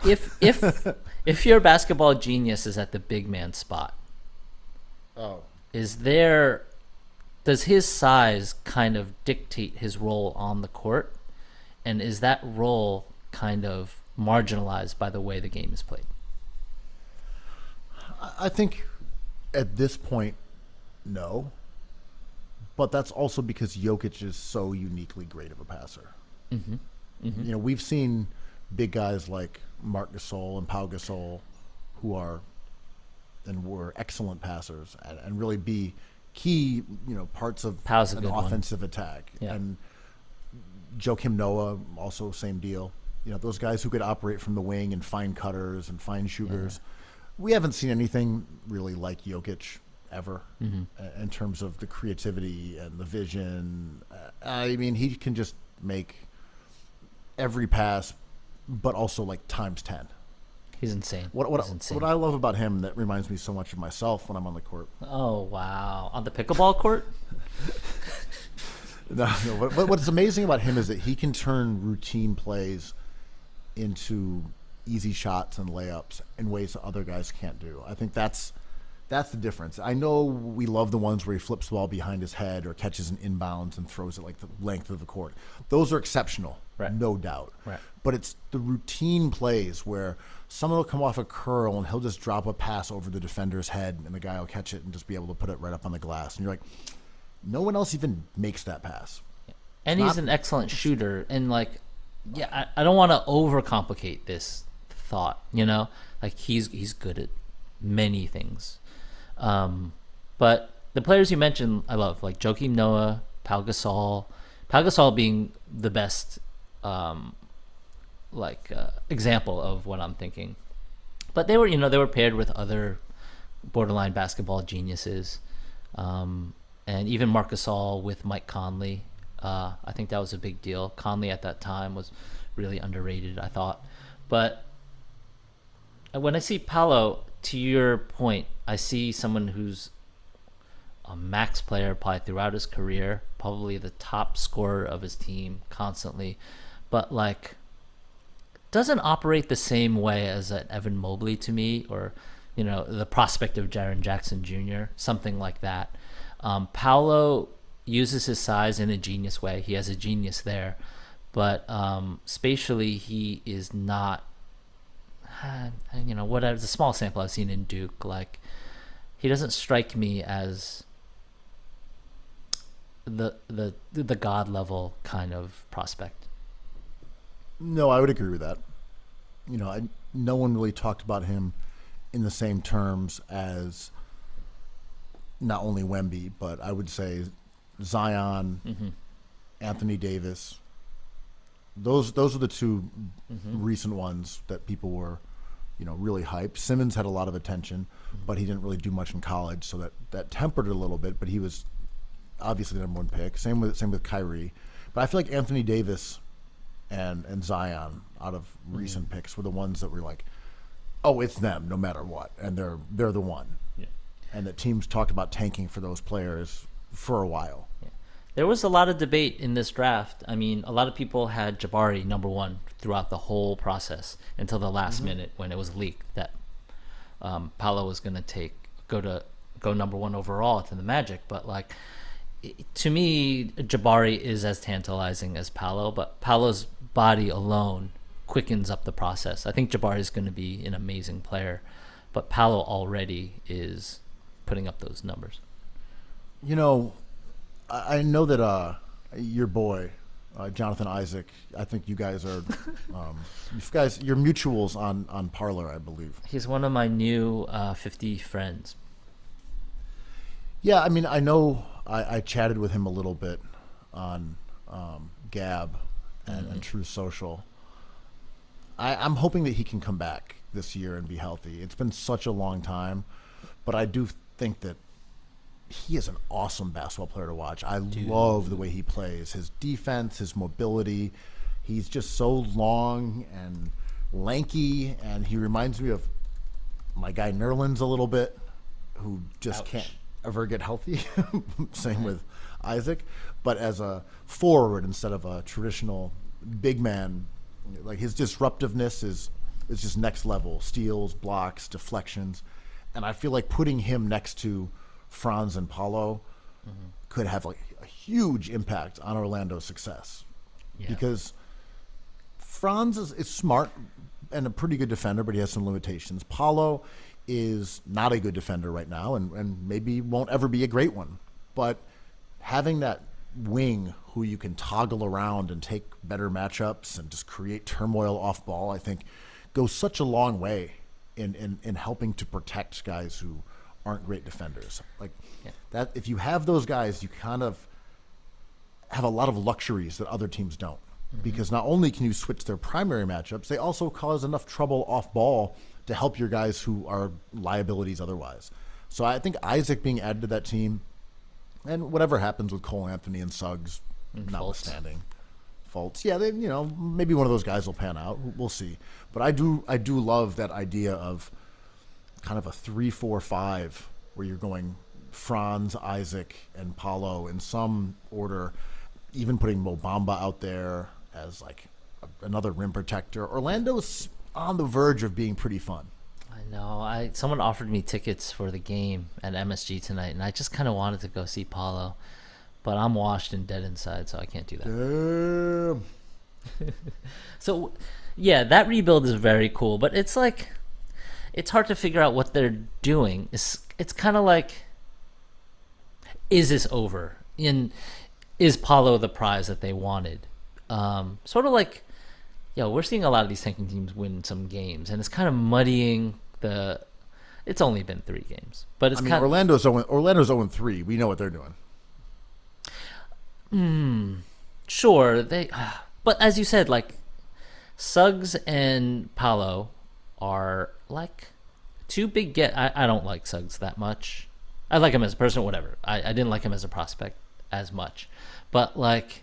if your basketball genius is at the big man spot, does his size kind of dictate his role on the court, and is that role kind of marginalized by the way the game is played? I think at this point, no. But that's also because Jokic is so uniquely great of a passer. We've seen big guys like Marc Gasol and Pau Gasol who were excellent passers and really be key, parts of Pau's a an good one. offensive attack. Yeah. And Joakim Noah, also same deal. Those guys who could operate from the wing and find cutters and find shooters. We haven't seen anything really like Jokic ever in terms of the creativity and the vision. I mean, he can just make every pass, but also like times 10. He's insane. What He's insane. I love about him that reminds me so much of myself when I'm on the court. Oh, wow. On the pickleball court? No, what's amazing about him is that he can turn routine plays into easy shots and layups in ways that other guys can't do. I think that's the difference. I know we love the ones where he flips the ball behind his head or catches an inbounds and throws it like the length of the court. Those are exceptional, Right. no doubt. Right. But it's the routine plays where someone will come off a curl and he'll just drop a pass over the defender's head and the guy will catch it and just be able to put it right up on the glass. And you're like, no one else even makes that pass. And he's an excellent shooter. And like, yeah, I don't want to overcomplicate this thought, like he's good at many things. But the players you mentioned, I love, like Joakim Noah, Pau Gasol. Pau Gasol being the best, example of what I'm thinking. But they were paired with other borderline basketball geniuses, and even Marc Gasol with Mike Conley. I think that was a big deal. Conley at that time was really underrated, I thought. But when I see Paolo, to your point, I see someone who's a max player probably throughout his career, probably the top scorer of his team constantly, but like doesn't operate the same way as an Evan Mobley to me, or the prospect of Jaren Jackson Jr., something like that. Paolo uses his size in a genius way. He has a genius there, but spatially he is not. Whatever, the small sample I've seen in Duke, like he doesn't strike me as the god level kind of prospect. No, I would agree with that. No one really talked about him in the same terms as not only Wemby, but I would say Zion, Anthony Davis. Those are the two recent ones that people were, really hyped. Simmons had a lot of attention, but he didn't really do much in college, so that tempered it a little bit. But he was obviously the number one pick. Same with Kyrie. But I feel like Anthony Davis and Zion out of recent picks were the ones that were like, oh, it's them no matter what, and they're the one. Yeah. And that teams talked about tanking for those players for a while. Yeah. There was a lot of debate in this draft. I mean, a lot of people had Jabari number one throughout the whole process until the last minute when it was leaked that Paolo was going to go number one overall to the Magic. But like, to me, Jabari is as tantalizing as Paolo, but Paolo's body alone quickens up the process. I think Jabari is going to be an amazing player, but Paolo already is putting up those numbers. I know that your boy, Jonathan Isaac, I think you guys are, you're mutuals on Parler, I believe. He's one of my new 50 friends. Yeah, I mean, I know I chatted with him a little bit on Gab and True Social. I'm hoping that he can come back this year and be healthy. It's been such a long time, but I do think that he is an awesome basketball player to watch. I love the way he plays, his defense, his mobility. He's just so long and lanky, and he reminds me of my guy Nerlens a little bit, who just can't ever get healthy. Same with Isaac, but as a forward instead of a traditional big man, like his disruptiveness is just next level. Steals, blocks, deflections, and I feel like putting him next to Franz and Paolo could have like a huge impact on Orlando's success, because Franz is smart and a pretty good defender, but he has some limitations. Paolo is not a good defender right now, and maybe won't ever be a great one. But having that wing who you can toggle around and take better matchups and just create turmoil off ball, I think goes such a long way in helping to protect guys who aren't great defenders. Like that, if you have those guys, you kind of have a lot of luxuries that other teams don't. Because not only can you switch their primary matchups, they also cause enough trouble off ball to help your guys who are liabilities otherwise. So I think Isaac being added to that team, and whatever happens with Cole Anthony and Suggs, notwithstanding faults, maybe one of those guys will pan out. We'll see. But I do love that idea of kind of a 3-4-5 where you're going Franz, Isaac, and Paolo in some order, even putting Mo Bamba out there as like another rim protector. Orlando's on the verge of being pretty fun. I know. Someone offered me tickets for the game at MSG tonight, and I just kind of wanted to go see Paolo, but I'm washed and dead inside, so I can't do that. Damn. So, yeah, that rebuild is very cool, but it's like, it's hard to figure out what they're doing. It's kind of like, is this over? Is Paolo the prize that they wanted? Sort of like, we're seeing a lot of these tanking teams win some games, and it's kind of muddying the. It's only been 3 games, but it's Orlando's 0-3. We know what they're doing. Sure, but as you said, like Suggs and Paolo are like 2 big I don't like Suggs that much. I like him as a person, whatever. I didn't like him as a prospect as much, but like,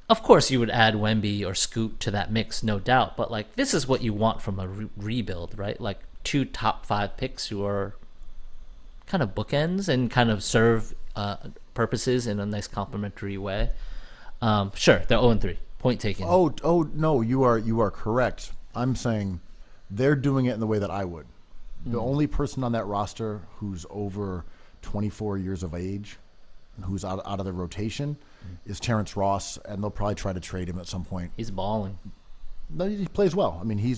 of course you would add Wemby or Scoot to that mix, no doubt. But like, this is what you want from a rebuild, right? Like 2 top 5 picks who are kind of bookends and kind of serve purposes in a nice complementary way. Sure, they're 0-3. Point taken. Oh no, you are correct. I'm saying they're doing it in the way that I would. The only person on that roster who's over 24 years of age, who's out of the rotation, is Terrence Ross, and they'll probably try to trade him at some point. He's balling. No, he plays well. I mean,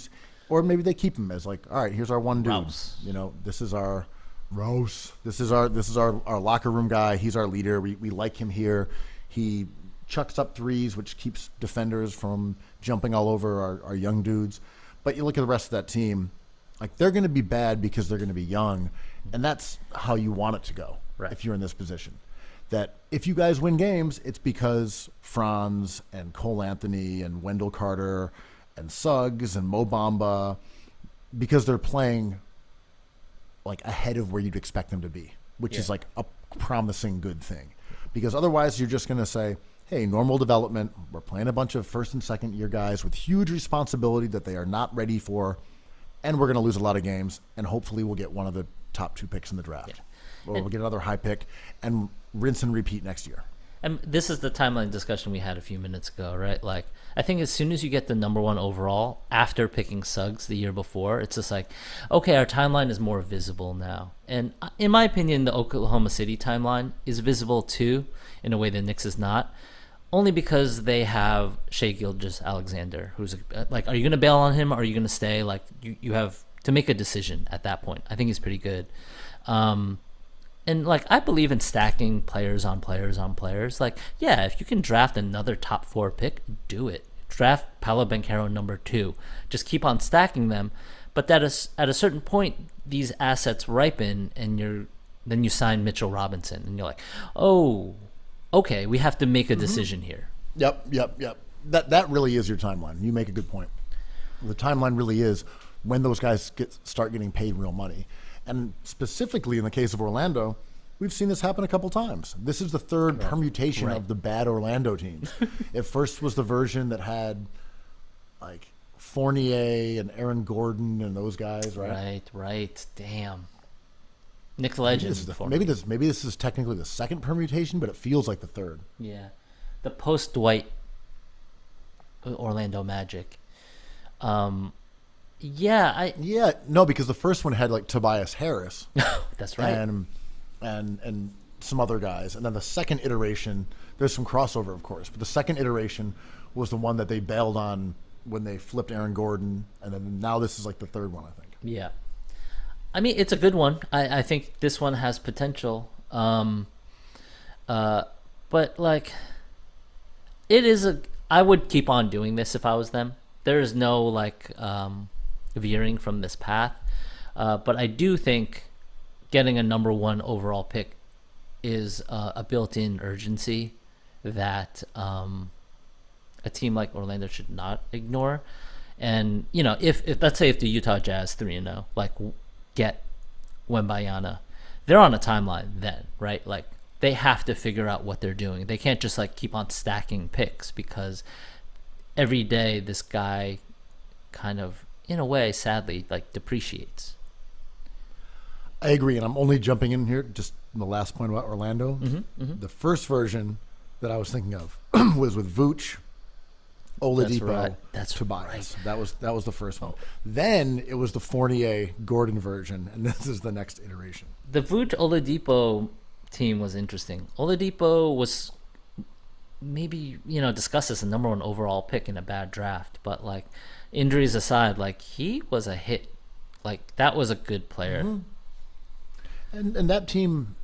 or maybe they keep him as like, all right, here's our one dude. Rouse. This is our Rouse. This is our locker room guy. He's our leader. We like him here. He chucks up threes, which keeps defenders from jumping all over our young dudes. But you look at the rest of that team, like they're going to be bad because they're going to be young, and that's how you want it to go if you're in this position. That if you guys win games, it's because Franz and Cole Anthony and Wendell Carter and Suggs and Mo Bamba, because they're playing like ahead of where you'd expect them to be, which is like a promising good thing. Because otherwise you're just going to say, hey, normal development, we're playing a bunch of first and second year guys with huge responsibility that they are not ready for, and we're going to lose a lot of games, and hopefully we'll get one of the top 2 picks in the draft. Yeah. Or we'll get another high pick and rinse and repeat next year. And this is the timeline discussion we had a few minutes ago, right? Like, I think as soon as you get the number 1 overall after picking Suggs the year before, it's just like, okay, our timeline is more visible now. And in my opinion, the Oklahoma City timeline is visible too, in a way the Knicks is not. Only because they have Shai Gilgeous-Alexander, who's like, are you going to bail on him or are you going to stay? Like, you have to make a decision at that point. I think he's pretty good. And, like, I believe in stacking players on players on players. Like, yeah, if you can draft another top 4 pick, do it. Draft Paolo Banchero number 2. Just keep on stacking them. But at a certain point, these assets ripen, and then you sign Mitchell Robinson. And you're like, oh, okay, we have to make a decision here. Yep. That really is your timeline. You make a good point. The timeline really is when those guys start getting paid real money. And specifically in the case of Orlando, we've seen this happen a couple times. This is the third permutation of the bad Orlando teams. It first was the version that had like Fournier and Aaron Gordon and those guys, right? Right. Damn. Nick Legend. Maybe this is technically the second permutation, but it feels like the third. Yeah. The post-Dwight Orlando Magic. No, because the first one had like Tobias Harris. That's right. And some other guys. And then the second iteration, there's some crossover, of course, but the second iteration was the one that they bailed on when they flipped Aaron Gordon, and then now this is like the third one, I think. Yeah. I mean, it's a good one. I think this one has potential. But like, I would keep on doing this if I was them. There is no like veering from this path. But I do think getting a number 1 overall pick is a built-in urgency that a team like Orlando should not ignore. And, you know, if let's say if the Utah Jazz 3-0, like, get Wembanyama, they're on a timeline then, right? Like, they have to figure out what they're doing. They can't just like keep on stacking picks, because every day this guy kind of, in a way, sadly, like, depreciates. I agree, and I'm only jumping in here just in the last point about Orlando. The first version that I was thinking of was with Vooch, Oladipo, Tobias. Right. That was the first one. Then it was the Fournier Gordon version, and this is the next iteration. The Vooch Oladipo team was interesting. Oladipo was maybe, discussed as a number 1 overall pick in a bad draft, but like, injuries aside, like, he was a hit. Like, that was a good player. And that team,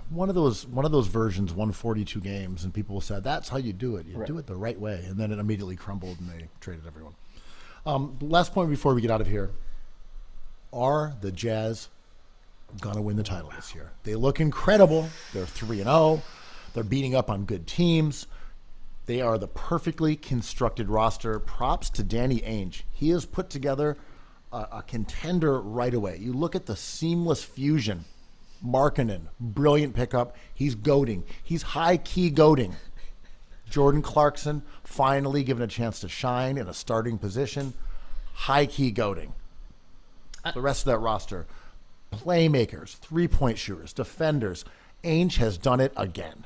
one of those versions won 42 games, and people said that's how you do it. You do it the right way, and then it immediately crumbled, and they traded everyone. Last point before we get out of here: are the Jazz gonna win the title this year? They look incredible. They're 3-0. They're beating up on good teams. They are the perfectly constructed roster. Props to Danny Ainge. He has put together a contender right away. You look at the seamless fusion. Markkanen, brilliant pickup. He's goading. He's high-key goading. Jordan Clarkson finally given a chance to shine in a starting position. High-key goading. The rest of that roster, playmakers, three-point shooters, defenders. Ainge has done it again.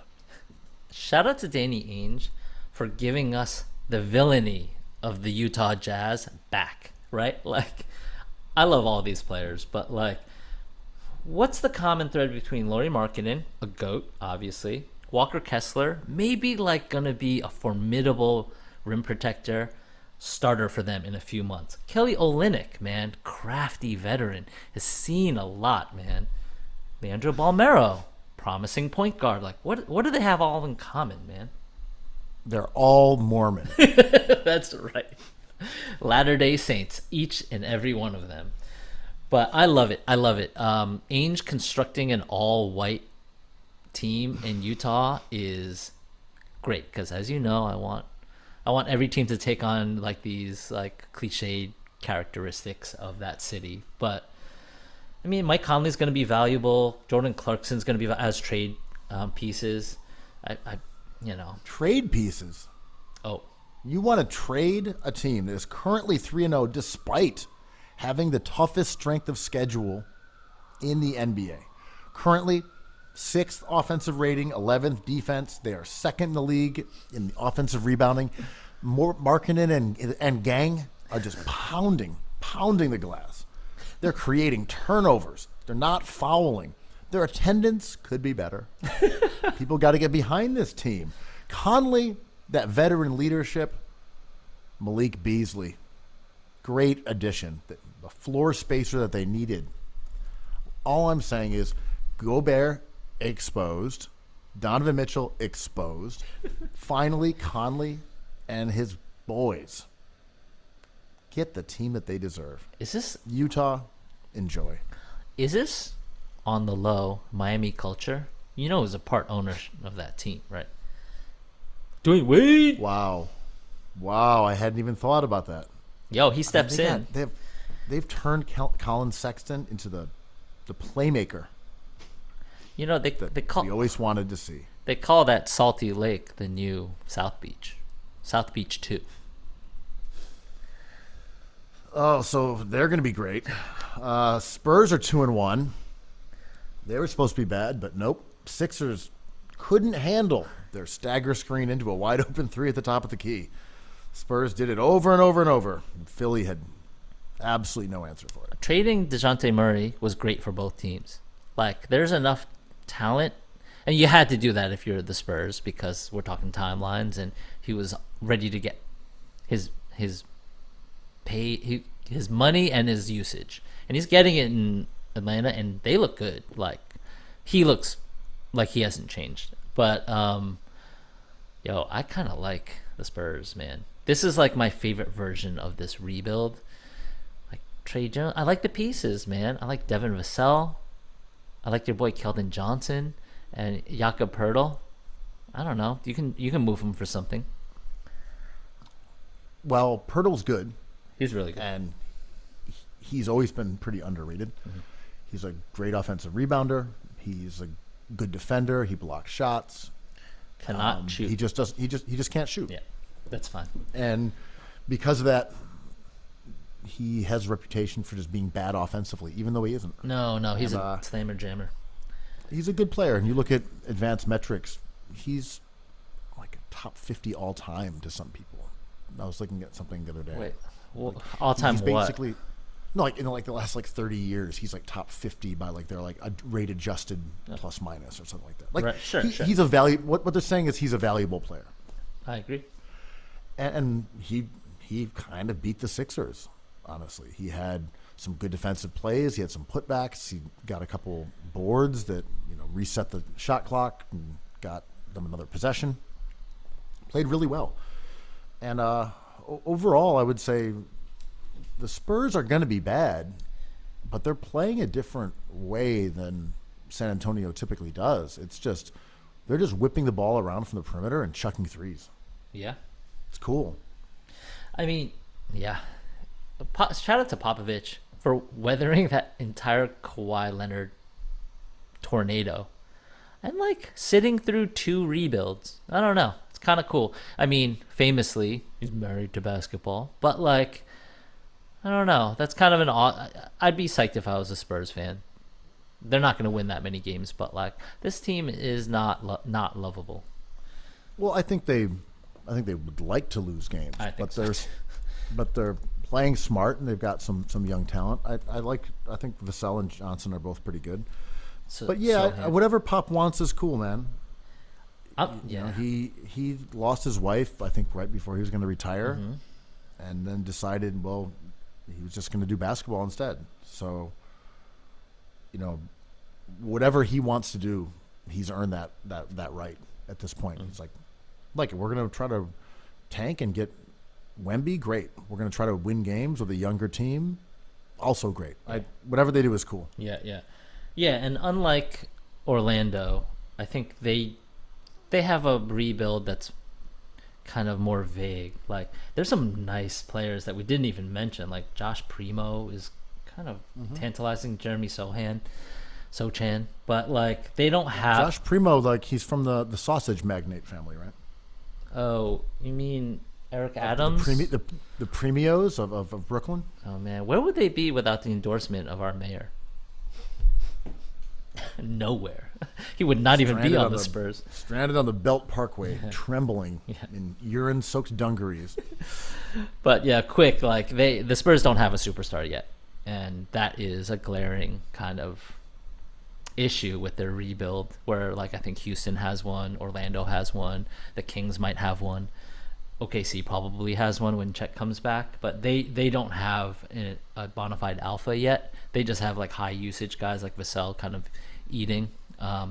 Shout out to Danny Ainge for giving us the villainy of the Utah Jazz back, right? Like, I love all these players, but like, what's the common thread between Lauri Markkanen, a GOAT, obviously, Walker Kessler, maybe like gonna be a formidable rim protector, starter for them in a few months. Kelly Olynyk, man, crafty veteran, has seen a lot, man. Leandro Balmero, promising point guard. Like, what do they have all in common, man? They're all Mormon. That's right. Latter-day Saints, each and every one of them. But I love it. I love it. Ainge constructing an all-white team in Utah is great because, as you know, I want every team to take on like these like cliched characteristics of that city. But I mean, Mike Conley's going to be valuable. Jordan Clarkson's going to be as trade pieces. You know, Trade pieces. oh, You want to trade a team that is currently 3-0 despite having the toughest strength of schedule in the NBA. Currently, 6th offensive rating, 11th defense. They are second in the league in the offensive rebounding. Markkanen and Gang are just pounding the glass. They're creating turnovers. They're not fouling. Their attendance could be better. People got to get behind this team. Conley, that veteran leadership. Malik Beasley, great addition. The floor spacer that they needed. All I'm saying is Gobert exposed. Donovan Mitchell exposed. Finally, Conley and his boys get the team that they deserve. is this Utah, enjoy. on the low Miami culture? You know, is a part owner of that team, right? Dwayne Wade. Wow, I hadn't even thought about that. Yo, he steps They in. got- They've turned Colin Sexton into the playmaker You know, they that we call always wanted to see. that Salty Lake the new South Beach. South Beach 2. Oh, so they're going to be great. Spurs are 2-1. They were supposed to be bad, but nope. Sixers couldn't handle their stagger screen into a wide open three at the top of the key. Spurs did it over and over and over. Philly had absolutely no answer for it. Trading DeJounte Murray was great for both teams. Like, there's enough talent, and you had to do that if you're the Spurs because we're talking timelines, and he was ready to get his his money and his usage, and he's getting it in Atlanta, and they look good. Like, he looks like he hasn't changed. But yo, I kind of like the Spurs, man. This is like my favorite version of this rebuild. Like Trey Jones, I like the pieces, man. I like Devin Vassell. I like your boy Keldon Johnson and Jakob Pertl. I don't know. You can move him for something. Well, Pirtle's good, He's really good. and he's always been pretty underrated. He's a great offensive rebounder. He's a good defender. He blocks shots. Cannot shoot. He just can't shoot. Yeah, that's fine. And because of that, he has a reputation for just being bad offensively, even though he isn't. No, he's And, a slammer jammer. He's a good player. And you look at advanced metrics, he's like a top 50 all time to some people. I was looking at something the other day. Wait, all time He's what? basically no, like in like the last like 30 years, he's like top 50 by like they're like a rate adjusted plus minus or something like that. Like Right, sure. he's a value. What they're saying is he's a valuable player, I agree. and he kind of beat the Sixers. Honestly, he had some good defensive plays. He had some putbacks. He got a couple boards that reset the shot clock and got them another possession. Played really well, and overall, I would say the Spurs are going to be bad, but they're playing a different way than San Antonio typically does. It's just they're just whipping the ball around from the perimeter and chucking threes. Yeah. It's cool. I mean, yeah. Shout out to Popovich for weathering that entire Kawhi Leonard tornado and like sitting through 2 rebuilds. I don't know. It's kind of cool. I mean, famously, he's married to basketball, but like, I don't know. That's kind of an odd. I'd be psyched if I was a Spurs fan. They're not going to win that many games, but like, this team is not lovable. Well, I think they would like to lose games, I think but so. they're playing smart and they've got some young talent. I think Vassell and Johnson are both pretty good. So, But yeah, so whatever Pop wants is cool, man. yeah. He lost his wife, I think, right before he was going to retire, and then decided, well, he was just going to do basketball instead. So, whatever he wants to do, he's earned that right at this point. It's like, like it. We're going to try to tank and get Wemby. Great. We're going to try to win games with a younger team. Also great. Whatever they do is cool. Yeah. And unlike Orlando, I think they have a rebuild that's kind of more vague. Like there's some nice players that we didn't even mention. Like Josh Primo is kind of tantalizing. Jeremy Sochan, but like they don't have Josh Primo. Like he's from the sausage magnate family, right? Oh, you mean Eric Adams? The Premios of Brooklyn? Oh, man. Where would they be without the endorsement of our mayor? Nowhere. He would not even be on the Spurs. Stranded on the Belt Parkway, trembling in urine-soaked dungarees. But, yeah, quick. Like the Spurs don't have a superstar yet. And that is a glaring kind of issue with their rebuild where, like, I think Houston has one. Orlando has one. The Kings might have one. OKC probably has one when Chet comes back, but they don't have a bona fide alpha yet. They just have like high usage guys like Vassell kind of eating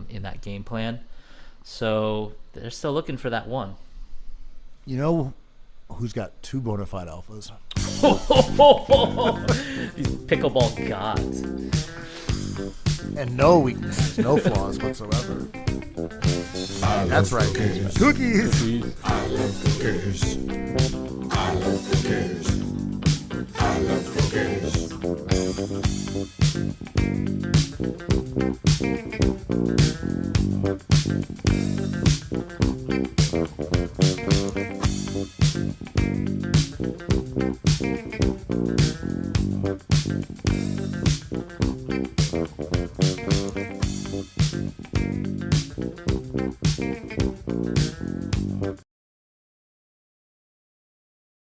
in that game plan. So they're still looking for that one. You know who's got 2 bona fide alphas? These pickleball gods. And no weaknesses, no flaws whatsoever. That's right. Cookies. Cookies. I love cookies. I love cookies.